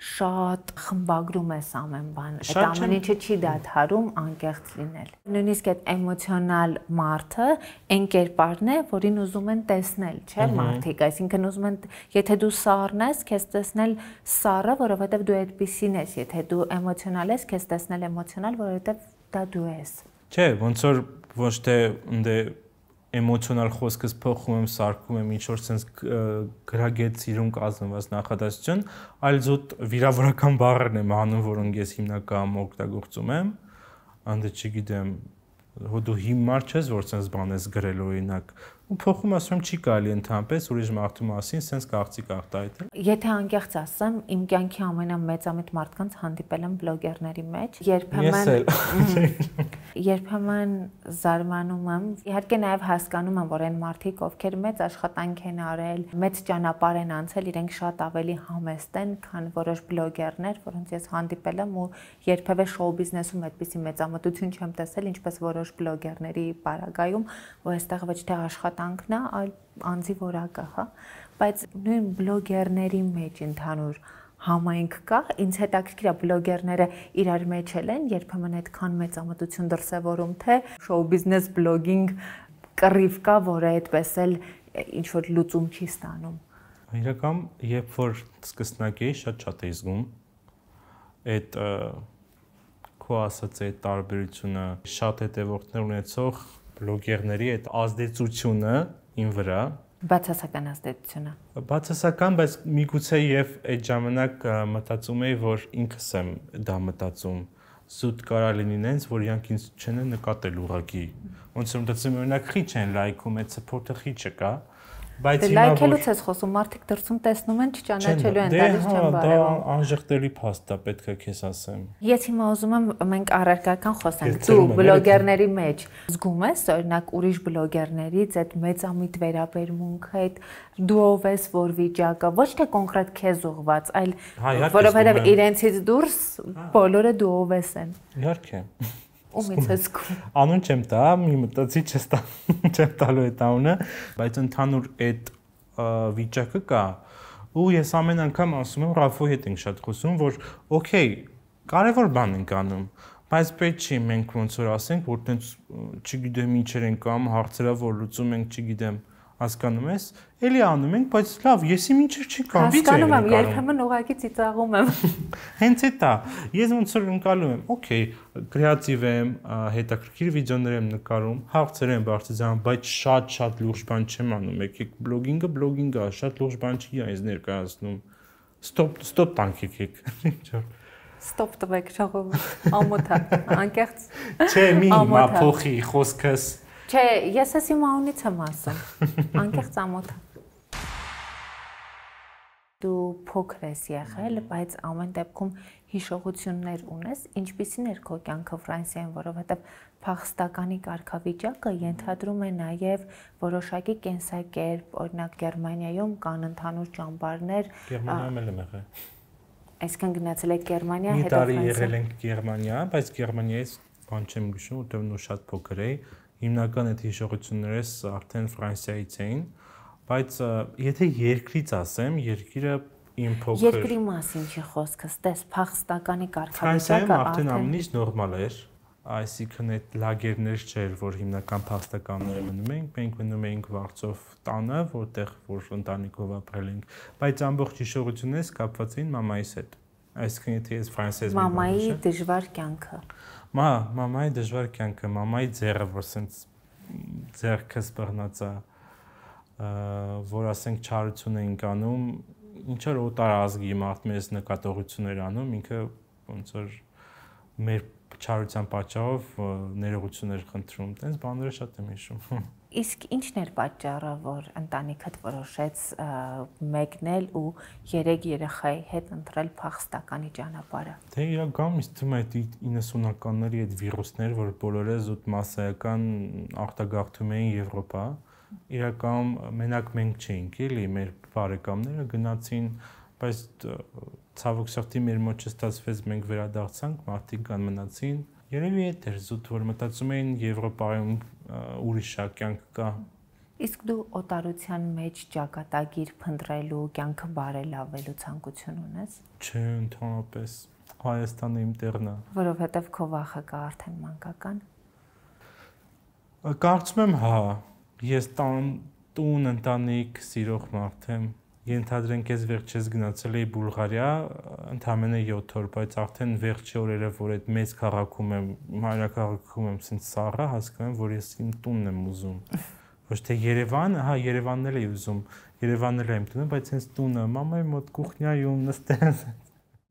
շատ խմբագրում ես ամեն բան, այդ ամեն ինչը չի դադարում անկեղծ լինել։ Նույնիսկ այդ էմոցիոնալ մարդը այն կերպարն է, որին ուզում են տեսնել, չէ՞, մարդիկ, այսինքն ուզում են, եթե դու սառն ես, քեզ տեսնել սառը, որովհետև դու այդպիսին ես, եթե դու էմոցիոնալ ես, քեզ տեսնել էմոցիոնալ, որովհետև դա դու ես։ Չէ, ոնց որ ոչ թե ընդ էմոցիոնալ խոսքս փոխում եմ, սարքում եմ ինչ-որ sense գրագետ սիրուն կազմված նախադասություն, այլ զուտ վիրավորական բառերն եմ անում, որոնք ես հիմնականում օգտագործում եմ, անդը չգիտեմ, դու հիմար չես, որ sense բան ես գրել օրինակ, ու փոխում ասում չի կարելի ընդհանրապես ուրիշ մարդու մասին sense կարծիք արտահայտել։ Եթե անկեղծ ասեմ, իմ կյանքի ամենամեծամիտ մարդկանց հանդիպել եմ բլոգերների մեջ, երբեմն զարմանում եմ, իհարկե նաև հասկանում եմ, որ այն մարդիկ, ովքեր մեծ աշխատանք են արել, մեծ ճանապարհ են անցել, իրենք շատ ավելի համեստ են, քան որոշ բլոգերներ, որոնց ես հանդիպել եմ ու երբևէ շոու բիզնեսում այդպիսի մեծամտություն չեմ տեսել, ինչպես որոշ բլոգերների պարագայում, որ այստեղ ոչ թե աշխատանքն է, այլ անձի որակը, հա, բայց նույն բլոգերների մեջ ընդհանուր համայնք կա, ինձ հետաքրքիր է բլոգերները իրար մեջ են, երբեմն այդքան մեծամտություն դրսևորում, թե շոու բիզնես բլոգինգ կռիվ կա, որը այդպես էլ ինչ որ լուծում չի ստանում։ Իրական, երբ որ սկսնակ էի, շատ էի զգում այդ քո ասած այդ տարբերությունը, շատ հետևորդներ ունեցող բլոգերների այդ ազդեցությունը իմ վրա, Բացասական ազդեցությունը։ Բացասական, բայց միգուցե եւ այդ ժամանակ մտածում էի, որ ինքս եմ դա մտածում։ Զուտ կարա լինի նենց, որ իրանք ինձ չեն նկատել ուղակի։ Ոնց որ մտածում օրինակ խիչ են լայքում, այդ սփորտը խիչը կա, բայց հիմա լայքելուց ես խոսում, մարդիկ դրսում տեսնում են, չճանաչելու են, տալիս չեն բարևում։ Դա անժխտելի փաստ է, պետք է քեզ ասեմ։ Ես հիմա ուզում եմ մենք առարկական խոսենք։ Դու բլոգերների մեջ զգում ես, օրինակ ուրիշ բլոգերներից այդ մեծամիտ վերաբերմունքը, այդ դու ով ես, որ վիճակը, ոչ թե կոնկրետ քեզ ուղված, այլ որովհետև իրենցից դուրս բոլորը դու ով ես են։ Իհարկե։ Ումից ես զգում։ Անուն չեմ տա, մի մտածի չեմ տալու այդ անունը, բայց ընդհանուր այդ վիճակը կա, ու ես ամեն անգամ ասում եմ Ռաֆոյի հետ ենք շատ խոսում, որ օքեյ, կարևոր բան ենք անում, բայց պետք չի մենք ոնց որ ասենք, որ տենց չգիտեմ ինչեր ենք կամ հարցերը որ լուծում ենք, չգիտեմ, հասկանում ես, էլի անում ենք, բայց լավ, ես իմ ինչեր չի կամ հասկանում եմ, երբեմն ուղղակի ծիծաղում եմ։ Հենց էտա, ես ոնց որ ընկալում եմ, օքեյ, կրեատիվ եմ, հետաքրքիր վիդեոներ եմ նկարում, հարցեր եմ բարձրացնում, բայց շատ լուրջ բան չեմ անում, եկեք բլոգինգը է, շատ լուրջ բան չի այս ներկայացնում։ Ստոպ տանք եկեք։ Ստոպ տվեք, ժողովուրդ, ամոթ է, անկեղծ։ Չէ, մի փոխի խոսքս։ Չէ, ես ես իմ անունից եմ ասում, անկեղծ ամոթ է։ Դու փոքր ես եղել, բայց ամեն դեպքում հիշողություններ ունես, ինչպիսին էր քո կյանքը Ֆրանսիայում, որովհետև փախստականի կարգավիճակը ենթադրում է նաև որոշակի կենսակերպ, օրինակ Գերմանիայում կան ընդհանուր ճամբարներ։ Գերմանիայում եմ եղել։ Այսինքն գնացել եք Գերմանիա, հետո Ֆրանսիա։ Մի տարի եղել ենք Գերմանիա, բայց Գերմանիայից բան չեմ հիշում, որտեղ նույն շատ փոքր էի։ Հիմնական այդ հիշողություններս արդեն Ֆրանսիայից էին, բայց եթե երկրից ասեմ, երկիրը իմ փոքր Երկրի մասին չի խոսքս, տես փախստականի կարգավիճակը արդեն ամենից նորմալ էր, այսինքն այդ լագերներ չէր, որ հիմնական փախստականները մնում էինք, մենք մնում էինք Վարշավով տանը, որտեղ որ ընտանիքով ապրել ենք, բայց ամբողջ հիշողություններս կապված էին մամայիս հետ։ Այսինքն եթե ես Ֆրանսիայից մամայի դժվար կյանքը։ Մամայի դժվար կյանքը, մամայի ձեռը, որ սենց ձեռքս բռնած է, որ ասենք չարություն էինք անում, ինչ որ օտար ազգի մարդ մեզ նկատողություններ անում, ինքը ոնց որ մեր չարության պատճառով ներողություններ խնդրում, տենց բաները շատ եմ հիշում։ Իսկ ի՞նչն էր պատճառը, որ ընտանիքդ որոշեց մեկնել ու 3 երեխայի հետ ընտրել փախստականի ճանապարհը։ Դե իրական ինձ թվում է 90-ականների այդ վիրուսներ, որ բոլորը զուտ մասսայական արտագաղթում էին Եվրոպա, իրական մենակ մենք չէինք, էլի, մեր բարեկամները գնացին, բայց ցավոք սրտի մեր մոտ չստացվեց, մենք վերադարձանք, մարդիկ կան մնացին։ Երևի այդ էր զուտ, որ մտածում էին Եվրոպայում ուրիշ կյանք կա։ Իսկ դու օտարության մեջ ճակատագիր փնտրելու, կյանքը բարելավելու ցանկություն ունես։ Չէ, ընդհանրապես Հայաստանը իմ տեղն է։ Որովհետև քո վախը կա արդեն մանկական։ Կարծում եմ, հա, ես տուն, ընտանիք սիրող մարդ եմ։ Ենթադրենք ես վերջերս գնացել էի Բուլղարիա, ընդամենը 7 օր, բայց արդեն վերջի օրերը, որ այդ մեծ քաղաքում եմ, մայրաքաղաքում եմ, ասենց սառը, հասկանում եմ, որ ես իմ տունն եմ ուզում։ Ոչ թե Երևանը, հա, Երևանն էլ էի ուզում, Երևանն էլ եմ տունը, բայց ասենց տունը, մամայի մոտ կուխնյայում նստել։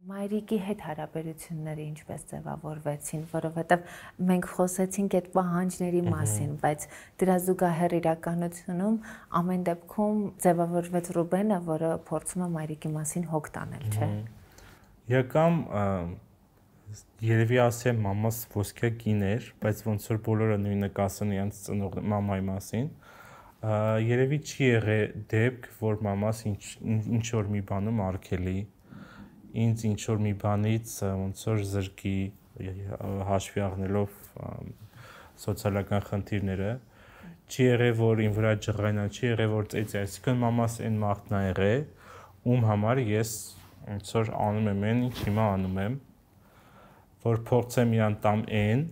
Մայրիկի հետ հարաբերությունները ինչպես ձևավորվեցին, որովհետև մենք խոսեցինք այդ պահանջների մասին, բայց դրա զուգահեռ իրականությունում ամեն դեպքում ձևավորվեց Ռուբենը, որը փորձում է մայրիկի մասին հոգ տանել, չէ՞։ Եկամ երևի ասեմ մամաս ոսկե կին էր, բայց ոնց որ բոլորը նույնը կասեն իրենց ծնող մամայի մասին, երևի չի եղել դեպք, որ մամաս ինչ որ մի բանում արգելի ինձ ինչ որ մի բանից ոնց որ զրկի հաշվի առնելով սոցիալական խնդիրները չի եղել որ ին վրա ջղայնա չի եղել որ ծեծի այսինքն մամաս այն մարդն ա եղել ում համար ես ոնց որ անում եմ այն ինչ հիմա անում եմ որ փորձեմ իրան տամ այն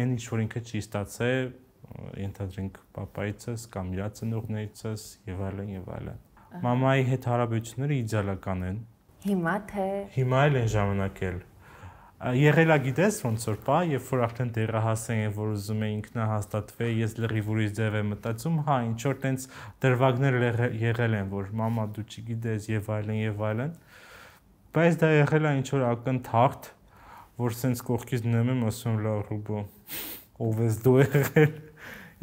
ինչ որ ինքը չի ստացել ենթադրենք պապայիցս կամ իր ծնողներիցս եւ այլն մամայի հետ հարաբերությունները իդեալական են Հիմա թե Հիմա էլ են ժամանակ էլ եղելա գիտես ոնց որ պա երբ որ արդեն դեռահասեն են որ ուզում է ինքնահաստատվել ես լրիվ ուրիշ ձև եմ մտածում հա ինչ որ տենց դրվագներ եղել են որ մամա դու չգիտես եւ այլն բայց դա եղել է ինչ որ ակնթարթ որ սենց կողքից նայում եմ ասում լավ Ռուբո ով ես դու եղել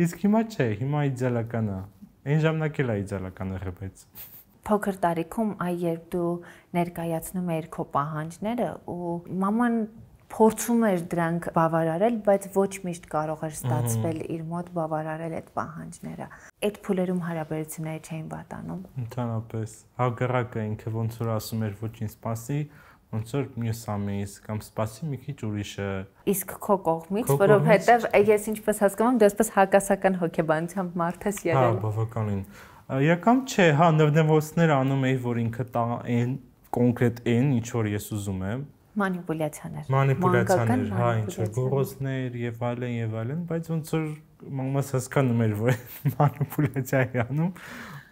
իսկ հիմա չէ հիմա իդեալական է այն ժամանակ էլ է իդեալական եղել բայց Փոքր տարիքում երբ դու ներկայացնում էիր քո պահանջները ու մաման փորձում էր դրանք բավարարել, բայց ոչ միշտ կարող էր ստացվել իր մոտ բավարարել այդ պահանջները։ Այդ փուլերում հարաբերությունները չէին վատանում։ Ընդհանրապես հակառակը ինքը ոնց որ ասում էր ոչինչ սպասի, ոնց որ մյուս ամենից կամ սպասի մի քիչ ուրիշը։ Իսկ քո կողմից, որովհետև ես ինչպես հասկանում եմ, դու այսպես հակասական հոգեբանությամբ մարդ ես եղել։ Հա, բավականին։ Իրական չէ, հա, նվնվոցներ անում էի, որ ինքը տա այն կոնկրետ այն, ինչ որ ես ուզում եմ։ Մանիպուլյացիաներ, հա, ինչ որ գոռոցներ եւ այլն, բայց ոնց որ մամաս հասկանում էր, որ մանիպուլյացիա է անում,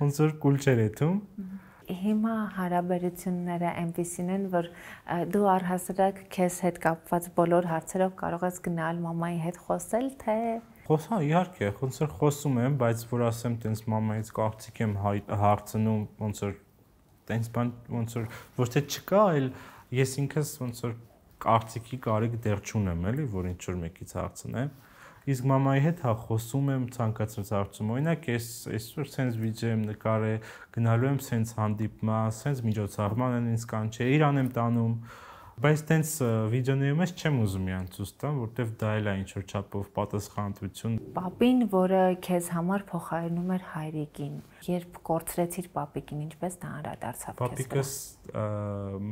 ոնց որ կուլ չէր եթում։ Հիմա հարաբերությունները այնպիսին են, որ դու առհասարակ քեզ հետ կապված բոլոր հարցերով կարող ես գնալ մամայի հետ խոսել, թե Խոսա իհարկե, ոնց որ խոսում եմ, բայց որ ասեմ, տենց մամայից կարծիք եմ հարցնում, ոնց որ տենց բան, ոնց որ ոչ թե չկա, այլ ես ինքս ոնց որ կարծիքի կարիք դեռ չունեմ, էլի, որ ինչ որ մեկից հարցնեմ։ Իսկ մամայի հետ հա խոսում եմ, ցանկացած հարցում։ Օրինակ, ես այսօր սենց վիդեո եմ նկարել, գնալու եմ սենց հանդիպման, սենց միջոցառման են ինձ կանչել, իրան եմ տանում։ Բայց տենց վիդեոների մեջ չեմ ուզում իրան ցույց տամ, որտեվ դա էլ է ինչ որ չափով պատասխանատվություն։ Պապին, որը քեզ համար փոխարինում էր հայրիկին, երբ կորցրեցիր պապիկին, ինչպես դա անդրադարձավ քեզ։ Պապիկս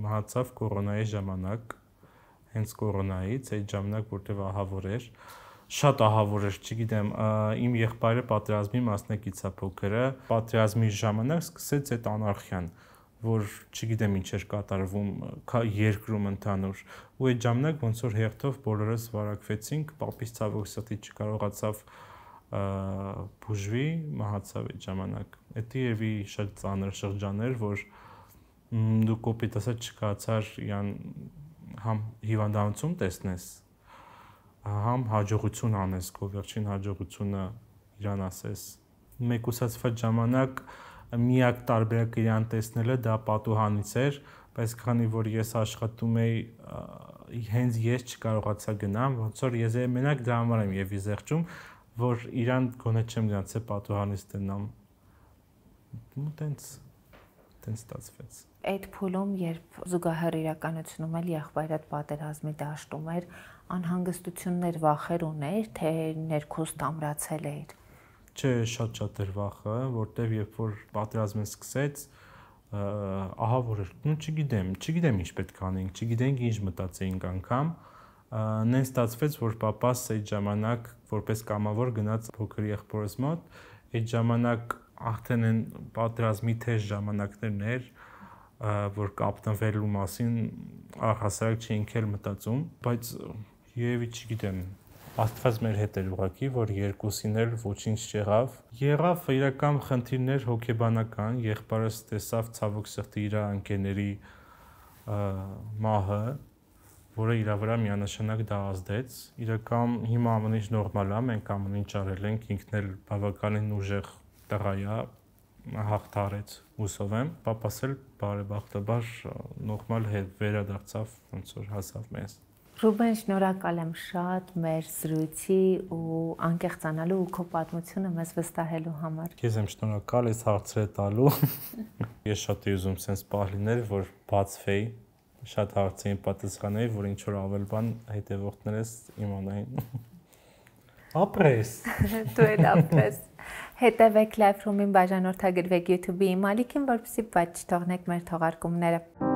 մահացավ կորոնայի ժամանակ, հենց կորոնայից, այդ ժամանակ որտեվ ահավոր էր, շատ ահավոր էր, չգիտեմ, իմ եղբայրը պատերազմի մասնակից է փոքրը, պատերազմի ժամանակ սկսեց այդ անարխիան որ չգիտեմ ինչ էր կատարվում երկրում ընդհանուր ու այդ ժամանակ ոնց որ հերթով բոլորս վարակվեցինք պապիս ցավոք սրտի չկարողացավ բուժվի մահացավ այդ ժամանակ դա երևի շատ ծանր շրջան էր որ դու կոպիտ ասած չկարողացար իրան համ հիվանդանոցում տեսնես համ հաջողություն անես քո վերջին հաջողությունը իրան ասես մեկուսացված ժամանակ միակ տարբերակը իրան տեսնելը դա պատուհանից էր, բայց քանի որ ես աշխատում էի հենց ես չկարողացա գնամ, ոնց որ ես մենակ դրա համար եմ եւ իզեղջում, որ իրան գոնե չեմ գնացել պատուհանից տնամ։ Ու տենց ստացվեց։ Այդ փուլում, երբ զուգահեռ իրականությունում էլ եղբայրդ պատերազմի դաշտում էր, անհանգստություններ, վախեր ուներ, թե ներքուստ ամրացել էր։ Չէ, շատ էր վախը, որտեվ երբ որ պատերազմը սկսեց, ահա որ չգիտեմ ինչ պետք է անենք, չգիտենք ինչ մտածեինք անգամ, նեն ստացվեց, որ պապաս այդ ժամանակ որպես կամավոր գնաց փոքր եղբորս մոտ, այդ ժամանակ արդեն են պատերազմի թեժ ժամանակներն էր, որ կապտնվելու մասին առհասարակ չէինք էլ մտածում, բայց երևի չգիտեմ, Աստված մեր հետ էր ուղղակի, որ երկուսին էլ ոչինչ չեղավ։ Եղավ իրական խնդիրներ հոգեբանական, եղբայրս տեսավ ցավոք սրտի իր ընկերների մահը, որը իր վրա միանշանակ դա ազդեց։ Իրական հիմա ամեն ինչ նորմալ է, մենք ամեն ինչ արել ենք, ինքն էլ բավականին ուժեղ տղա է, հաղթարեց, հուսով եմ։ Պապաս էլ բարեբախտաբար նորմալ հետ վերադարձավ, ոնց որ հասավ մեզ։ Ռուբեն, շնորհակալ եմ շատ մեր զրույցի ու անկեղծանալու ու քո պատմությունը մեզ վստահելու համար։ Ես եմ շնորհակալ այս հարցերը տալու։ Ես շատ եմ ուզում sense պահ լիներ, որ բացվեի, շատ հարցերին պատասխանել, որ ինչ որ ավել բան հետևորդներս իմանային։ Ապրես։ Դու էլ ապրես։ Հետևեք Live Room-ին, բաժանորդագրվեք YouTube-ի իմ ալիքին, որպեսզի բաց չթողնեք մեր թողարկումները։